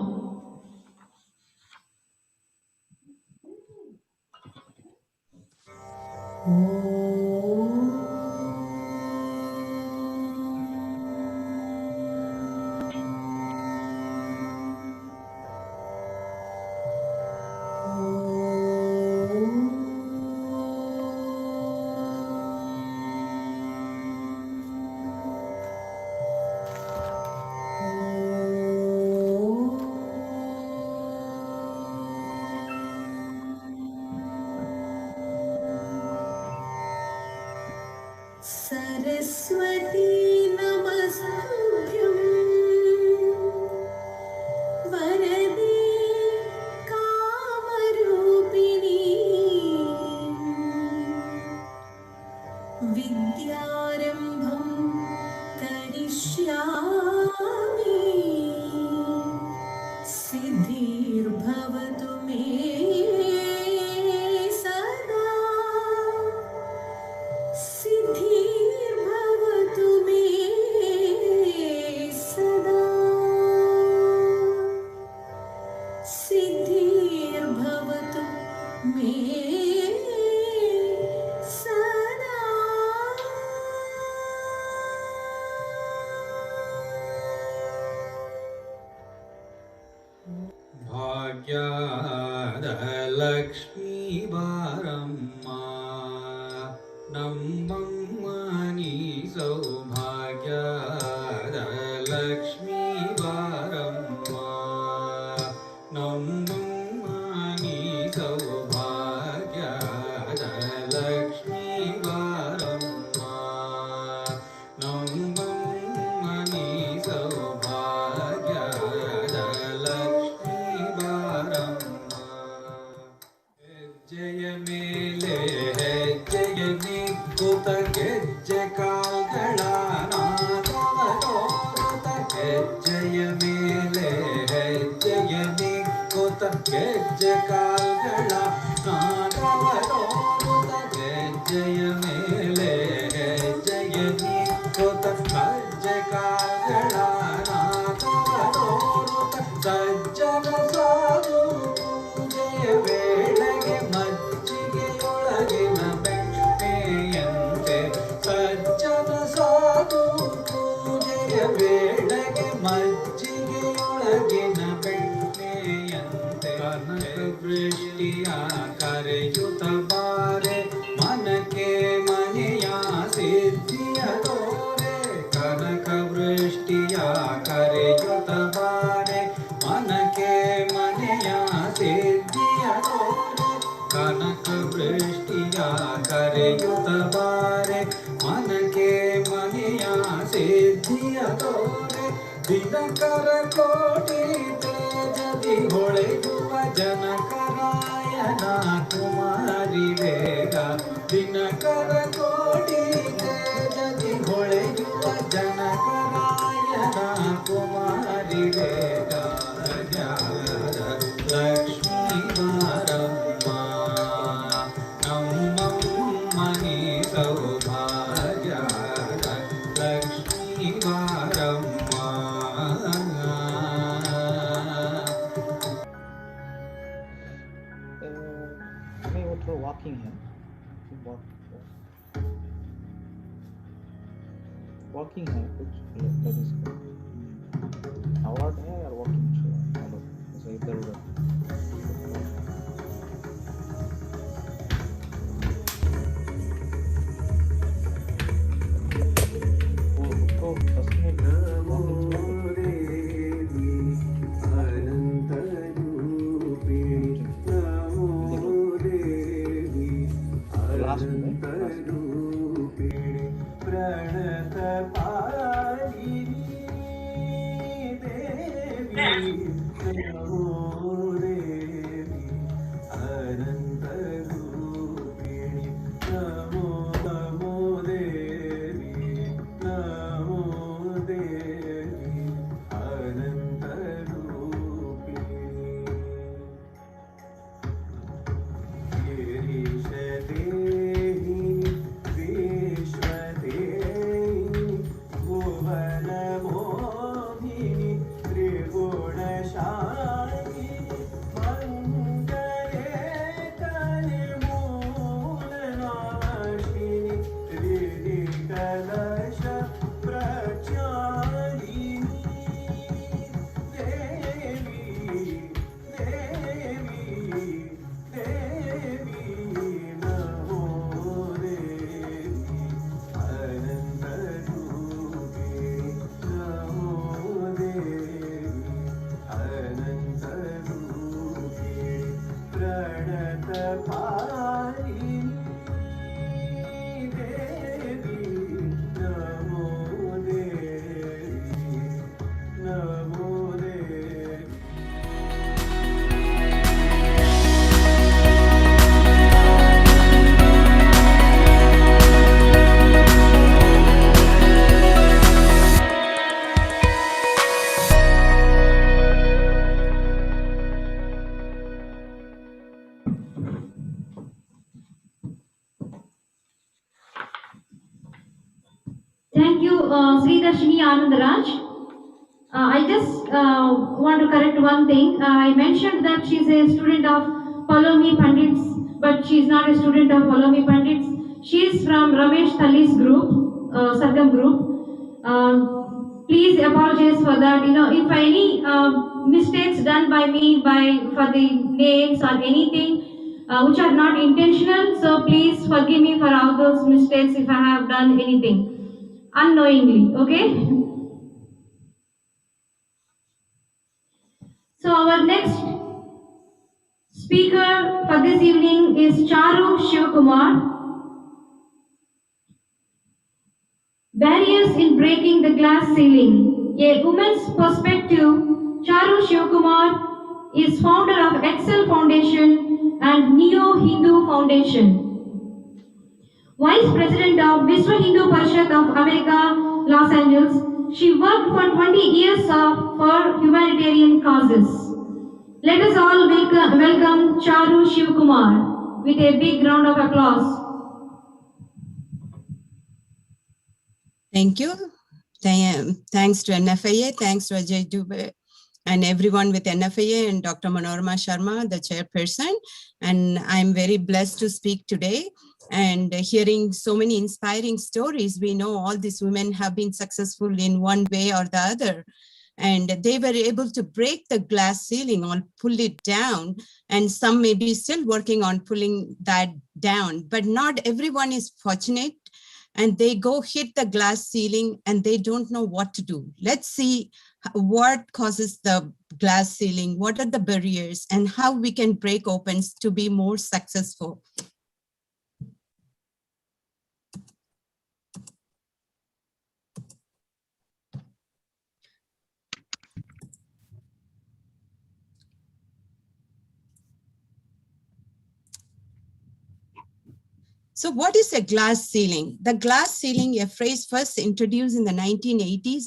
Saraswati नमस्तुभ्यं वरदे कामरूपिणी विद्यारम्भं करिष्यामि सिद्धिर्भवतु मे सदा सिद्धिर्भवतु मे सदा सिद्धिर्भवतु मे सदा भाग्यादलक्ष्मी बारम्मा नम्मनि सौभाग्यादलक्ष्मी बारम्मा नम्मनि सौभाग्यादलक्ष्मी बारम्मा नम्मनि सौभाग्यादलक्ष्मी बारम्मा जय मेले जय निकुत ಗೆಜ್ಜೆ ಕಾಲ್ಗಳ ನಾದವದೋರುತ ಹೆಜ್ಜೆಯ ಮೇಲೆ ಹೆಜ್ಜೆಯ ನಿಕ್ಕುತ ಗೆಜ್ಜೆ ಕಾಲ್ಗಳ ನಾದವದೋರುತ ಹೆಜ್ಜೆಯ ಮೇಲೆ ಹೆಜ್ಜೆಯ ನಿಕ್ಕುತ ಹೆಜ್ಜೆ ಕಾಲ್ಗಳ ನಾದವದೋರುತ ಸಜ್ಜನ ಸಾಧು ಪೂಜೆಯ ವೇಳೆಗೆ ಮಜ್ಜಿಗೆಯೊಳಗಿನ ಬೆಣ್ಣೆಯಂತೆ ಸಜ್ಜನ ಸಾಧು ಪೂಜೆಯ ವೇಳೆಗೆ ಮಜ್ಜಿಗೆಯೊಳಗಿನ ಬೆಣ್ಣೆಯಂತೆ ಕನಕ ವೃಷ್ಟಿಯ ಕರೆಯುತ್ತ ಬಾರೆ ಮನಕ್ಕೆ ಮನೆಯ ಸಿದ್ಧಿಯ ತೋರೆ ಕನಕ ವೃಷ್ಟಿಯ ಕರೆಯುತ್ತ ಬಾರೆ ಮನಕ್ಕೆ ಮನೆಯ ಸಿದ್ಧಿಯ ತೋರೆ ಕನಕ ವೃಷ್ಟಿಯ ಕರೆಯುತ್ತ ಬಾರೆ ಮನಕ್ಕೆ ಮನೆಯ ಸಿದ್ಧಿಯ ತೋರೆ ದಿನಕರ ಕೋಟಿ तेजदि ಹೊಳೆಯುವ ಜನಕರಾಯನ ಕುಮಾರಿ ವೇಗ ದಿನಕರ ಕೋಟಿ तेजदि ಹೊಳೆಯುವ ಜನಕರಾಯನ ಕುಮಾರಿ ವೇಗ ಲಕ್ಷ್ಮೀ ವಾರಮ್ಮ ನಮ್ಮಮ್ಮನಿ ಸೌಭಾಗ್ಯ ಲಕ್ಷ್ಮೀ ವಾರಮ್ಮ. मैं वो थोड़ा वॉकिंग है वॉकिंग है कुछ अवार्ड है और वॉकिंग इधर उधर उसको 10 मिनट लास्ट में प्रणत पालिनी देवी नमो देवी अनंत रूपिणी नमो नमो देवी नमो देवी अनंत रूपिणी गिरीश देहि विश्वदेहि भुवन मोहिनी त्रिगुणशालिनी मंगले कलिमूलनाशिनी हृदि कलश प्रचारिणी देवी देवी देवी नमो देवी अनंत रूपिणी नमो देवी अनंत रूपिणी प्रणत पालिनी देवी नमो देवी नमो देवी. Thank you, Sri Darshini Anandaraj. I just want to correct one thing. I mentioned that she's a student of Palomi Pandits, but she's not a student of Palomi Pandits. She's from Ramesh Tali's group, Sargam group. Please apologize for that. You know, if any mistakes done by me for the names or anything which are not intentional, so please forgive me for all those mistakes if I have done anything unknowingly. Okay. So our next speaker for this evening is Charu Shivakumar. Barriers in breaking the glass ceiling. A woman's perspective. Charu Shivakumar is founder of Excel Foundation and Neo-Hindu Foundation. Vice President of Vishwa Hindu Parishad of America, Los Angeles. She worked for 20 years for humanitarian causes. Let us all welcome Charu Shivakumar with a big round of applause. Thank you. Thanks to NFIA, thanks to Ajay Dubey and everyone with NFIA and Dr. Manorama Sharma, the chairperson. And I'm very blessed to speak today and hearing so many inspiring stories. We know all these women have been successful in one way or the other. And they were able to break the glass ceiling or pull it down. And some may be still working on pulling that down, but not everyone is fortunate. And they go hit the glass ceiling and they don't know what to do. Let's see what causes the glass ceiling, what are the barriers, and how we can break open to be more successful. So what is a glass ceiling? The glass ceiling, a phrase first introduced in the 1980s,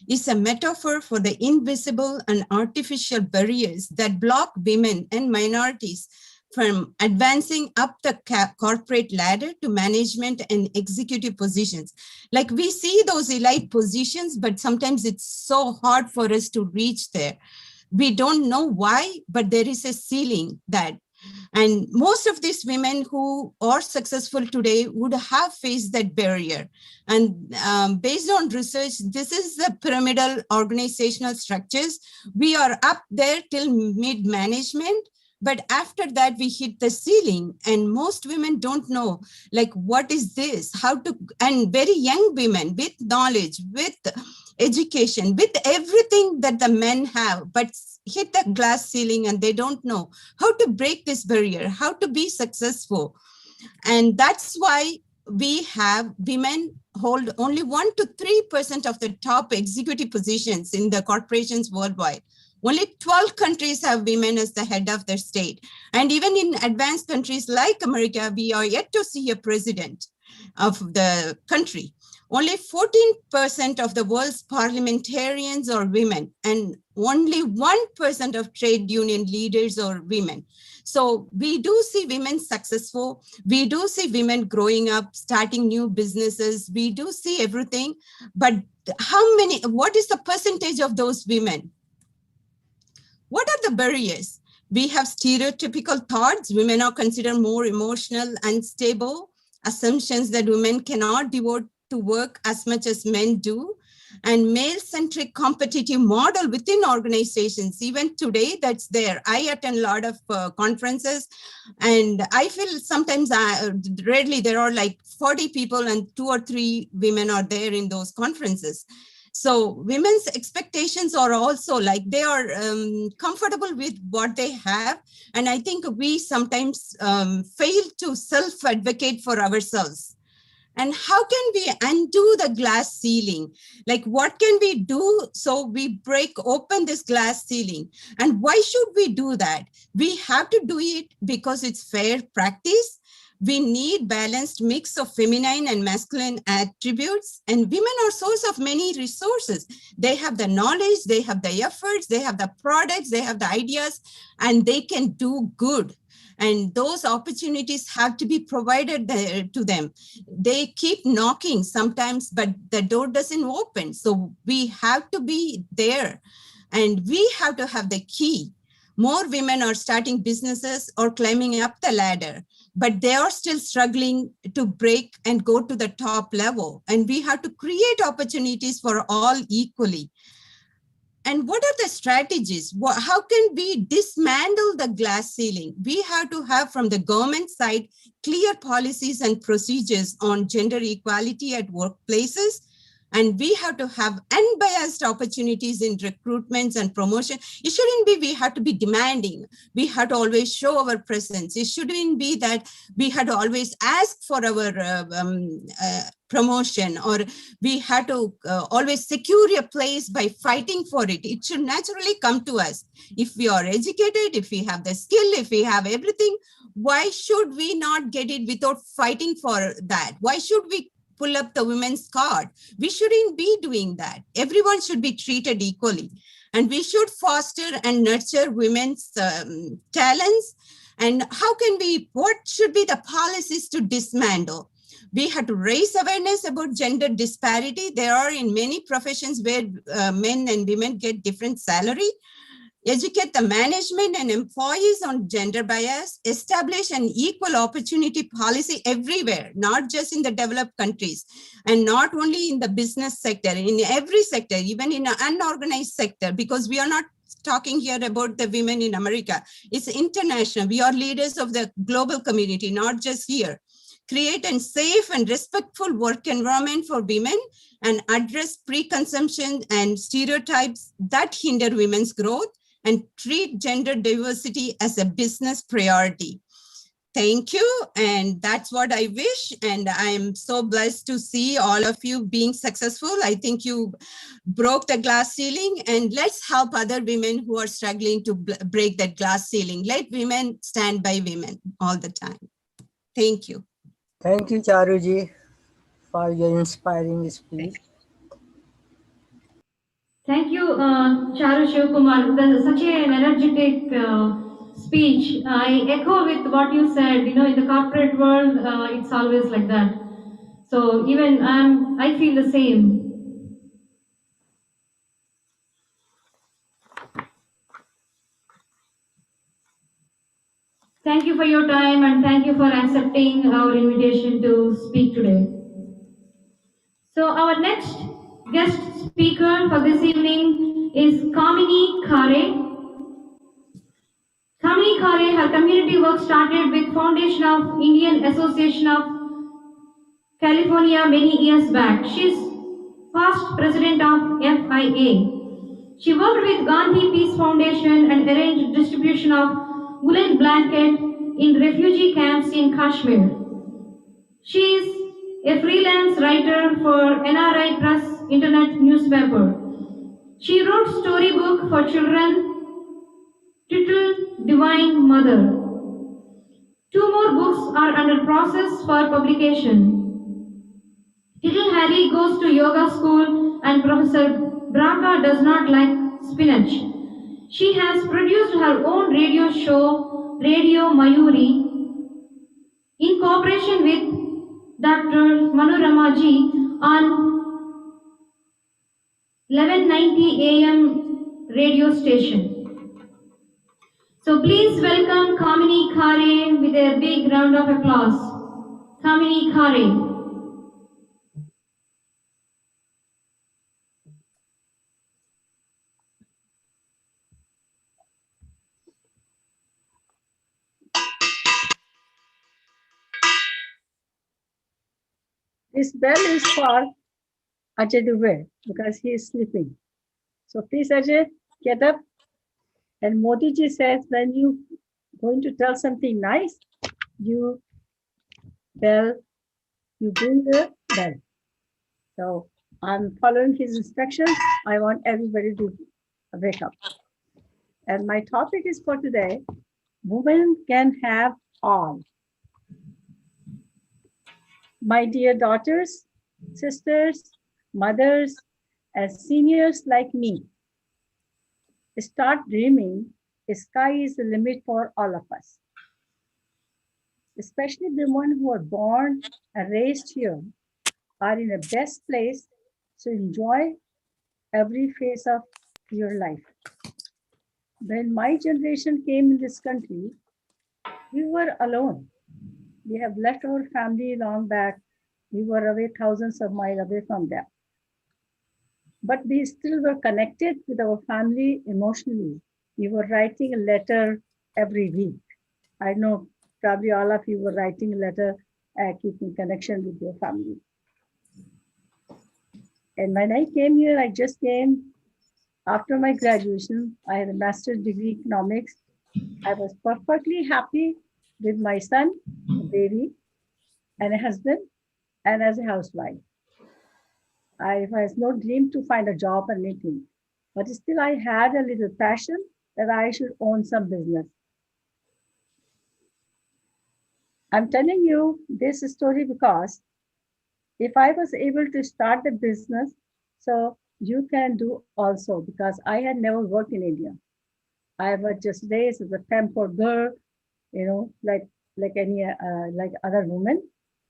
is a metaphor for the invisible and artificial barriers that block women and minorities from advancing up the corporate ladder to management and executive positions. Like we see those elite positions, but sometimes it's so hard for us to reach there. We don't know why, but there is a ceiling that, and most of these women who are successful today would have faced that barrier. And based on research, this is the pyramidal organizational structures. We are up there till mid-management, but after that we hit the ceiling, and most women don't know, like, what is this, how to, and very young women with knowledge, with education, with everything that the men have, but hit the glass ceiling and they don't know how to break this barrier, how to be successful. And that's why we have women hold only 1 to 3% of the top executive positions in the corporations worldwide. Only 12 countries have women as the head of their state. And even in advanced countries like America, we are yet to see a president of the country. Only 14% of the world's parliamentarians are women, and only 1% of trade union leaders are women. So we do see women successful. We do see women growing up, starting new businesses. We do see everything. But how many, what is the percentage of those women? What are the barriers? We have stereotypical thoughts. Women are considered more emotional, unstable, assumptions that women cannot devote to work as much as men do, and male-centric competitive model within organizations. Even today, that's there. I attend a lot of conferences, and I feel sometimes, rarely there are like 40 people and 2 or 3 women are there in those conferences. So women's expectations are also like, they are comfortable with what they have. And I think we sometimes fail to self-advocate for ourselves. And how can we undo the glass ceiling? Like, what can we do so we break open this glass ceiling? And why should we do that? We have to do it because it's fair practice. We need balanced mix of feminine and masculine attributes, and women are source of many resources. They have the knowledge, they have the efforts, they have the products, they have the ideas, and they can do good. And those opportunities have to be provided to them. They keep knocking sometimes, but the door doesn't open. So we have to be there, and we have to have the key. More women are starting businesses or climbing up the ladder, but they are still struggling to break and go to the top level. And we have to create opportunities for all equally. And what are the strategies? How can we dismantle the glass ceiling? We have to have, from the government side, clear policies and procedures on gender equality at workplaces. And we have to have unbiased opportunities in recruitments and promotion. It shouldn't be we have to be demanding. We have to always show our presence. It shouldn't be that we have to always ask for our promotion, or we have to always secure a place by fighting for it. It should naturally come to us. If we are educated, if we have the skill, if we have everything, why should we not get it without fighting for that? Why should we pull up the women's card? We shouldn't be doing that. Everyone should be treated equally. And we should foster and nurture women's talents. And how can we, what should be the policies to dismantle? We have to raise awareness about gender disparity. There are in many professions where men and women get different salary. Educate the management and employees on gender bias, establish an equal opportunity policy everywhere, not just in the developed countries, and not only in the business sector, in every sector, even in an unorganized sector, because we are not talking here about the women in America. It's international. We are leaders of the global community, not just here. Create a safe and respectful work environment for women and address preconception and stereotypes that hinder women's growth, and treat gender diversity as a business priority. Thank you. And that's what I wish. And I'm so blessed to see all of you being successful. I think you broke the glass ceiling, and let's help other women who are struggling to break that glass ceiling. Let women stand by women all the time. Thank you. Thank you, Charuji, for your inspiring speech. Thank you, Charu Shivkumar. That is such an energetic speech. I echo with what you said. You know, in the corporate world, it's always like that. So even I feel the same. Thank you for your time and thank you for accepting our invitation to speak today. So our next guest speaker for this evening is Kamini Khare. Kamini Khare, her community work started with Foundation of Indian Association of California many years back. She's past president of NFIA. She worked with Gandhi Peace Foundation and arranged distribution of woolen blanket in refugee camps in Kashmir. She is a freelance writer for NRI Press Internet newspaper. She wrote storybook for children titled Divine Mother. Two more books are under process for publication. Little Harry goes to yoga school and Professor Braca does not like spinach. She has produced her own radio show, Radio Mayuri, in cooperation with Dr. Manorama ji on 1190 AM radio station. So please welcome Kamini Khare with a big round of applause. Kamini Khare. This bell is for Ajay Dubey because he is sleeping. So please, Ajay, get up. And Modi ji says when you going to tell something nice, you bring the bell. So I'm following his instructions. I want everybody to wake up. And my topic is for today, women can have all. My dear daughters, sisters, mothers, and seniors like me, start dreaming. The sky is the limit for all of us. Especially the ones who are born and raised here are in the best place to enjoy every phase of your life. When my generation came in this country, we were alone. We have left our family long back. We were away thousands of miles away from them. But we still were connected with our family emotionally. We were writing a letter every week. I know probably all of you were writing a letter, keeping connection with your family. And when I came here, I just came after my graduation. I had a master's degree in economics. I was perfectly happy with my son, a baby, and a husband, and as a housewife. I was no dream to find a job or anything, but still I had a little passion that I should own some business. I'm telling you this story because if I was able to start the business, so you can do also, because I had never worked in India. I was just raised as a pampered girl, like any like other women.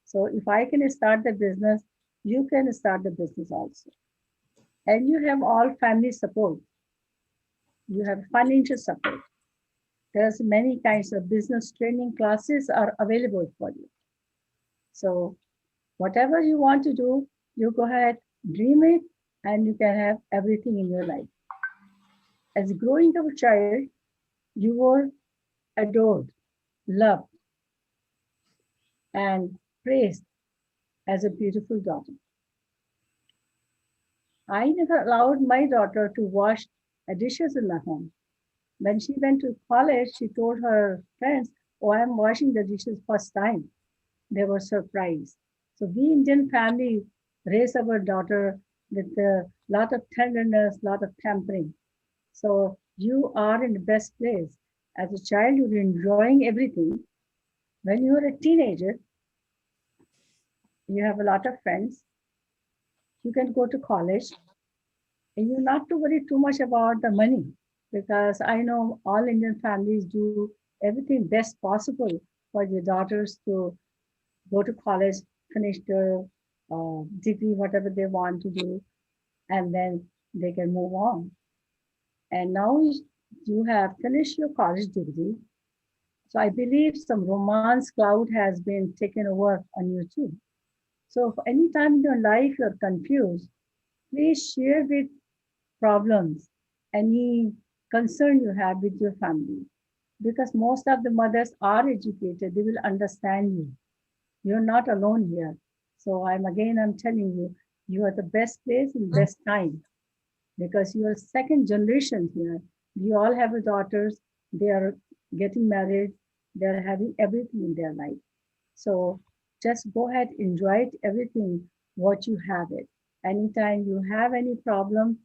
So if I can start the business, you can start the business also. And you have all family support. You have financial support. There's many kinds of business training classes are available for you. So whatever you want to do, you go ahead, dream it, and you can have everything in your life. As growing up a child, you were adored, loved, and praised as a beautiful daughter. I never allowed my daughter to wash dishes in my home. When she went to college, she told her friends, "Oh, I'm washing the dishes first time." They were surprised. So we Indian family raise our daughter with a lot of tenderness, lot of pampering. So you are in the best place. As a child, you're enjoying everything. When you're a teenager, you have a lot of friends, you can go to college, and you not to worry too much about the money, because I know all Indian families do everything best possible for your daughters to go to college, finish their degree, whatever they want to do, and then they can move on. And now you have finished your college degree. So I believe some romance cloud has been taken over on you too. So if any time in your life you're confused, please share with problems, any concern you have with your family. Because most of the mothers are educated, they will understand you. You're not alone here. So I'm telling you, you are the best place in best time, because you are second generation here. We all have daughters, they are getting married, they are having everything in their life. So just go ahead, enjoy it, everything what you have it. Anytime you have any problem,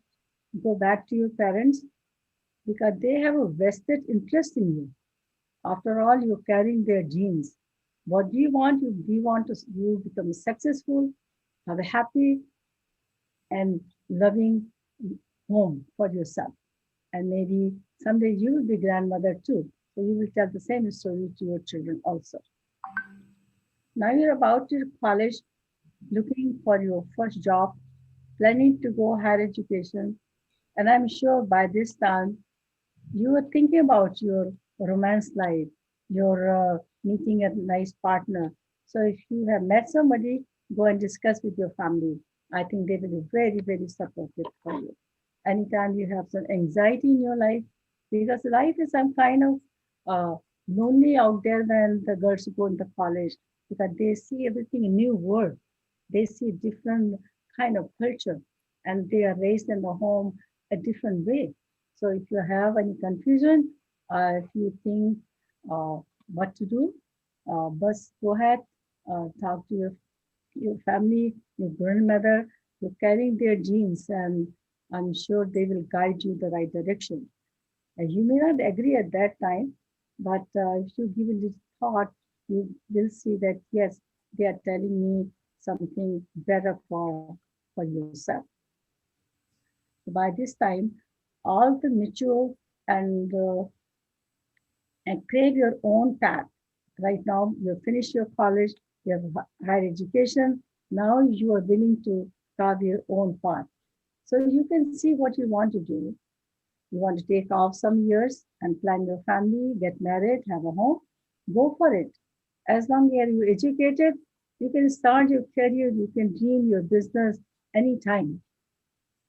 go back to your parents, because they have a vested interest in you. After all, you're carrying their genes. What do you want? You want to you become successful, have a happy and loving home for yourself. And maybe someday you will be grandmother too. So you will tell the same story to your children also. Now you're about to college, looking for your first job, planning to go higher education. And I'm sure by this time you are thinking about your romance life, your meeting a nice partner. So if you have met somebody, go and discuss with your family. I think they will be very, very supportive for you. Anytime you have some anxiety in your life, because life is some kind of lonely out there when the girls go into college, because they see everything in new world. They see different kind of culture, and they are raised in the home a different way. So if you have any confusion, if you think what to do, but go ahead, talk to your family, your grandmother. You're carrying their genes, and I'm sure they will guide you the right direction. And you may not agree at that time, but if you give it this thought, you will see that yes, they are telling me something better for yourself. By this time, all the mature and crave your own path. Right now, you finish your college, you have higher education. Now you are willing to carve your own path. So you can see what you want to do. You want to take off some years and plan your family, get married, have a home, go for it. As long as you're educated, you can start your career, you can dream your business anytime.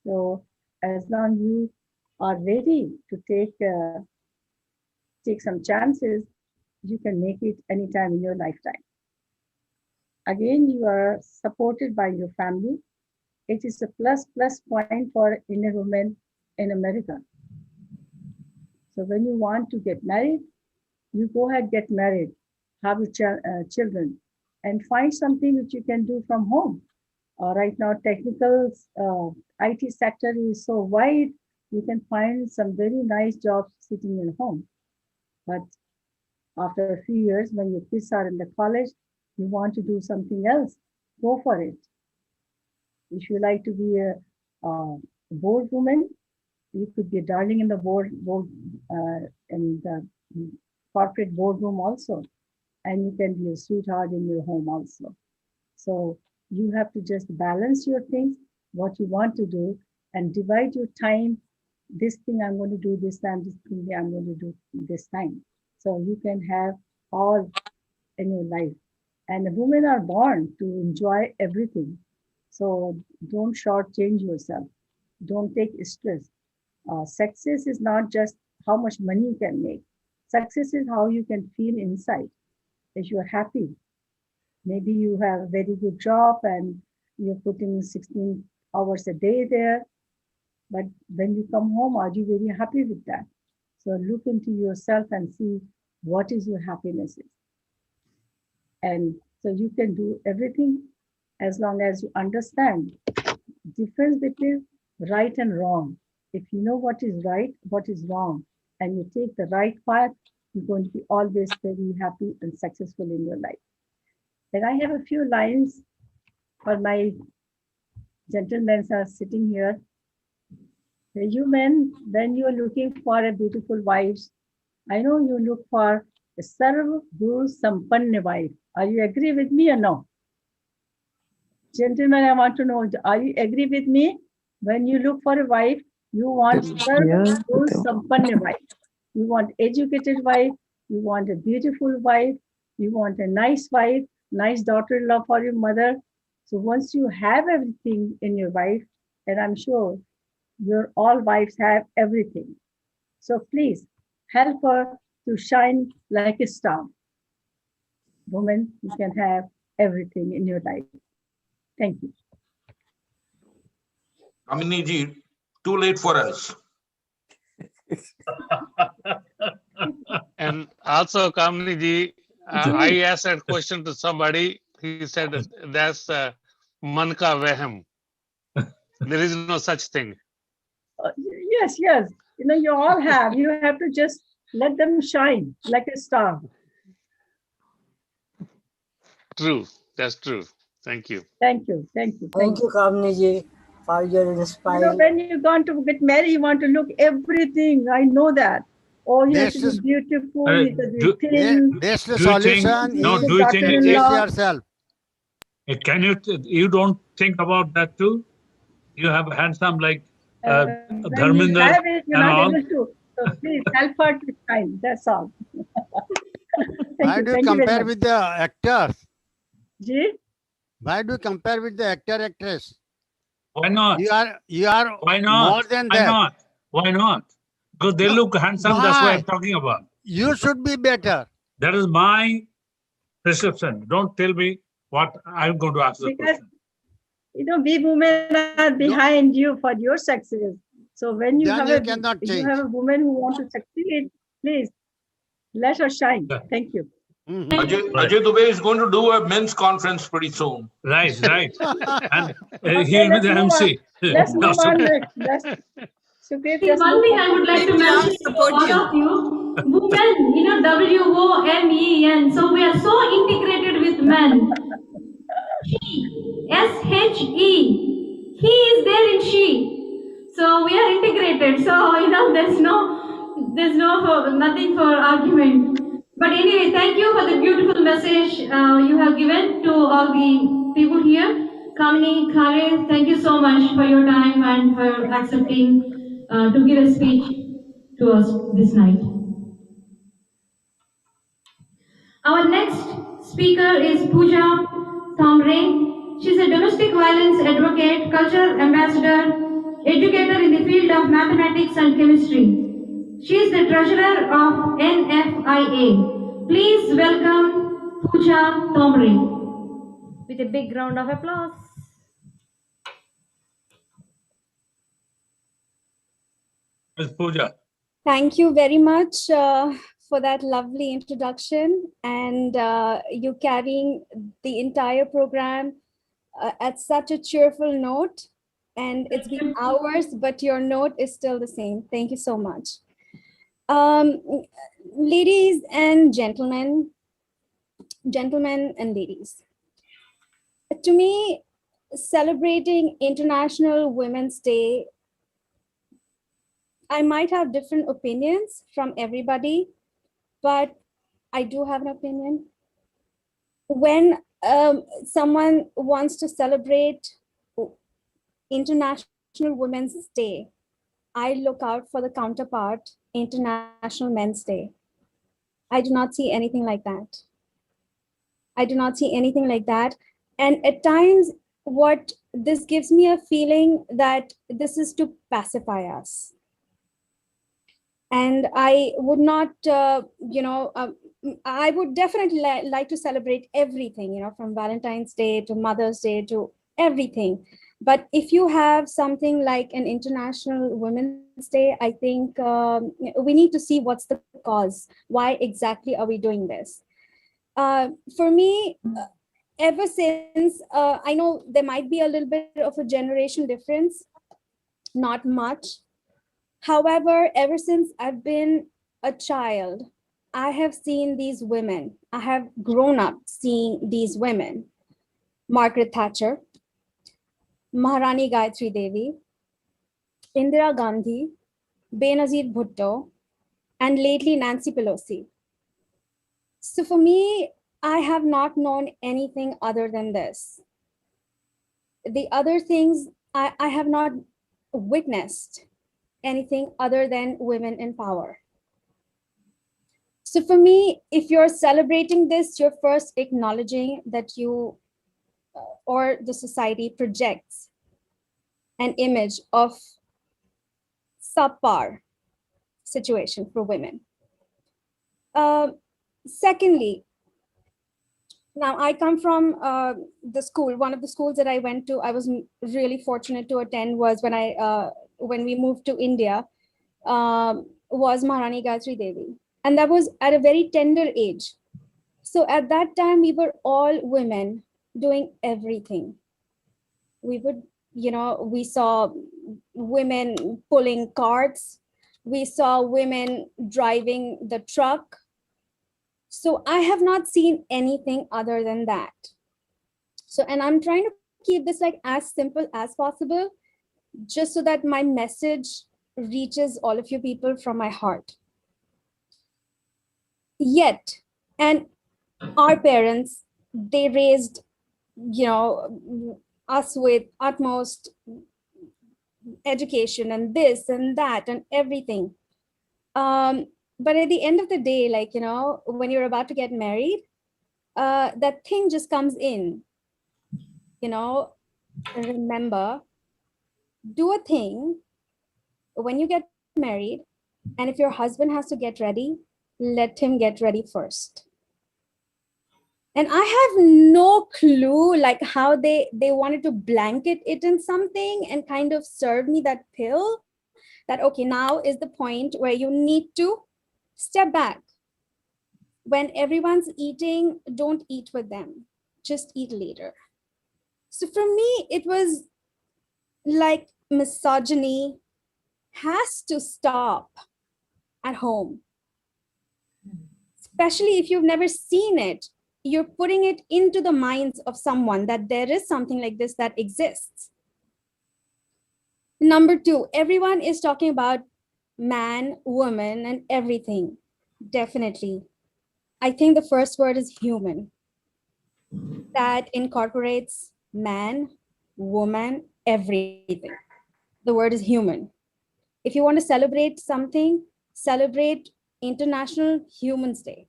So as long you are ready to take some chances, you can make it anytime in your lifetime. Again, you are supported by your family. It is a plus point for Indian women in America. So when you want to get married, you go ahead, get married, have children, and find something which you can do from home. Right now, technical IT sector is so wide, you can find some very nice jobs sitting in home. But after a few years, when your kids are in the college, you want to do something else, go for it. If you like to be a board woman, you could be a darling in the in the corporate boardroom also, and you can be a sweetheart in your home also. So you have to just balance your things, what you want to do, and divide your time. This thing I'm going to do this time, this thing I'm going to do this time. So you can have all in your life. And women are born to enjoy everything. So don't shortchange yourself. Don't take stress. Success is not just how much money you can make. Success is how you can feel inside. If you're happy, maybe you have a very good job and you're putting 16 hours a day there, but when you come home, are you very happy with that? So look into yourself and see what is your happiness is. And so you can do everything as long as you understand difference between right and wrong. If you know what is right, what is wrong, and you take the right path, you're going to be always very happy and successful in your life. And I have a few lines for my gentlemen are sitting here. You men, when you are looking for a beautiful wife, I know you look for a Sarv Guru Sampanna wife. Are you agree with me or no? Gentlemen, I want to know, are you agree with me? When you look for a wife, you want Sarv Guru Sampanna wife. You want educated wife, you want a beautiful wife, you want a nice wife, nice daughter-in-law for your mother. So once you have everything in your wife, and I'm sure your all wives have everything. So please help her to shine like a star. Woman, you can have everything in your life. Thank you. Kamini ji, too late for us. And also, Kamini ji, I asked that question to somebody. He said that that's man ka veham. There is no such thing. Yes, yes. You know, you all have. You have to just let them shine like a star. True. That's true. Thank you. Thank you. Thank you. Thank you. Kamini ji, for your You know, inspiring. when you're going to get married, you want to look everything. I know that. Oh, he has This to be beautiful. He has to be thin. This Do you think? solution No, is do you think it is? face yourself. Can you don't think about that too? You have handsome like When you Dharminder have it, you're and not all. able to. So please help her to shine. That's all. Why do you Thank you very compare much. with the actors? Ji? Why do you compare with the actress? Why not? You are Why not? more than Why that. not? Why not? Because they look handsome. That's what I'm talking about. You should be better. That is my perception. Don't tell me what I'm going to ask the Because, question. you know, we women are behind you for your success. So when you Then have you a cannot you change. have a woman who wants to succeed, please let her shine. Thank you. Ajay Dubey is going to do a men's conference pretty soon. Right. And Okay, he will be let's the move on. MC. Let's move Also, on next. Sukhdev, just One move thing on. I would like to mention to all of you, women, WOMEN. So we are so integrated with men. She, SHE. He is there in she. So we are integrated. So there's nothing for argument. But anyway, thank you for the beautiful message you have given to all the people here. Kamini, Kare, thank you so much for your time and for accepting to give a speech to us this night. Our next speaker is Pooja Thomre. She's a domestic violence advocate, cultural ambassador, educator in the field of mathematics and chemistry. She is the treasurer of NFIA. Please welcome Pooja Thomre. With a big round of applause. Ms. Pooja. Thank you very much for that lovely introduction and you carrying the entire program at such a cheerful note. And it's been hours, but your note is still the same. Thank you so much. Ladies and gentlemen and ladies, to me, celebrating International Women's Day, I might have different opinions from everybody, but I do have an opinion. When someone wants to celebrate International Women's Day, I look out for the counterpart, International Men's Day. I do not see anything like that. I do not see anything like that. And at times, what this gives me a feeling that this is to pacify us. And I would not, I would definitely like to celebrate everything, from Valentine's Day to Mother's Day to everything. But if you have something like an International Women's Day, I think we need to see what's the cause. Why exactly are we doing this? For me, ever since, I know there might be a little bit of a generation difference, not much. However, ever since I've been a child, I have seen these women. I have grown up seeing these women. Margaret Thatcher, Maharani Gayatri Devi, Indira Gandhi, Benazir Bhutto, and lately Nancy Pelosi. So for me, I have not known anything other than this. The other things, I have not witnessed anything other than women in power. So for me, if you're celebrating this, you're first acknowledging that you or the society projects an image of subpar situation for women. Secondly, now I come from the school. One of the schools that I went to, I was really fortunate to attend was when we moved to India, was Maharani Gayatri Devi. And that was at a very tender age. So at that time, we were all women doing everything. We would, we saw women pulling carts. We saw women driving the truck. So I have not seen anything other than that. So, and I'm trying to keep this like as simple as possible, just so that my message reaches all of you people from my heart. Yet, and our parents, they raised, us with utmost education and this and that and everything. But at the end of the day, like, when you're about to get married, that thing just comes in, remember, do a thing when you get married, and if your husband has to get ready, let him get ready first. And I have no clue like how they wanted to blanket it in something and kind of serve me that pill that, okay, now is the point where you need to step back. When everyone's eating, don't eat with them, just eat later. So for me, it was like misogyny has to stop at home, especially if you've never seen it. You're putting it into the minds of someone that there is something like this that exists. Number two, everyone is talking about man, woman, and everything. Definitely. I think the first word is human. That incorporates man, woman, everything. The word is human. If you want to celebrate something, celebrate International Humans Day.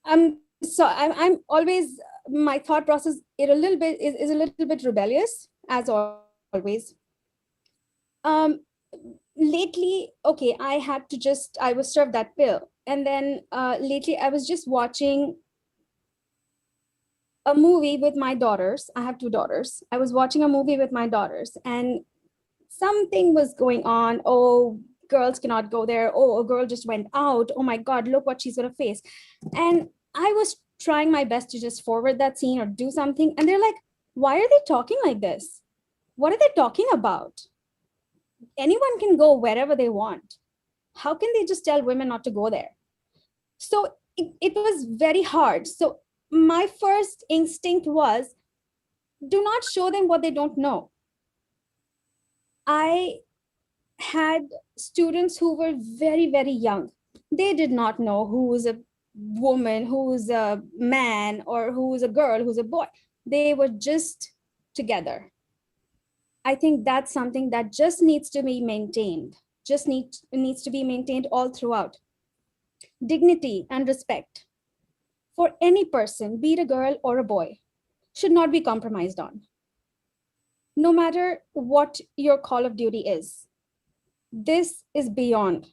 I'm always, my thought process is a little bit rebellious, as always. Lately, okay, I was served that pill, and then lately I was just watching a movie with my daughters. I have two daughters. I was watching a movie with my daughters, and something was going on. Oh, girls cannot go there. Oh, a girl just went out. Oh my God, look what she's gonna face. And I was trying my best to just forward that scene or do something. And they're like, why are they talking like this? What are they talking about? Anyone can go wherever they want. How can they just tell women not to go there? So it was very hard. So my first instinct was, do not show them what they don't know. I had students who were very, very young. They did not know who was a woman, who's a man, or who's a girl, who's a boy. They were just together. I think that's something that just needs to be maintained, needs to be maintained all throughout. Dignity and respect for any person, be it a girl or a boy, should not be compromised on. No matter what your call of duty is, this is beyond.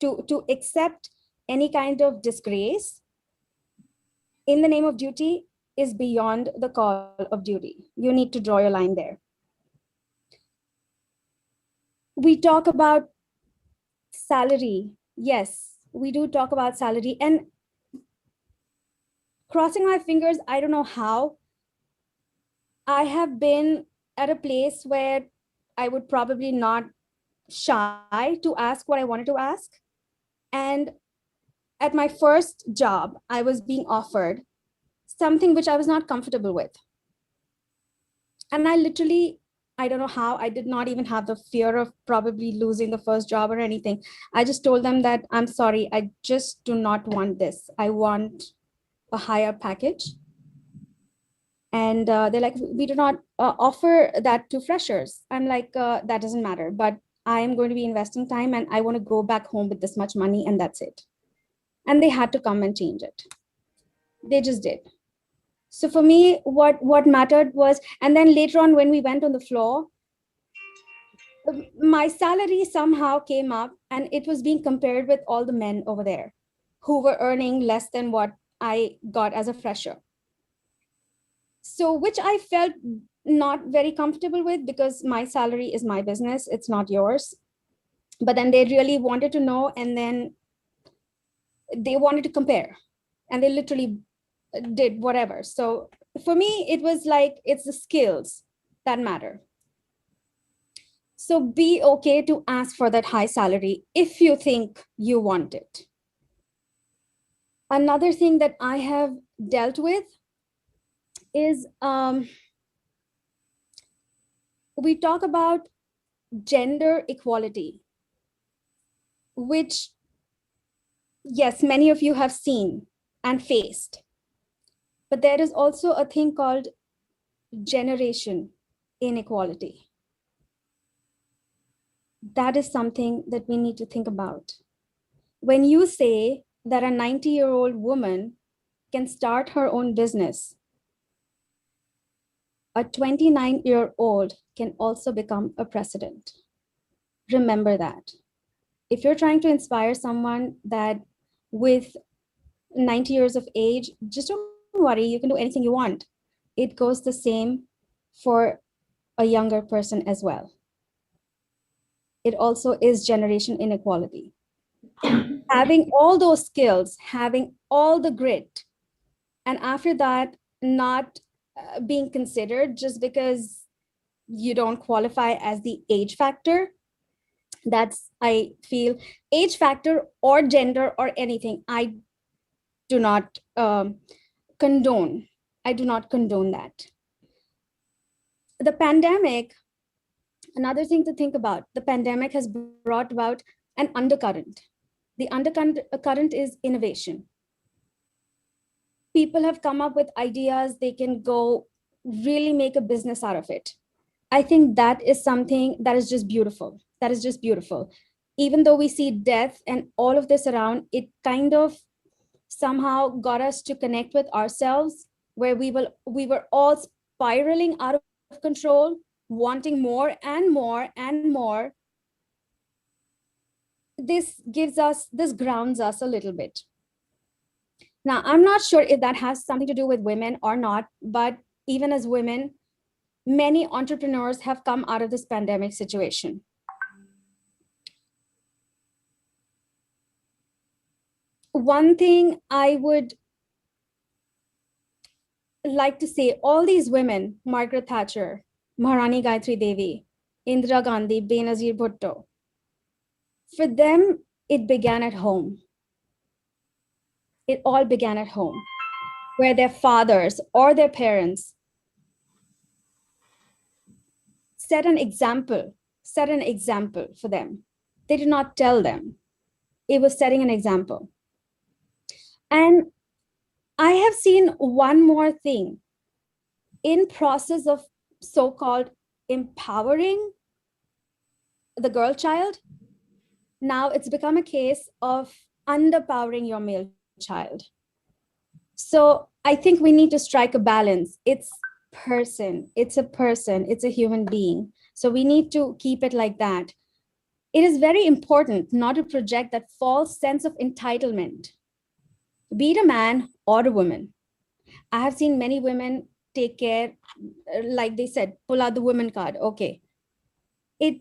To accept any kind of disgrace in the name of duty is beyond the call of duty. You need to draw your line there. We talk about salary. Yes, we do talk about salary, and crossing my fingers, I don't know how. I have been at a place where I would probably not shy to ask what I wanted to ask. And at my first job, I was being offered something which I was not comfortable with. And I literally, I don't know how, I did not even have the fear of probably losing the first job or anything. I just told them that I'm sorry, I just do not want this. I want a higher package. And they're like, we do not offer that to freshers. I'm like, that doesn't matter, but I am going to be investing time and I want to go back home with this much money and that's it. And they had to come and change it. They just did. So for me, what mattered was, and then later on when we went on the floor, my salary somehow came up and it was being compared with all the men over there who were earning less than what I got as a fresher. So which I felt not very comfortable with because my salary is my business, it's not yours. But then they really wanted to know and then they wanted to compare and they literally did whatever. So for me, it was like, it's the skills that matter. So be okay to ask for that high salary if you think you want it. Another thing that I have dealt with is we talk about gender equality, which, yes, many of you have seen and faced. But there is also a thing called generation inequality. That is something that we need to think about. When you say that a 90-year-old woman can start her own business, a 29-year-old can also become a president. Remember that. If you're trying to inspire someone that with 90 years of age, just don't worry, you can do anything you want. It goes the same for a younger person as well. It also is generation inequality. Having all those skills, having all the grit, and after that, not being considered just because you don't qualify as the age factor. That's, I feel, age factor or gender or anything, I do not condone. I do not condone that. The pandemic, another thing to think about, the pandemic has brought about an undercurrent. The undercurrent is innovation. People have come up with ideas, they can go really make a business out of it. I think that is something that is just beautiful. That is just beautiful. Even though we see death and all of this around, it kind of somehow got us to connect with ourselves, where we were all spiraling out of control, wanting more and more and more. This grounds us a little bit. Now, I'm not sure if that has something to do with women or not, but even as women, many entrepreneurs have come out of this pandemic situation. One thing I would like to say, all these women, Margaret Thatcher, Maharani Gayatri Devi, Indira Gandhi, Benazir Bhutto, for them, it began at home. It all began at home, where their fathers or their parents set an example for them. They did not tell them. It was setting an example. And I have seen one more thing in process of so-called empowering the girl child. Now it's become a case of underpowering your male child. So I think we need to strike a balance. It's a person, it's a human being. So we need to keep it like that. It is very important not to project that false sense of entitlement, be it a man or a woman. I have seen many women take care, like they said, pull out the woman card. Okay. It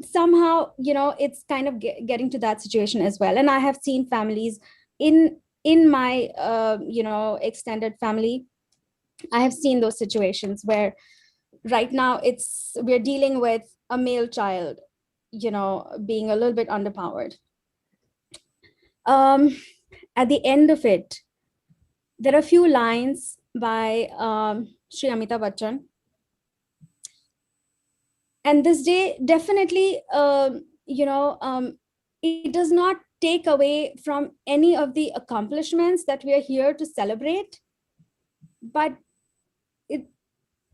somehow, it's kind of getting to that situation as well. And I have seen families in my, extended family. I have seen those situations where right now we're dealing with a male child, being a little bit underpowered. At the end of it, there are a few lines by Shri Amitabh Bachchan. And this day definitely, it does not take away from any of the accomplishments that we are here to celebrate. But it,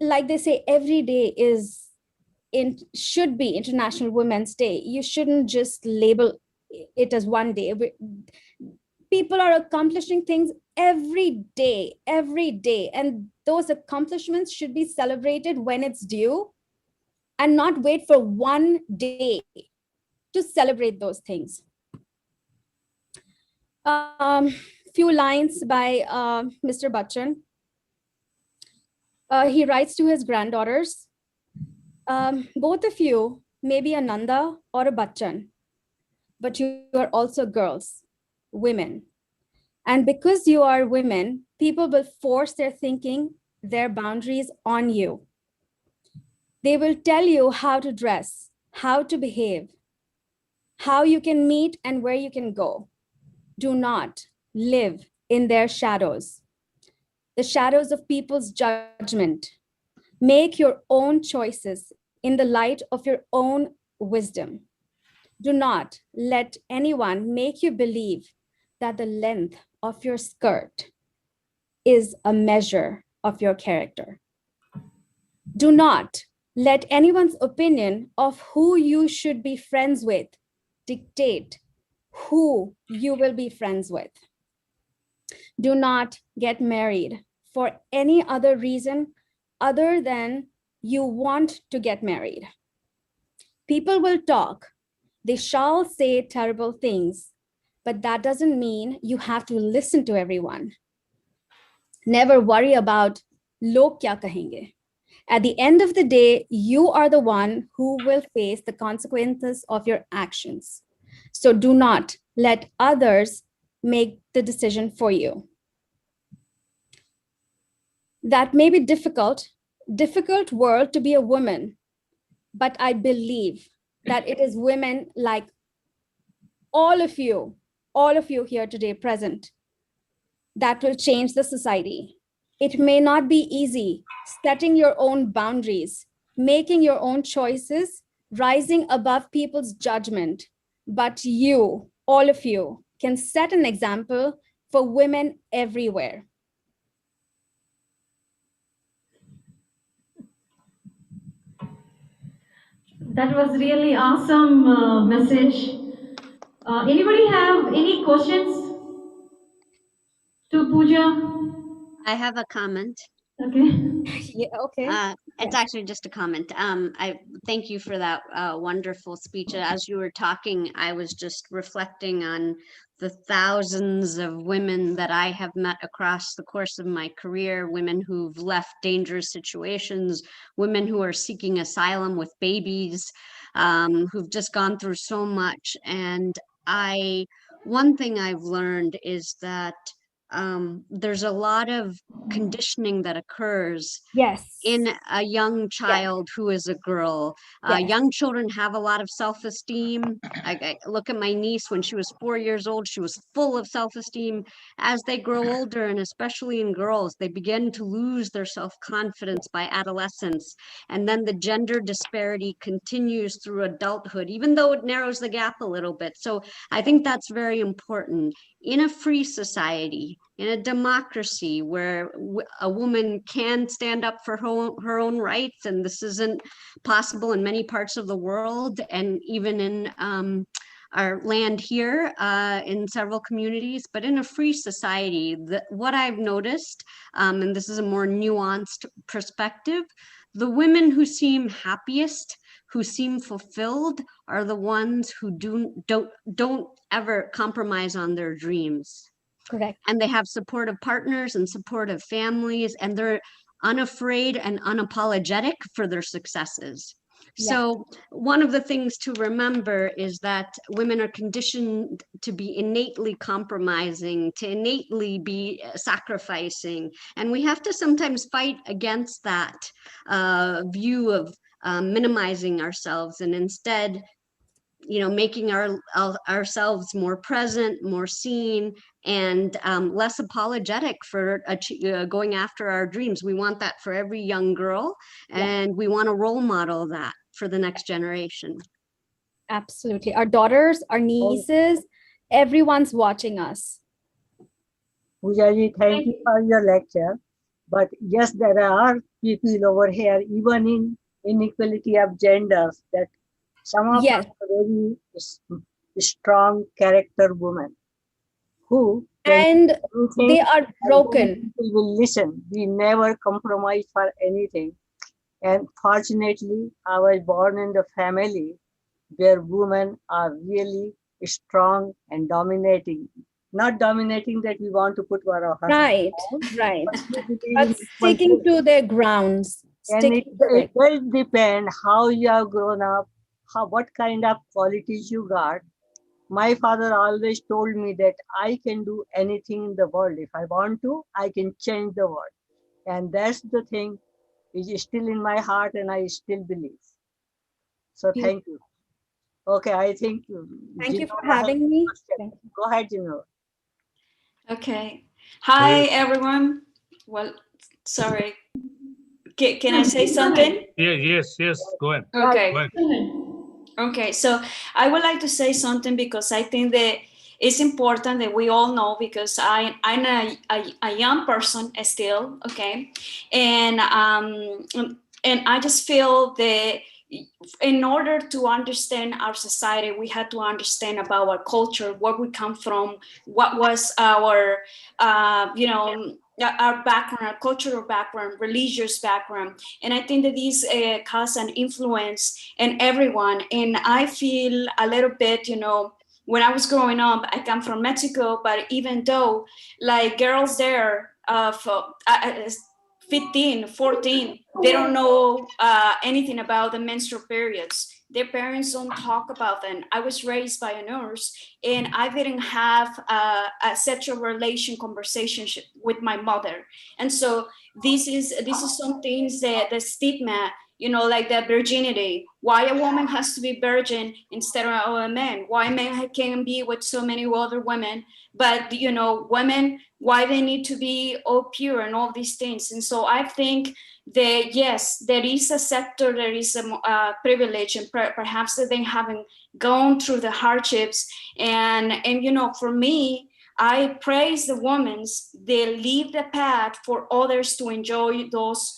like they say, every day should be International Women's Day. You shouldn't just label it as one day. People are accomplishing things every day, and those accomplishments should be celebrated when it's due and not wait for one day to celebrate those things. Few lines by Mr. Bachchan. He writes to his granddaughters, both of you may be a Nanda or a Bachchan, but you are also girls, women. And because you are women, people will force their thinking, their boundaries on you. They will tell you how to dress, how to behave, how you can meet and where you can go. Do not live in their shadows, the shadows of people's judgment. Make your own choices in the light of your own wisdom. Do not let anyone make you believe that the length of your skirt is a measure of your character. Do not let anyone's opinion of who you should be friends with dictate who you will be friends with. Do not get married for any other reason other than you want to get married. People will talk. They shall say terrible things, but that doesn't mean you have to listen to everyone. Never worry about log kya kahenge. At the end of the day, you are the one who will face the consequences of your actions. So do not let others make the decision for you. That may be difficult world to be a woman, but I believe that it is women like all of you here today present, that will change the society. It may not be easy setting your own boundaries, making your own choices, rising above people's judgment, but you, all of you, can set an example for women everywhere. That was really awesome message. Anybody have any questions to Pooja? I have a comment. Okay. Yeah, okay. It's actually just a comment. I thank you for that wonderful speech. As you were talking, I was just reflecting on the thousands of women that I have met across the course of my career, women who've left dangerous situations, women who are seeking asylum with babies, who've just gone through so much. And one thing I've learned is that there's a lot of conditioning that occurs in a young child who is a girl. Young children have a lot of self-esteem. I look at my niece when she was 4 years old, she was full of self-esteem. As they grow older, and especially in girls, they begin to lose their self-confidence by adolescence. And then the gender disparity continues through adulthood, even though it narrows the gap a little bit. So I think that's very important. In a free society, in a democracy where a woman can stand up for her own rights, and this isn't possible in many parts of the world, and even in our land here in several communities, but in a free society, what I've noticed, and this is a more nuanced perspective, the women who seem happiest, who seem fulfilled, are the ones who don't ever compromise on their dreams. Correct. And they have supportive partners and supportive families, and they're unafraid and unapologetic for their successes. So one of the things to remember is that women are conditioned to be innately compromising, to innately be sacrificing. And we have to sometimes fight against that view of minimizing ourselves, and instead making ourselves more present, more seen, and less apologetic for going after our dreams. We want that for every young girl, and we want to role model that for the next generation. Absolutely. Our daughters, our nieces, everyone's watching us. Pujaji, thank you for your lecture. But yes, there are people over here, even in inequality of genders, that some of us are very strong character women who and they are broken. People will listen. We never compromise for anything. And fortunately, I was born in the family where women are really strong and dominating. Not dominating that we want to put our husband Right. but sticking to their grounds. And it will depend how you have grown up, what kind of qualities you got. My father always told me that I can do anything in the world. If I want to, I can change the world. And that's the thing which is still in my heart and I still believe. So thank you. Okay, I think. Thank you for having me. Go ahead, Gino. Okay. Hi, everyone. Well, sorry. Can I say something? Yes. Go ahead. Okay. Go ahead. Okay, so I would like to say something because I think that it's important that we all know, because I'm a young person still, okay, and I just feel that in order to understand our society, we had to understand about our culture, where we come from, what was our our background, our cultural background, religious background. And I think that these cause an influence in everyone. And I feel a little bit, when I was growing up, I come from Mexico, but even though like girls there of 15, 14, they don't know anything about the menstrual periods. Their parents don't talk about them. I was raised by a nurse, and I didn't have a sexual relation conversation with my mother. And so this is some things that the stigma, like the virginity, why a woman has to be virgin instead of a man, why men can be with so many other women, but women, why they need to be all pure and all these things. And so I think that yes, there is a sector, there is a privilege, and perhaps that they haven't gone through the hardships. And for me, I praise the women. They leave the path for others to enjoy those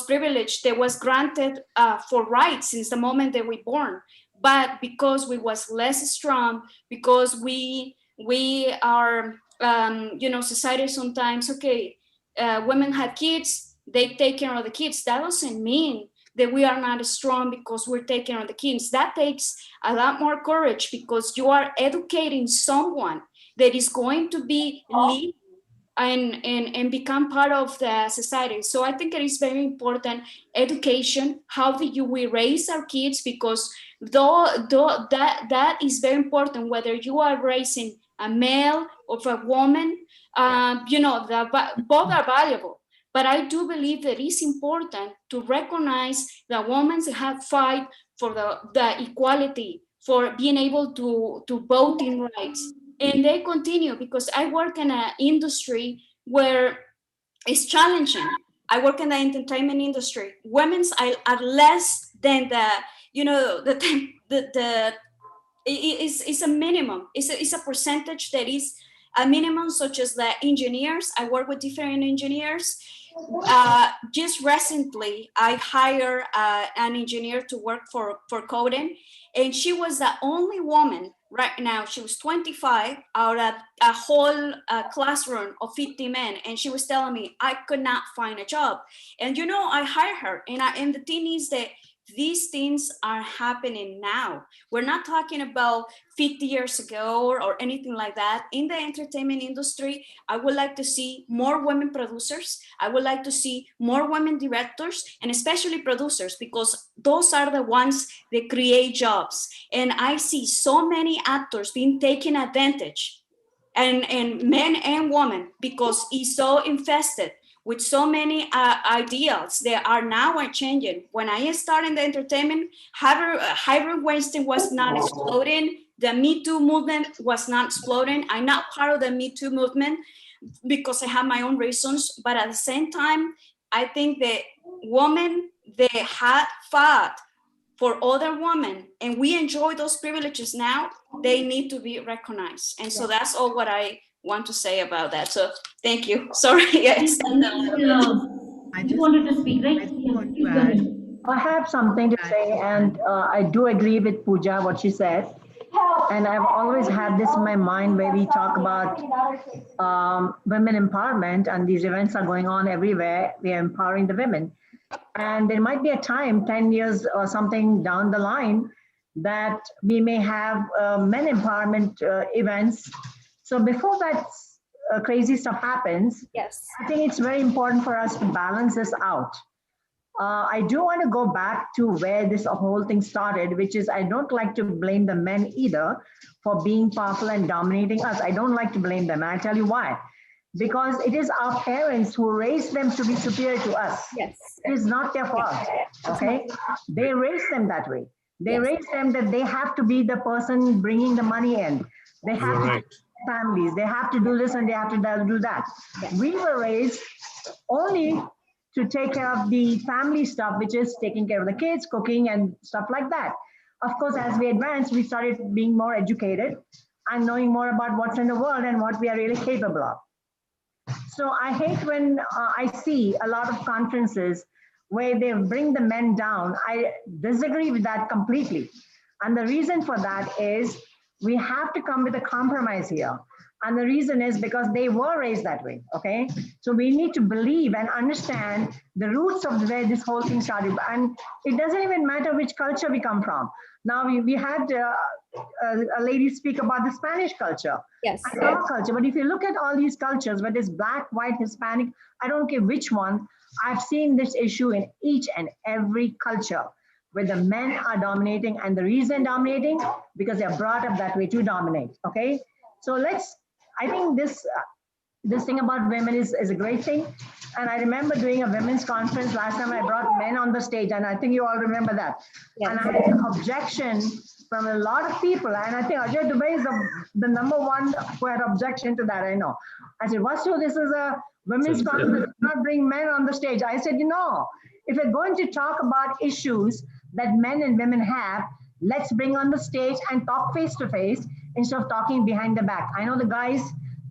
privilege that was granted for rights since the moment that we born. But because we was less strong, because we are society sometimes, okay, women have kids, they take care of the kids. That doesn't mean that we are not strong because we're taking care of the kids. That takes a lot more courage, because you are educating someone that is going to be leading and become part of the society. So I think it is very important, education, how we raise our kids, because that is very important, whether you are raising a male or a woman, both are valuable. But I do believe that it's important to recognize that women have fight for the equality, for being able to voting rights. And they continue, because I work in an industry where it's challenging. I work in the entertainment industry. Women's are less than it's a minimum. It's a percentage that is a minimum, such as the engineers. I work with different engineers. Just recently, I hired an engineer to work for coding, and she was the only woman right now. She was 25 out of a whole classroom of 50 men, and she was telling me I could not find a job. And I hired her, and the thing is that these things are happening now. We're not talking about 50 years ago or anything like that. In the entertainment industry, I would like to see more women producers. I would like to see more women directors, and especially producers, because those are the ones that create jobs. And I see so many actors being taken advantage, and men and women, because it's so infested with so many ideals that are now changing. When I started in the entertainment, Harvey Weinstein was not exploding. The Me Too movement was not exploding. I'm not part of the Me Too movement because I have my own reasons. But at the same time, I think that women, they had fought for other women, and we enjoy those privileges now, they need to be recognized. And so that's all what I want to say about that. So thank you. Sorry, I extended a little bit. You wanted to speak, right? Yeah, please go ahead. I have something to say, and I do agree with Pooja, what she said. And I've always had this in my mind where we talk about women empowerment, and these events are going on everywhere. We are empowering the women. And there might be a time, 10 years or something down the line, that we may have men empowerment events. So before that crazy stuff happens, yes, I think it's very important for us to balance this out. I do want to go back to where this whole thing started, which is I don't like to blame the men either for being powerful and dominating us. I don't like to blame them. And I'll tell you why. Because it is our parents who raised them to be superior to us. Yes. It is not their fault, okay? They raised them that way. They raised them that they have to be the person bringing the money in. They have to families. They have to do this and they have to do that. We were raised only to take care of the family stuff, which is taking care of the kids, cooking and stuff like that. Of course, as we advanced, we started being more educated and knowing more about what's in the world and what we are really capable of. So I hate when I see a lot of conferences where they bring the men down. I disagree with that completely. And the reason for that is we have to come with a compromise here. And the reason is because they were raised that way, okay? So we need to believe and understand the roots of where this whole thing started. And it doesn't even matter which culture we come from. Now we had a lady speak about the Spanish culture. Yes. And our culture, but if you look at all these cultures, whether it's Black, white, Hispanic, I don't care which one, I've seen this issue in each and every culture where the men are dominating, and the reason dominating, because they're brought up that way to dominate, okay? So I think this thing about women is a great thing. And I remember doing a women's conference last time. I brought men on the stage, and I think you all remember that. Yes. And I had an objection from a lot of people. And I think Ajay Dubey is the number one who had objection to that, I know. I said, Vasu, this is a women's conference, do not bring men on the stage. I said, if we're going to talk about issues that men and women have, let's bring on the stage and talk face to face instead of talking behind the back. I know the guys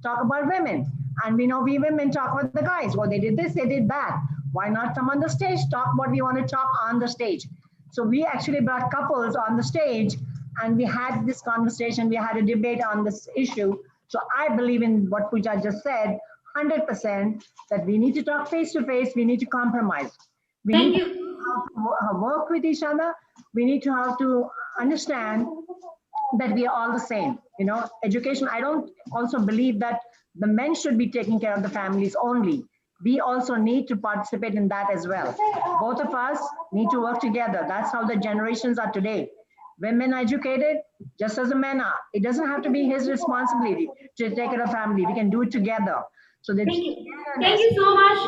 talk about women, and we know we women talk about the guys. Well, they did this, they did that. Why not come on the stage, talk what we want to talk on the stage? So we actually brought couples on the stage, and we had this conversation, we had a debate on this issue. So I believe in what Pooja just said, 100%, that we need to talk face to face, we need to compromise. We need to work with each other. We need to have to understand that we are all the same. Education, I don't also believe that the men should be taking care of the families only. We also need to participate in that as well. Both of us need to work together. That's how the generations are today. Women are educated just as the men are. It doesn't have to be his responsibility to take care of family. We can do it together. So Thank you so much.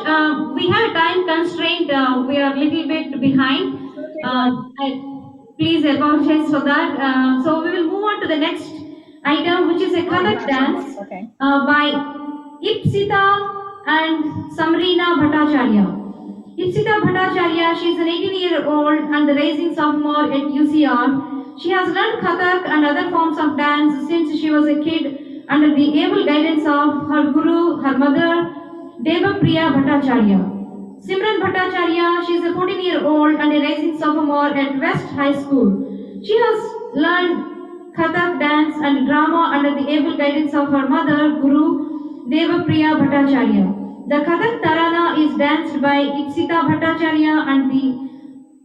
We have a time constraint. We are a little bit behind. Please apologize for that. So we will move on to the next item, which is a Kathak dance by Ipsita and Samrina Bhattacharya. Ipsita Bhattacharya, she is an 18-year-old and the rising sophomore at UCR. She has learned Kathak and other forms of dance since she was a kid under the able guidance of her guru, her mother, Deva Priya Bhattacharya. Simran Bhattacharya, she is a 14-year-old and a rising sophomore at West High School. She has learned Kathak dance and drama under the able guidance of her mother, guru, Deva Priya Bhattacharya. The Kathak Tarana is danced by Ipsita Bhattacharya and the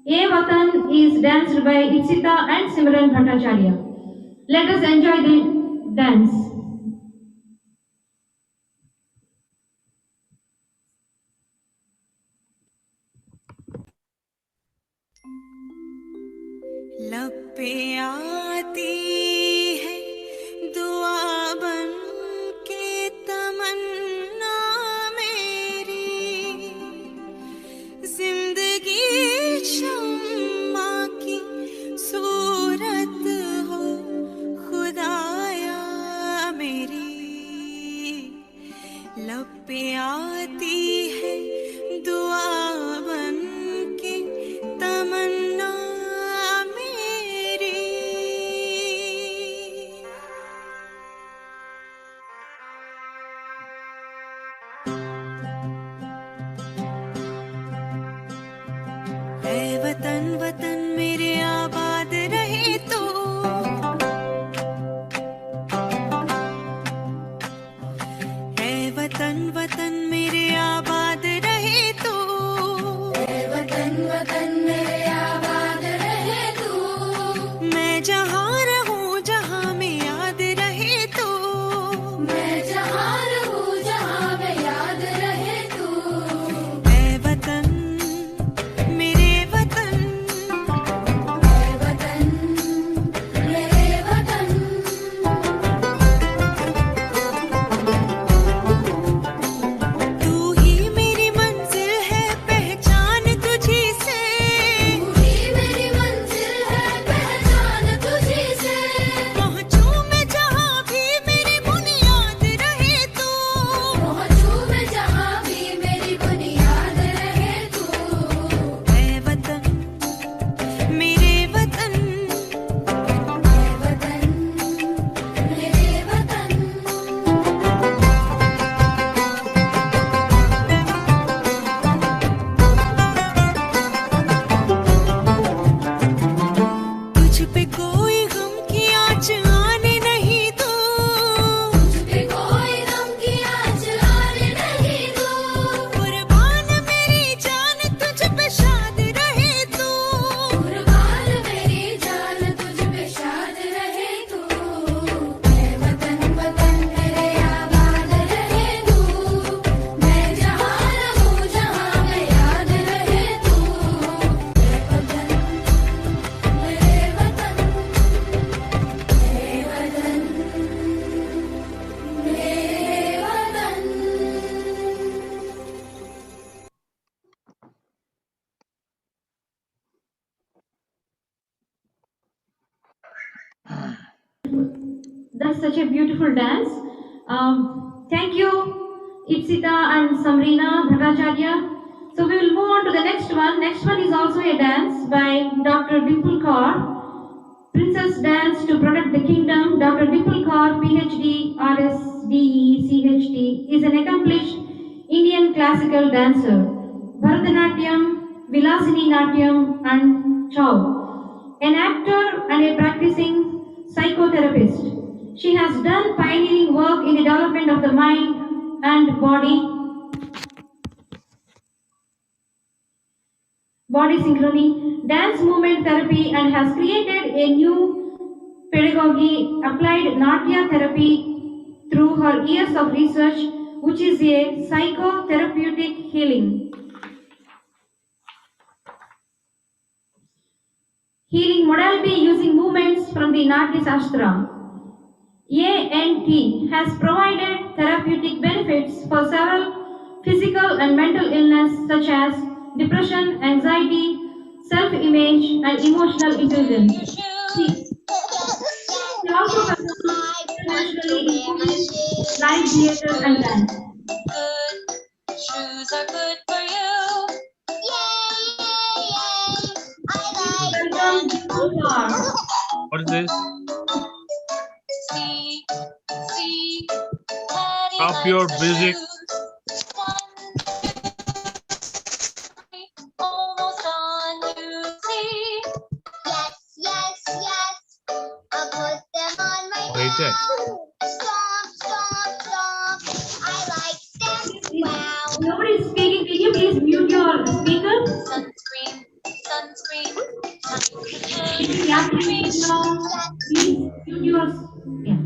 A Vatan is danced by Ipsita and Simran Bhattacharya. Let us enjoy the dance. लब पे आती है दुआ बन के तमन्ना मेरी ऐ वतन वतन मेरे आबाद रहे तू, ऐ वतन वतन मेरे आबाद रहे तू, ऐ वतन वतन मेरे आबाद रहे तू। मैं जहाँ रहूं जहाँ में याद रहे तू, मैं जहाँ रहूं जहाँ में याद रहे तू। ऐ वतन मेरे वतन, ऐ वतन मेरे वतन। तू ही मेरी मंजिल है पहचान तुझी से, तू ही मेरी मंजिल है पहचान तुझी से। पहुँचूं मैं जहाँ भी मेरी बुनियाद रहे तू, पहुँचूं मैं जहाँ भी मेरी बुनियाद रहे तू। ऐ वतन मेरे वतन, ऐ वतन मेरे वतन। तुझ पे कोई गम की आँच आने नहीं दूँ, तुझ पे कोई गम की आँच आने नहीं दूँ। कुर्बान मेरी जान तुझ पे शाद रहे तू, कुर्बान मेरी जान तुझ पे शाद रहे तू। ऐ वतन वतन मेरे आबाद रहे तू, मैं जहाँ रहूं जहाँ में याद रहे तू। ऐ वतन मेरे वतन, ऐ वतन मेरे वतन। That's such a beautiful dance. Thank you, Ipsita and Samrina Bhattacharya. So we will move on to the next one. Next one is also a dance by Dr. Dimple Kaur. Princess Dance to Protect the Kingdom. Dr. Dimple Kaur, PhD, RSDE, CHD, is an accomplished Indian classical dancer, Bharatanatyam, Vilasini Natyam, and Chow, an actor and a practicing psychotherapist. She has done pioneering work in the development of the mind and body synchrony, dance movement therapy, and has created a new pedagogy, applied Natya therapy through her years of research, which is a psychotherapeutic healing modality using movements from the Natya Shastra. ANT has provided therapeutic benefits for several physical and mental illness such as depression, anxiety, self-image, and emotional intelligence. She also performs internationally in movies, live theatre, and dance. Shoes are good for you. Welcome, Kumar. What is this? See, Stop your music. almost on you. See, yes. I'll put them on my Wait. Stomp. I like them. Wow. Nobody is speaking. Can you please mute your speaker? Sunscreen. Yeah, please, please mute your. Yeah.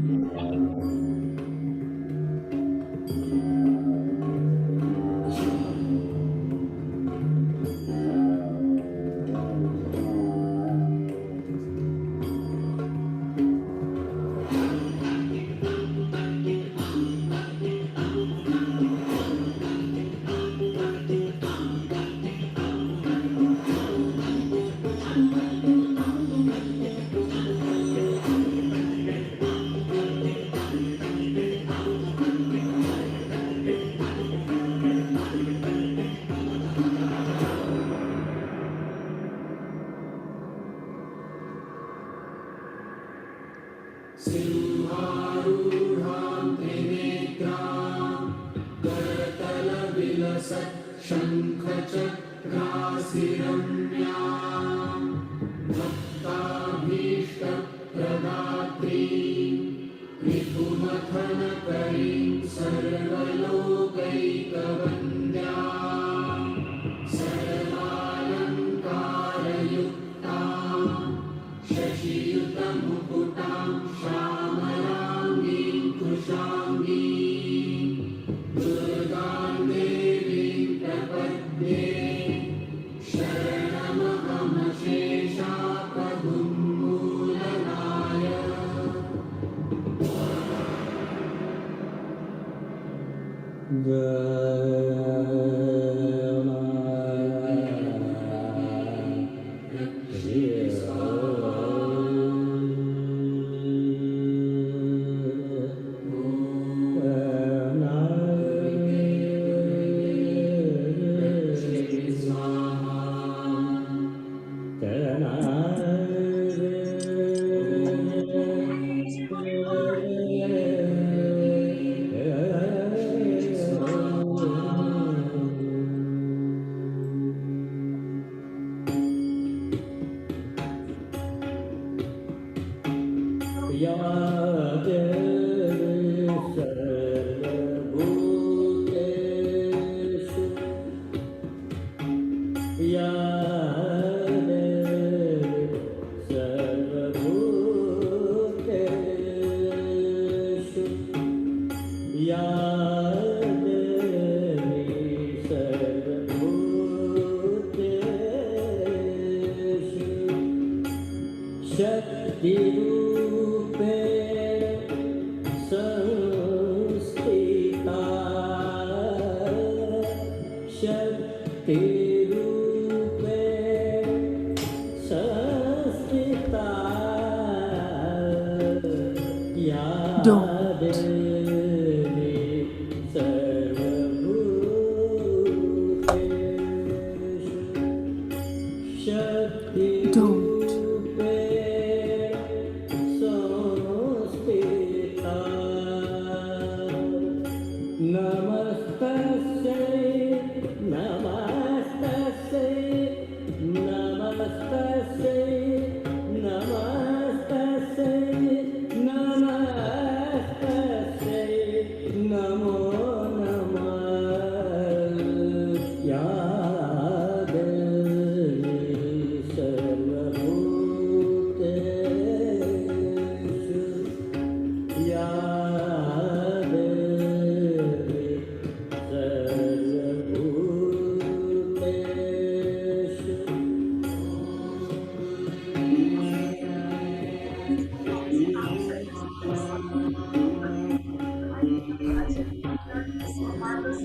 शङ्खचक्र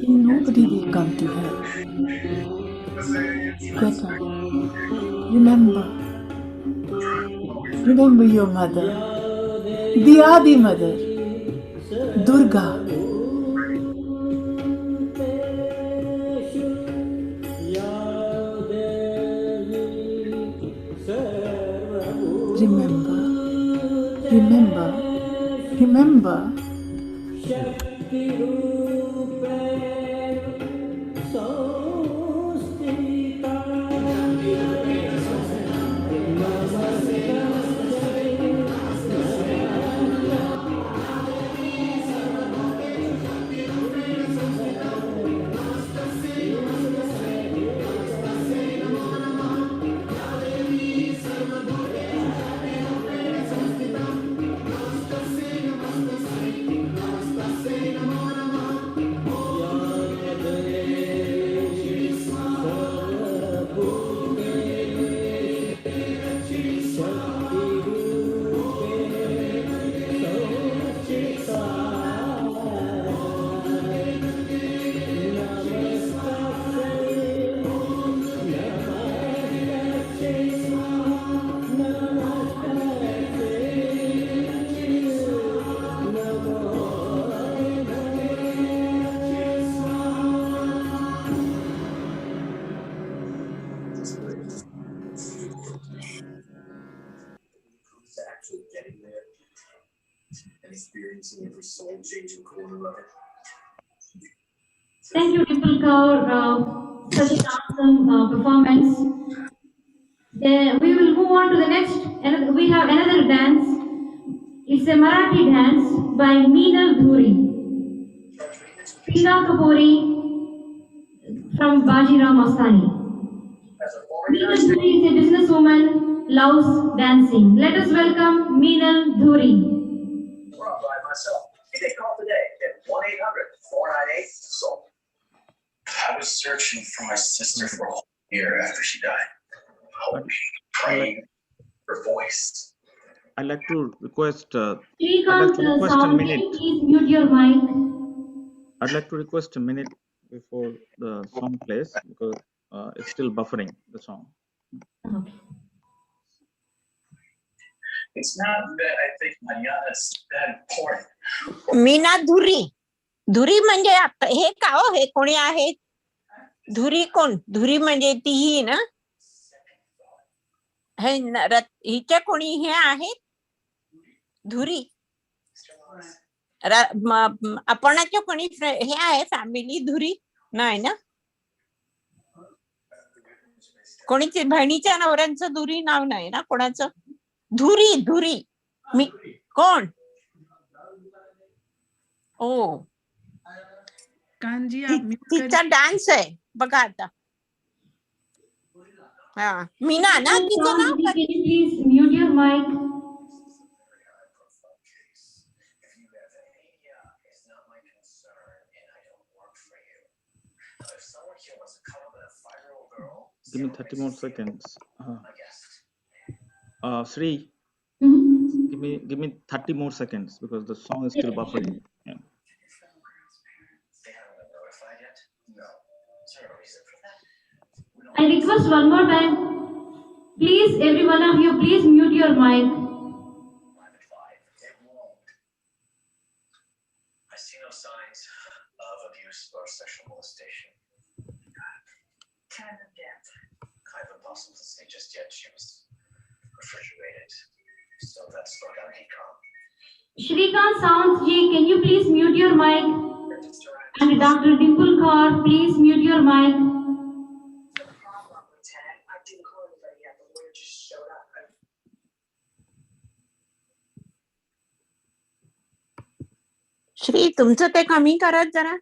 Nobody will come to help. Get up. Remember. Remember your mother. The Adi Mother. Durga. Remember. Remember. Remember. Thank you, Dimple Kaur, such an awesome performance. Then we will move on to the next. We have another dance. It's a Marathi dance by Meenal Dhuri. Pinga Kapuri from Bajiram Mastani. Meenal Dhuri is a businesswoman, loves dancing. Let us welcome Meenal Dhuri. Give me a call today at 1-800-498-SOUL. I was searching for my sister for a whole year after she died. Hoping, praying, her voice. I'd like to request. I'd like Shrikant to request a Sound, minute. please mute your mic. I'd like to request a minute before the song plays because it's still buffering the song. Okay. It's not that I think Mariana is that important. Meena धुरी धुरी म्हणजे हे का हो हे कोणी आहेत धुरी कोण धुरी म्हणजे ती ही ना हे हिच्या कोणी हे आहेत धुरी आपणाच्या कोणी हे आहे फॅमिली धुरी नाही ना कोणीच बहिणीच्या नवऱ्यांचं धुरी नाव नाही ना कोणाचं धुरी धुरी मी कोण ओ तिचा डान्स आहे बघा आता हा मीना ना तिचं नाव Please mute your mic. Give me 30 more seconds. Sri, give me 30 more seconds because the song is still buffering. Yeah. I request one more time. Please, every one of you, please mute your mic. I see no signs of abuse or sexual molestation. Kind of death. Kind of impossible to say just yet. She was refrigerated, so that's not how he come. Shrikant Sound ji, can you please mute your mic? And Dr. Dimple Kaur, please mute your mic. Shri तुमचं ते कमी करत जरा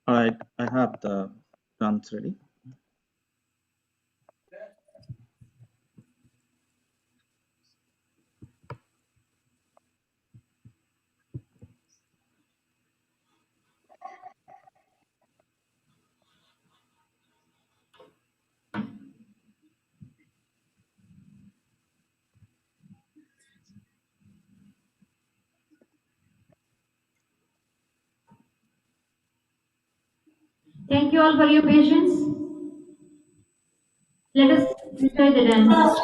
All right, I have the dance ready. Thank you all for your patience. Let us enjoy the dance.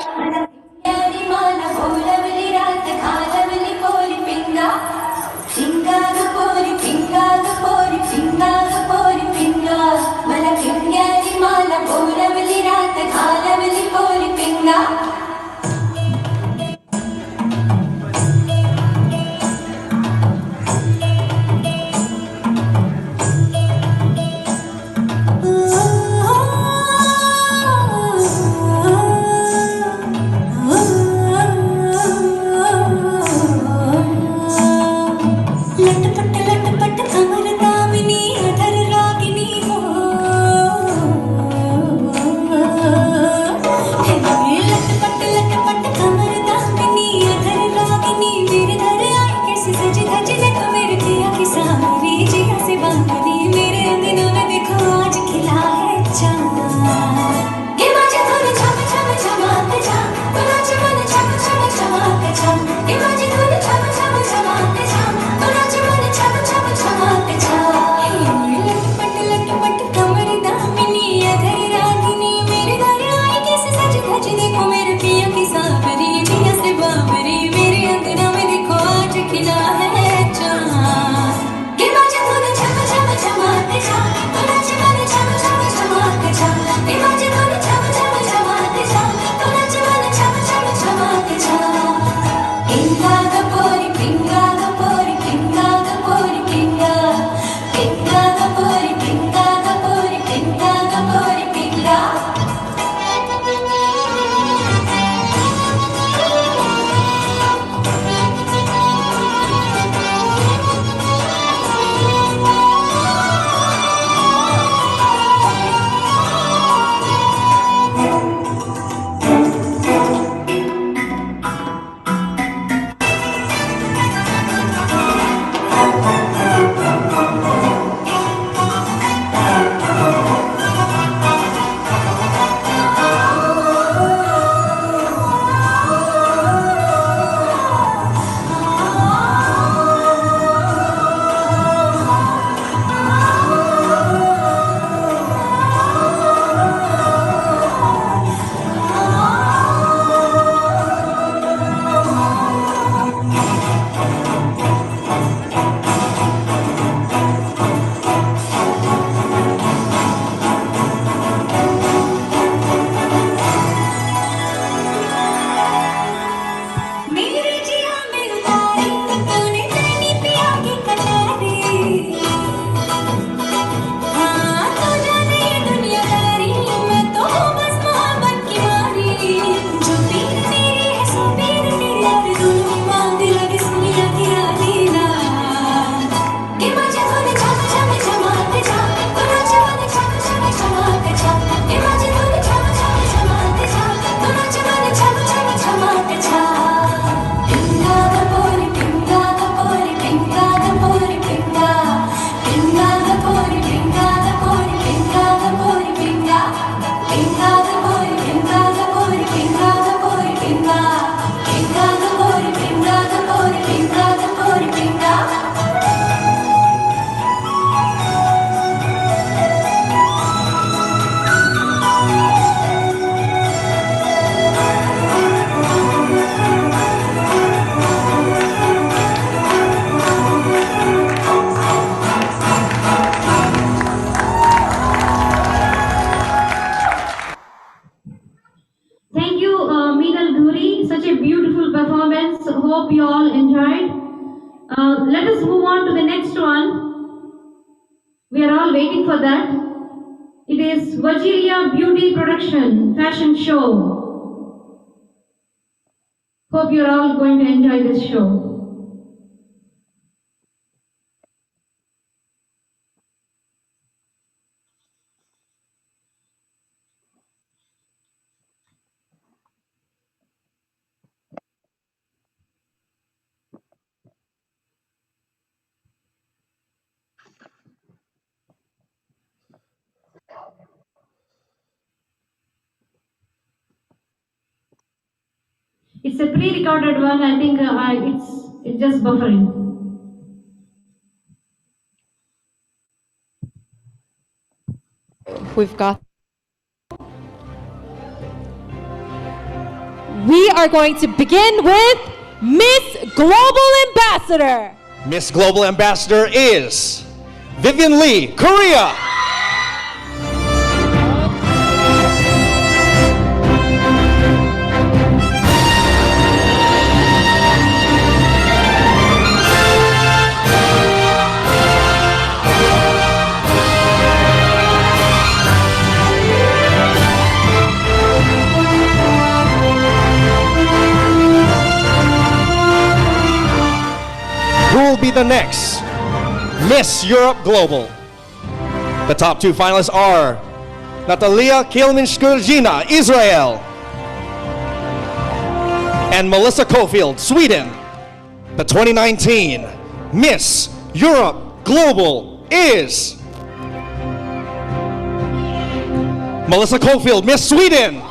nominal dhuri, such a beautiful performance. Hope you all enjoyed. Let us move on to the next one. We are all waiting for that. It is Vajiria Beauty Production Fashion Show. Hope you're all going to enjoy this show. It's a pre-recorded one. I think it's just buffering. We've got. We are going to begin with Miss Global Ambassador. Miss Global Ambassador is Vivian Lee, Korea. Who will be the next Miss Europe Global? The top two finalists are Natalia Kilminskirgina, Israel, and Melissa Cofield, Sweden. The 2019 Miss Europe Global is Melissa Cofield, Miss Sweden.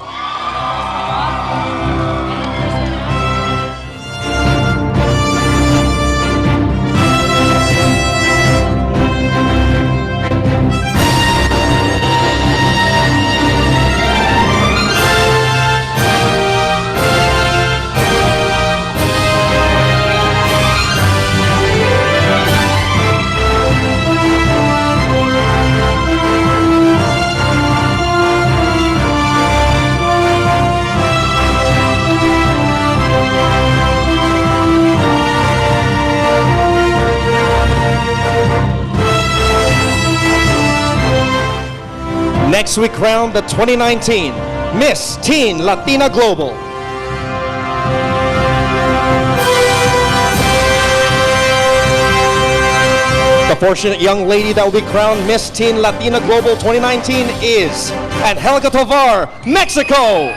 Next we crown the 2019 Miss Teen Latina Global. The fortunate young lady that will be crowned Miss Teen Latina Global 2019 is Angelica Tovar, Mexico.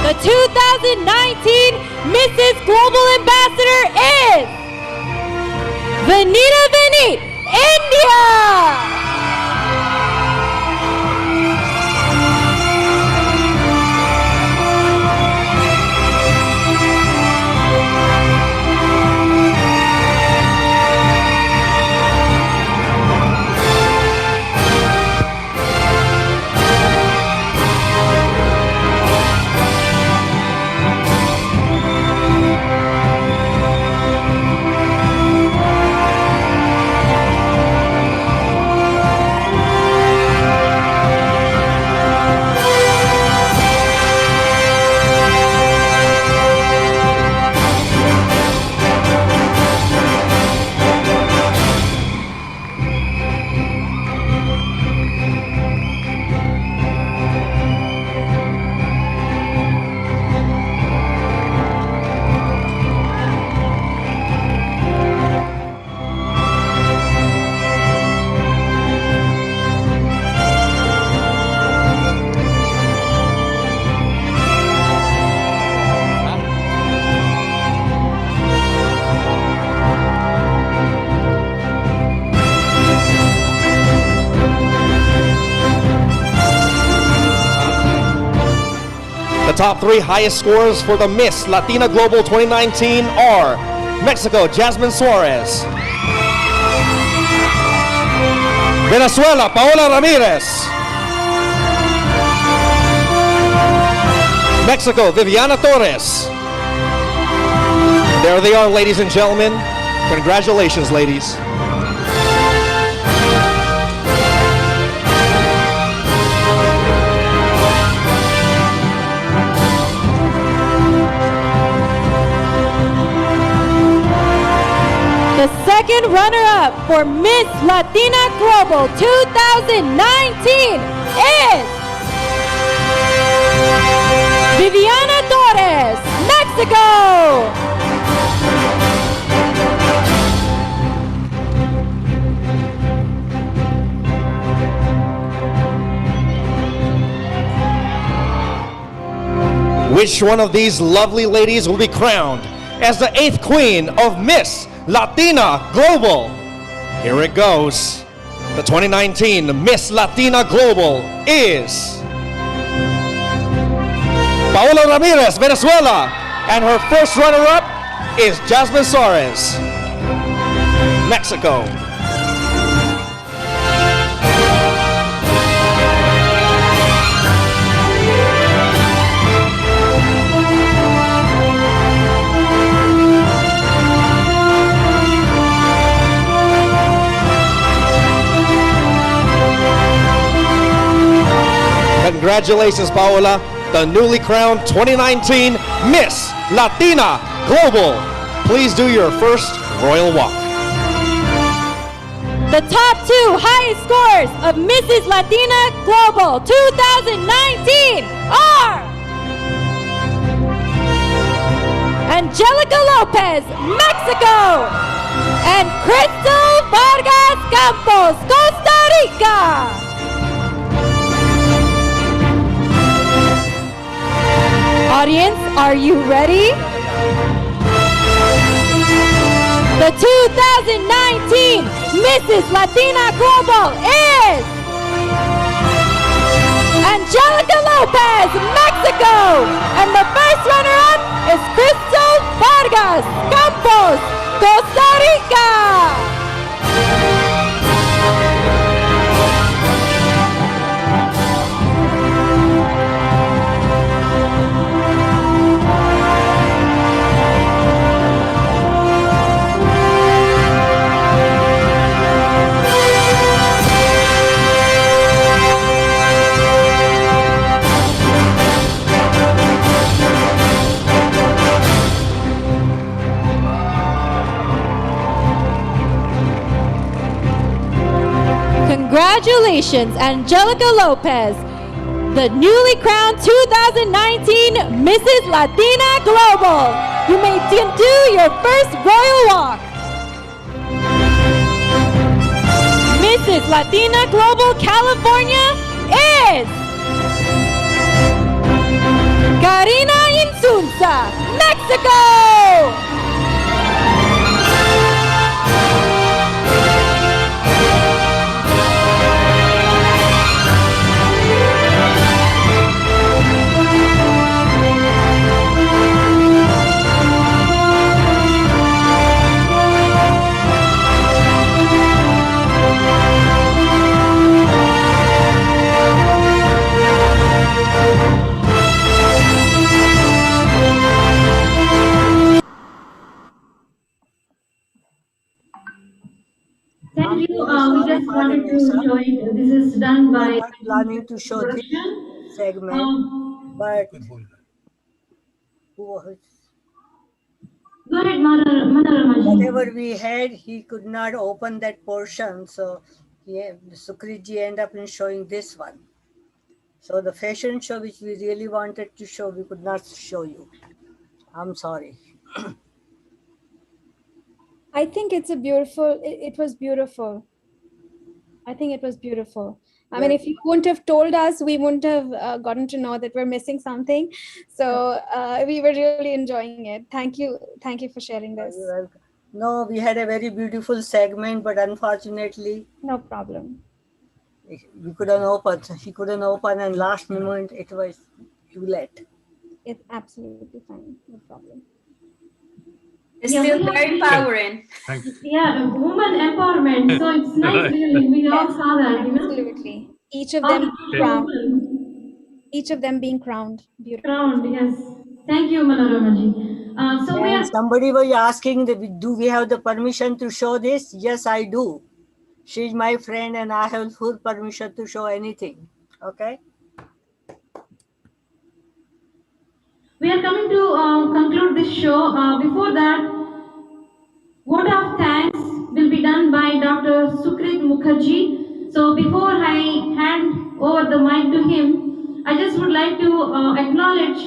The 2019 Mrs. Global Ambassador is Vanita Vinit, India. top 3 highest scores for the Miss Latina Global 2019 are Mexico, Jasmine Suarez. Venezuela, Paola Ramirez. Mexico, Viviana Torres. There they are, ladies and gentlemen. Congratulations, ladies. The second runner-up for Miss Latina Global 2019 is Viviana Torres, Mexico. Which one of these lovely ladies will be crowned as the 8th queen of Miss Latina Global? Here it goes. The 2019 Miss Latina Global is Paola Ramirez, Venezuela, and her first runner-up is Jasmine Suarez, Mexico. Congratulations, Paola, the newly crowned 2019 Miss Latina Global. Please do your first royal walk. The top 2 highest scores of Mrs. Latina Global 2019 are Angelica Lopez, Mexico, and Crystal Vargas Campos, Costa Rica. Audience, are you ready? The 2019 Mrs. Latina Global is Angelica Lopez, Mexico, and the first runner-up is Crystal Vargas Campos, Costa Rica. Congratulations, Angelica Lopez, the newly crowned 2019 Mrs. Latina Global. You may do your first royal walk. Mrs. Latina Global California is Karina Insunza, Mexico. Thank you. Really We sorry, just Father wanted to Mesa. show it. This is done We were by not planning to show this production. segment, but Go ahead, Manoramaji. whatever we had, he could not open that portion. So Sukriji ended up in showing this one. So the fashion show, which we really wanted to show, we could not show you. I'm sorry. I think it's a beautiful, it was beautiful. I think it was beautiful. I mean, Yes. if you wouldn't have told us, we wouldn't have gotten to know that we're missing something. So we were really enjoying it. Thank you. Thank you for sharing this. You're welcome. No, we had a very beautiful segment, but unfortunately, No problem. we couldn't open. He couldn't open, and last moment it was too late. It's absolutely fine. No problem. It's Yeah, still we have- very empowering. Yeah, woman empowerment. So it's nice, really. We all saw that, you know. Absolutely. Each of All them the crowned. women Each of them being crowned. Beautiful. crowned. Yes. Thank you, Manoramaji. So we And are. somebody was asking, do we have the permission to show this? Yes, I do. She's my friend and I have full permission to show anything. Okay? We are coming to conclude this show. Before that, vote of thanks will be done by Dr. Sukrit Mukherjee. So before I hand over the mic to him, I just would like to acknowledge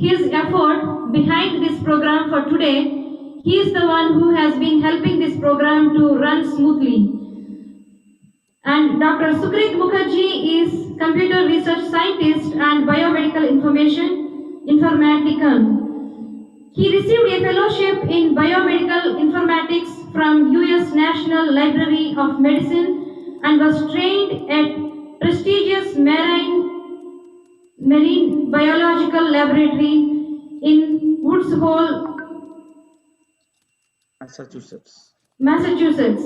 his effort behind this program for today. He is the one who has been helping this program to run smoothly. And Dr. Sukrit Mukherjee is computer research scientist and biomedical informatician. He received a fellowship in biomedical informatics from US National Library of Medicine and was trained at prestigious marine biological laboratory in Woods Hole, Massachusetts. Massachusetts.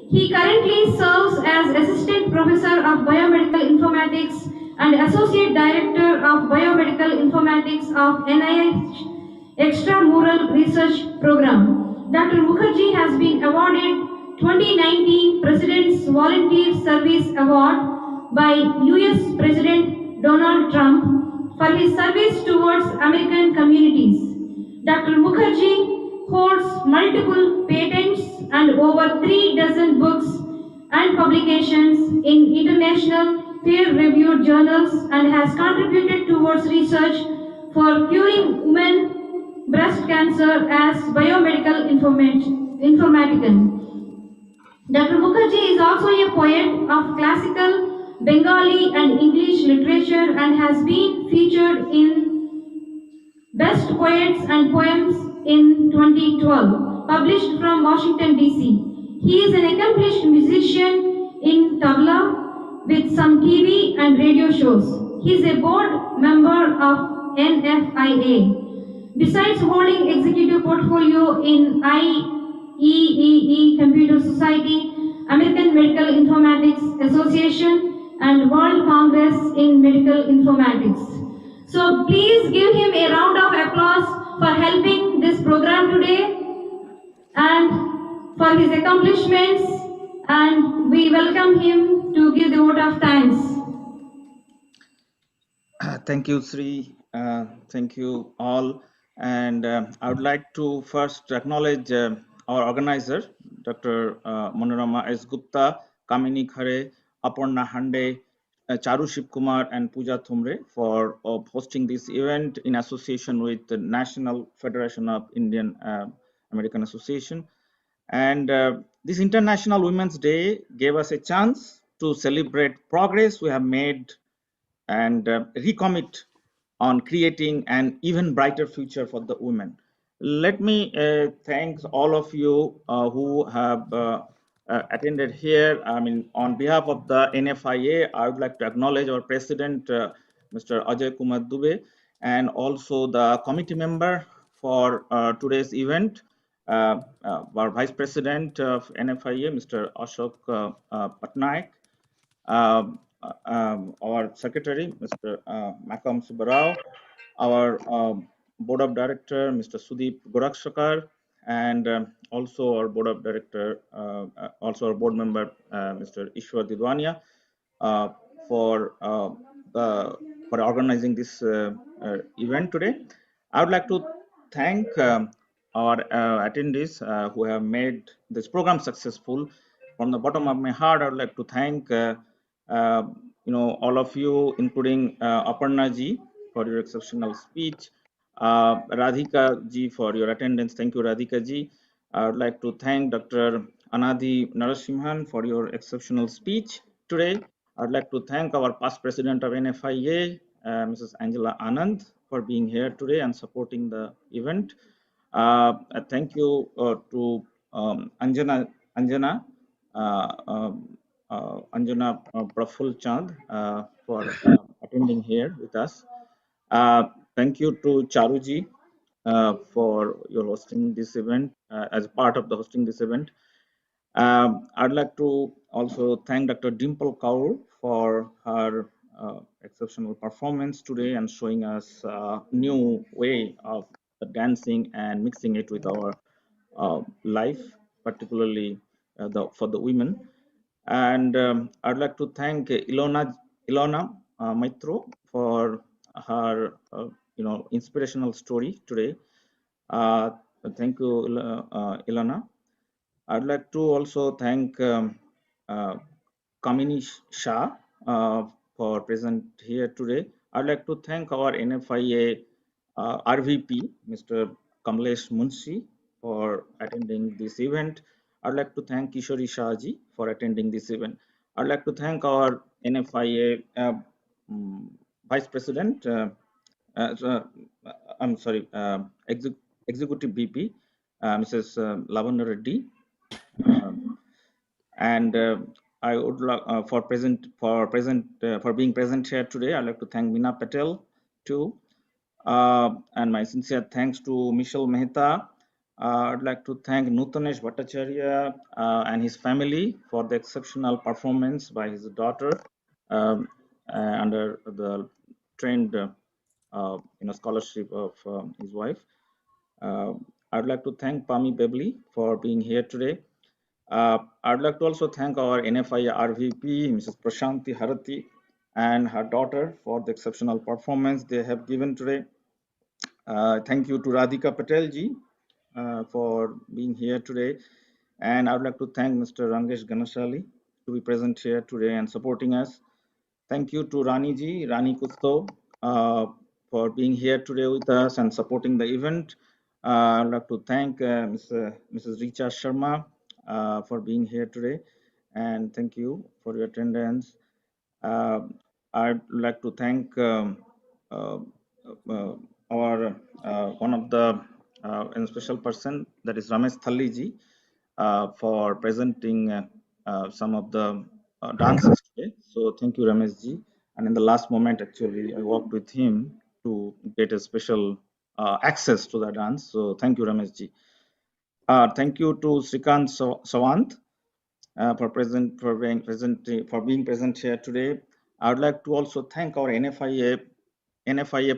He currently serves as Assistant Professor of Biomedical Informatics and Associate Director of Biomedical Informatics of NIH Extramural Research Program. Dr. Mukherjee has been awarded 2019 President's Volunteer Service Award by US President Donald Trump for his service towards American communities. Dr. Mukherjee holds multiple patents and over 3 dozen books and publications in international peer-reviewed journals and has contributed towards research for curing women breast cancer as biomedical informatician. Dr. Mukherjee is also a poet of classical Bengali and English literature and has been featured in Best Poets and Poems in 2012, published from Washington, D.C. He is an accomplished musician in tabla with some TV and radio shows. He is a board member of NFIA. Besides holding executive portfolio in IEEE Computer Society, American Medical Informatics Association, and World Congress in Medical Informatics. So please give him a round of applause for helping this program today and for his accomplishments, and we welcome him to give the vote of thanks. Thank you, Sri. Thank you all. And I would like to first acknowledge our organizer, Dr. Manorama S. Gupta, Kamini Khare, Aparna Hande, Charu Shiv Kumar, and Pooja Thumre for hosting this event in association with the National Federation of Indian American Association. And this International Women's Day gave us a chance to celebrate progress we have made and recommit on creating an even brighter future for the women. Let me thank all of you who have attended here. I mean, on behalf of the NFIA, I would like to acknowledge our president, Mr. Ajay Kumar Dubey, and also the committee member for today's event, our vice president of NFIA, Mr. Ashok Patnaik, our secretary, Mr. Makam Subarao, our board of director, Mr. Sudeep Gorakshakar, and also our board of director, also our board member, Mr. Ishwar Didwania, uh, for for organizing this event today. I would like to thank our attendees who have made this program successful. From the bottom of my heart, I would like to thank uh, all of you, including Aparna ji for your exceptional speech, Radhika ji for your attendance. Thank you, Radhika ji. I would like to thank Dr. Anadi Narasimhan for your exceptional speech today. I'd like to thank our past president of NFIA, Mrs. Angela Anand, for being here today and supporting the event. Thank you to Anjana Praful Chand for attending here with us. Thank you to Charuji for your hosting this event, as part of the hosting this event. I'd like to also thank Dr. Dimple Kaur for her exceptional performance today and showing us a new way of dancing and mixing it with our life, particularly for the women. And I'd like to thank Ilona Maitro for her inspirational story today. Thank you, Ilona. I'd like to also thank Kamini Shah for present here today. I'd like to thank our NFIA RVP, Mr. Kamlesh Munshi, for attending this event. I'd like to thank Kishori Shahji for attending this event. I'd like to thank our NFIA Vice President, I'm sorry, Executive VP, Mrs. Lavanya Reddy, and I would like for being present here today. I'd like to thank Meena Patel too, and my sincere thanks to Michelle Mehta. I'd like to thank Nutanesh Bhattacharya and his family for the exceptional performance by his daughter under the trained scholarship of his wife. I'd like to thank Pami Bebli for being here today. I'd like to also thank our NFIA RVP, Mrs. Prashanti Harati, and her daughter for the exceptional performance they have given today. Thank you to Radhika Patel ji for being here today. And I would like to thank Mr. Rangesh Ganashali to be present here today and supporting us. Thank you to Rani ji, Rani Kusto, for being here today with us and supporting the event. I'd like to thank Mrs. Richa Sharma for being here today. And thank you for your attendance. I'd like to thank our one of the special person, that is Ramesh Thalli ji, for presenting some of the dances today. So thank you, Ramesh ji. And in the last moment, actually, I worked with him to get a special access to the dance. So thank you, Ramesh ji. Thank you to Srikant Sawant for being present here today. I would like to also thank our NFIA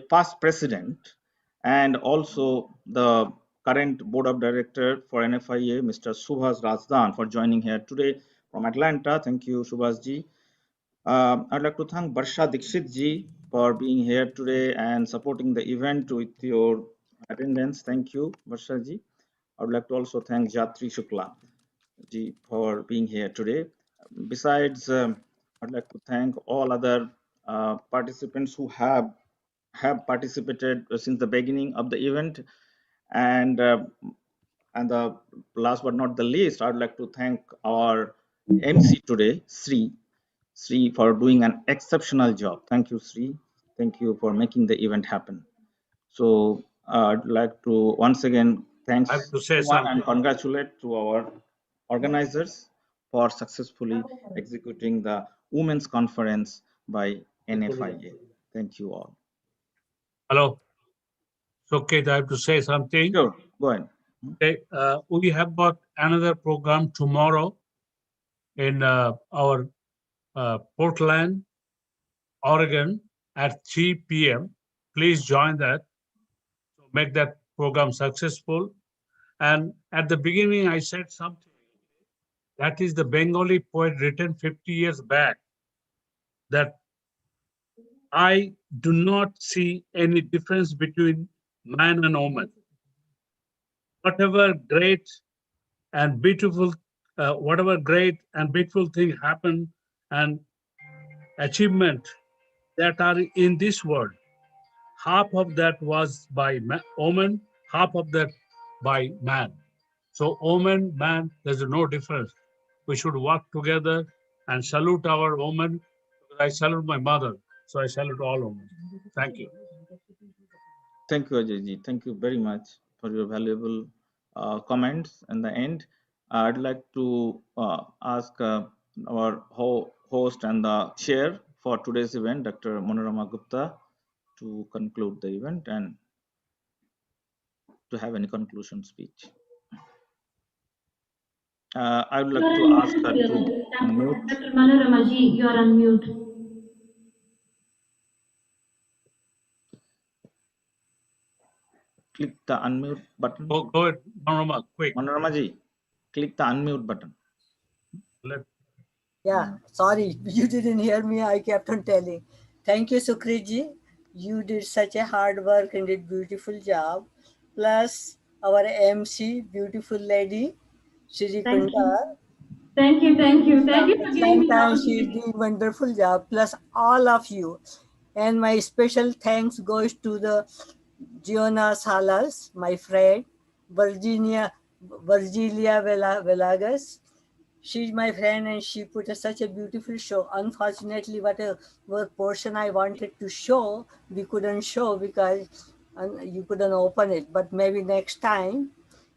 past president and also the current board of director for NFIA, Mr. Subhas Razdan, for joining here today from Atlanta. Thank you, Subhas ji. I'd like to thank Barsha Dikshit ji for being here today and supporting the event with your attendance. Thank you, Barsha ji. I would like to also thank Jatri Shukla ji for being here today. Besides, I'd like to thank all other participants who have participated since the beginning of the event, and the last but not the least, I'd like to thank our MC today, Sri, for doing an exceptional job. Thank you, Sri. Thank you for making the event happen. So I'd like to once again thanks I have to say everyone and something. congratulate to our organizers for successfully executing the Women's Conference by NFIA. Thank you all. Hello. So, Kate, I have to say something. Sure, go ahead. Okay, we have got another program tomorrow in our Portland, Oregon at 3 p.m. Please join that. So make that program successful. And at the beginning, I said something. That is the Bengali poet written 50 years back, that I do not see any difference between man and woman. Whatever great and beautiful, whatever great and beautiful thing happen and achievement that are in this world, half of that was by woman, half of that by man. So woman, man, there's no difference. We should work together and salute our woman. I salute my mother, so I salute all women. Thank you. Thank you, Ajay. Thank you very much for your valuable comments. In the end, I'd like to ask our host and the chair for today's event, Dr. Manorama Gupta, to conclude the event and to have any conclusion speech. I would You like are to on ask her mute, to unmute. Dr. Manoramaji, you are on mute. Click the unmute button. Go ahead, Manorama, quick. Manorama ji, click the unmute button. Yeah, sorry, you didn't hear me. I kept on telling. Thank you, Sukriji. You did such a hard work and did beautiful job. Plus our MC, beautiful lady, Shri Thank you. Kundar. Thank you, thank you. Thank you for giving me the Atlanta, and she is opportunity. doing wonderful job. Plus all of you. And my special thanks goes to the Giona Salas, my friend, Virgilia Velagas. She's my friend and she put such a beautiful show. Unfortunately, whatever portion I wanted to show, we couldn't show because you couldn't open it. But maybe next time.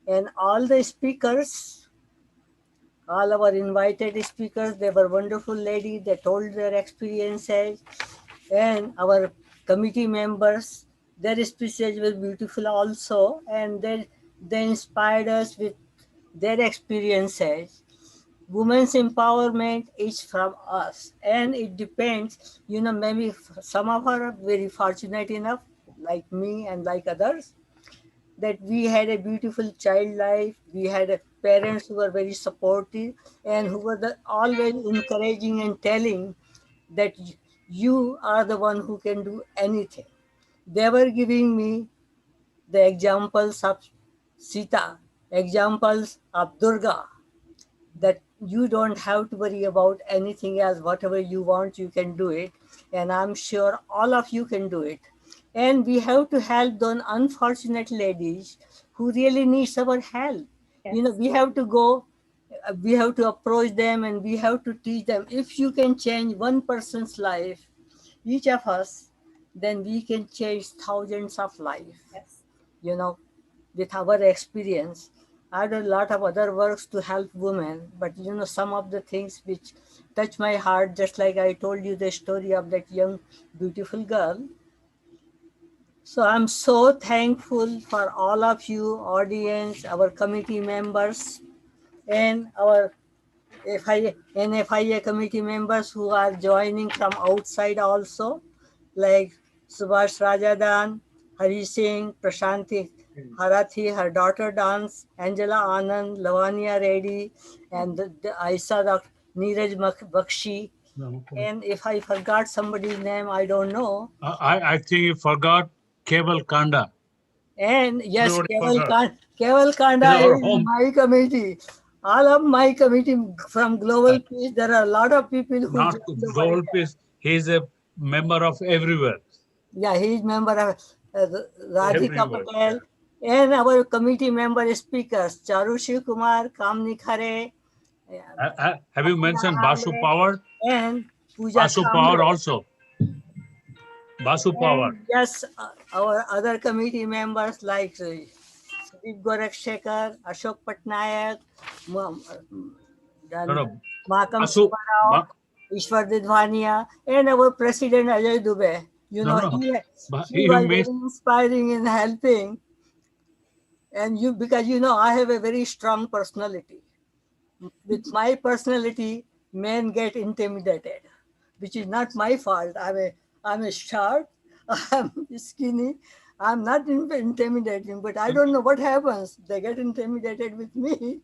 And all the speakers, all our invited speakers, they were wonderful ladies. They told their experiences. And our committee members, their speeches were beautiful also. And they inspired us with their experiences. Women's empowerment is from us, and it depends. Maybe some of us are very fortunate enough, like me and like others, that we had a beautiful child life. We had parents who were very supportive and who were always encouraging and telling that you are the one who can do anything. They were giving me the examples of Sita, examples of Durga, that you don't have to worry about anything else. Whatever you want, you can do it. And I'm sure all of you can do it. And we have to help those unfortunate ladies who really needs our help. We have to go, we have to approach them and we have to teach them. If you can change one person's life, each of us, then we can change thousands of lives. With our experience. I do a lot of other works to help women, but some of the things which touch my heart, just like I told you the story of that young, beautiful girl. So I'm so thankful for all of you, audience, our committee members, and our NFIA committee members who are joining from outside also, like Subhash Rajadan, Hari Singh, Prashanti Harathi, her daughter dance, Angela Anand, Lavanya Reddy, and I saw Dr. Neeraj Bakshi. And if I forgot somebody's name, I don't know. I think you forgot Keval Kanda. And yes, Everybody Keval Kanda In our is home. my committee. All of my committee from Global Peace, there are a lot of people who Not joined the Global Peace. He is a member of everywhere. Yeah, he is member of Radhika Everywhere, Patel, and our committee member speakers, Charu Shiv Kumar, Kamni Khare, Have you mentioned Basu Power? and Pooja Basu Power Kamble. also. Basu Power. And yes, our other committee members like Deep Gorakshekar, Ashok Patnaik, No. Mahakam Basu. Subarao, Ishwar Didwania, and our president Ajay Dubey. He You was very missed. inspiring in helping. And because I have a very strong personality. With my personality, men get intimidated, which is not my fault. I'm a short, I'm skinny, I'm not intimidating, but I don't know what happens. They get intimidated with me.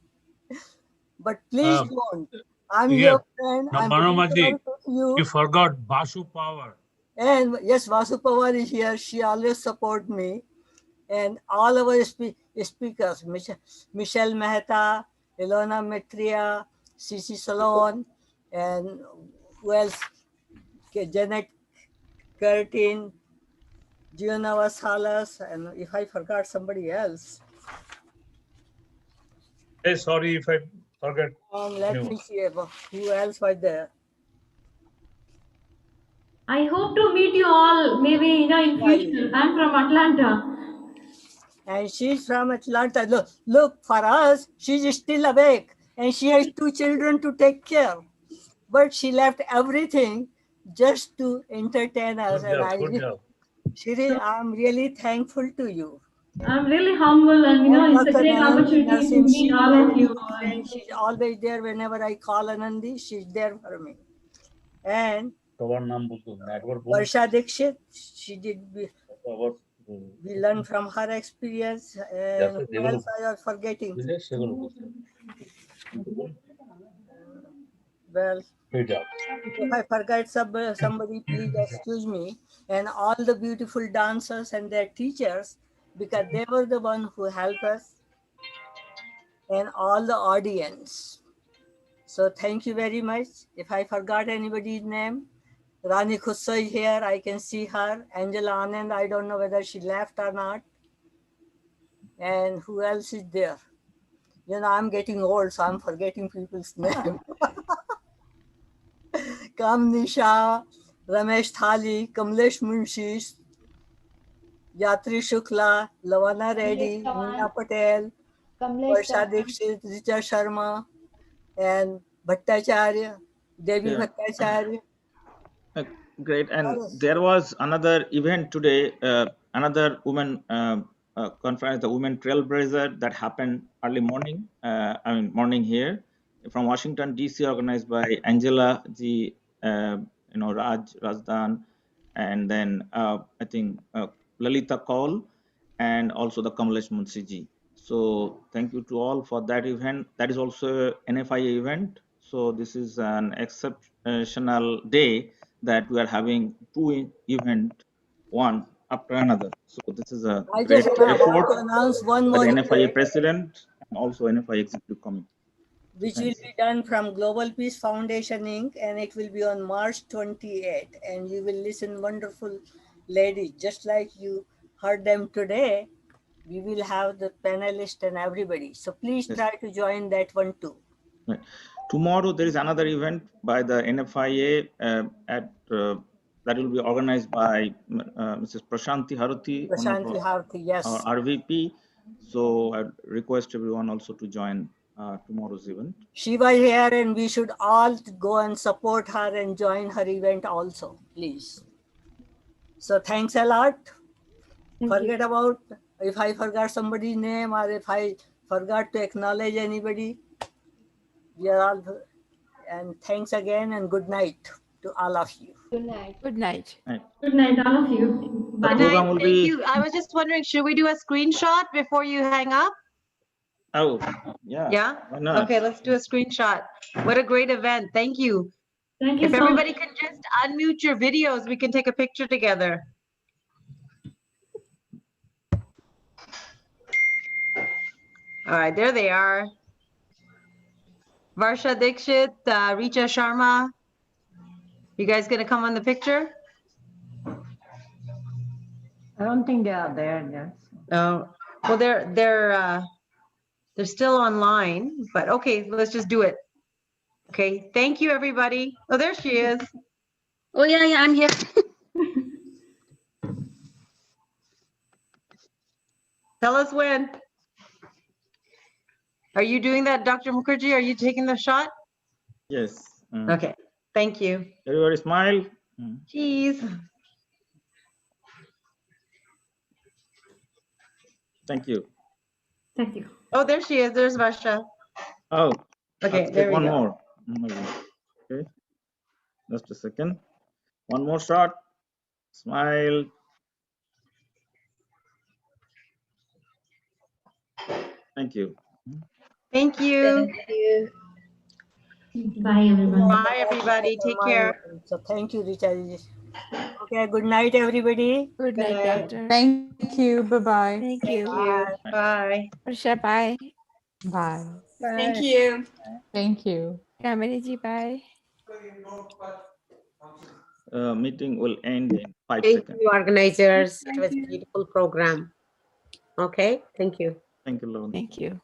But please don't. I'm your friend. No, I'm Manomaji, you. you forgot Basu Power. And yes, Vasu Pawar is here. She always support me. And all our speakers, Michelle Mehta, Ilona Maitreya, Cici Salon, and who else? Janet Curtin, Giona Vasalas, and if I forgot somebody else. Hey, sorry if I forget. Let me see who else was there. I hope to meet you all maybe in future. I'm from Atlanta. And she's from Atlanta. Look, for us, she's still awake and she has 2 children to take care. But she left everything just to entertain us. Good job. Shri, I'm really thankful to you. I'm really humble, and it's a great opportunity to Since meet she's all my of very you. good friend, she's always there whenever I call Anandi, she's there for me. And Varsha Dixit, she did. We learn from her experience. And who else I are forgetting? Well, if I forget somebody, please excuse me. And all the beautiful dancers and their teachers, because they were the one who helped us, and all the audience. So thank you very much. If I forgot anybody's name, Rani Khussa is here. I can see her. Angela Anand, I don't know whether she left or not. And who else is there? I'm getting old, so I'm forgetting people's name. Kam Nisha, Ramesh Thali, Kamlesh Munshi, Yatri Shukla, Lavana Reddy, Meena Patel, Varsha Dixit, Richa Sharma, and Bhattacharya, Devi Yeah. Bhattacharya. Great. And there was another event today, another women conference, the Women Trailblazer, that happened early morning. Morning here from Washington D.C., organized by Angela G, Rajdan, and then I think Lalita Kaul, and also the Kamlesh Munsiji. So thank you to all for that event. That is also an NFIA event. So this is an exceptional day that we are having two events, one after another. So this is a I great just want effort to announce one by the more NFIA event, president and also NFIA executive committee. which will be done from Global Peace Foundation Inc. and it will be on March 28th. And you will listen wonderful ladies, just like you heard them today. We will have the panelists and everybody. So please try to join that one too. Right. Tomorrow there is another event by the NFIA that will be organized by Mrs. Prashanti Haruthi, one of Prashanti Harthi, yes. our RVP. So I request everyone also to join tomorrow's event. Shiva is here and we should all go and support her and join her event also, please. So thanks a lot. Forget about if I forgot somebody's name or if I forgot to acknowledge anybody. We are all, and thanks again and good night to all of you. Good night. Good night. Good night, all of you. The Bye. program will Thank be. you. I was just wondering, should we do a screenshot before you hang up? Oh, yeah. Yeah? Why not? Okay, let's do a screenshot. What a great event. Thank you. Thank you If so everybody much. can just unmute your videos, we can take a picture together. All right, there they are. Varsha Dixit, Richa Sharma. You guys gonna come on the picture? I don't think they are there. Yes. Oh, well, they're still online, but okay, let's just do it. Okay, thank you, everybody. Oh, there she is. Oh, yeah, I'm here. Tell us when. Are you doing that, Dr. Mukherjee? Are you taking the shot? Yes. Okay, thank you. Everybody smile. Cheese. Thank you. Thank you. Oh, there she is. There's Varsha. Oh, Okay, I'll there take we one go. more. Okay, just a second. One more shot. Smile. Thank you. Thank you. Thank you. Bye, everyone. Bye, everybody. Take care. So thank you, Richa. Okay, good night, everybody. Good Good night, night. doctor. Thank you. Bye-bye. Thank Thank you. you. Bye. Harsha, bye. Bye. Thank you. Thank you. Kamaliji, bye. Meeting will end in 5 Thank seconds. you, organizers. It was a beautiful program. Okay, thank you. Thank you, Lauren. Thank you.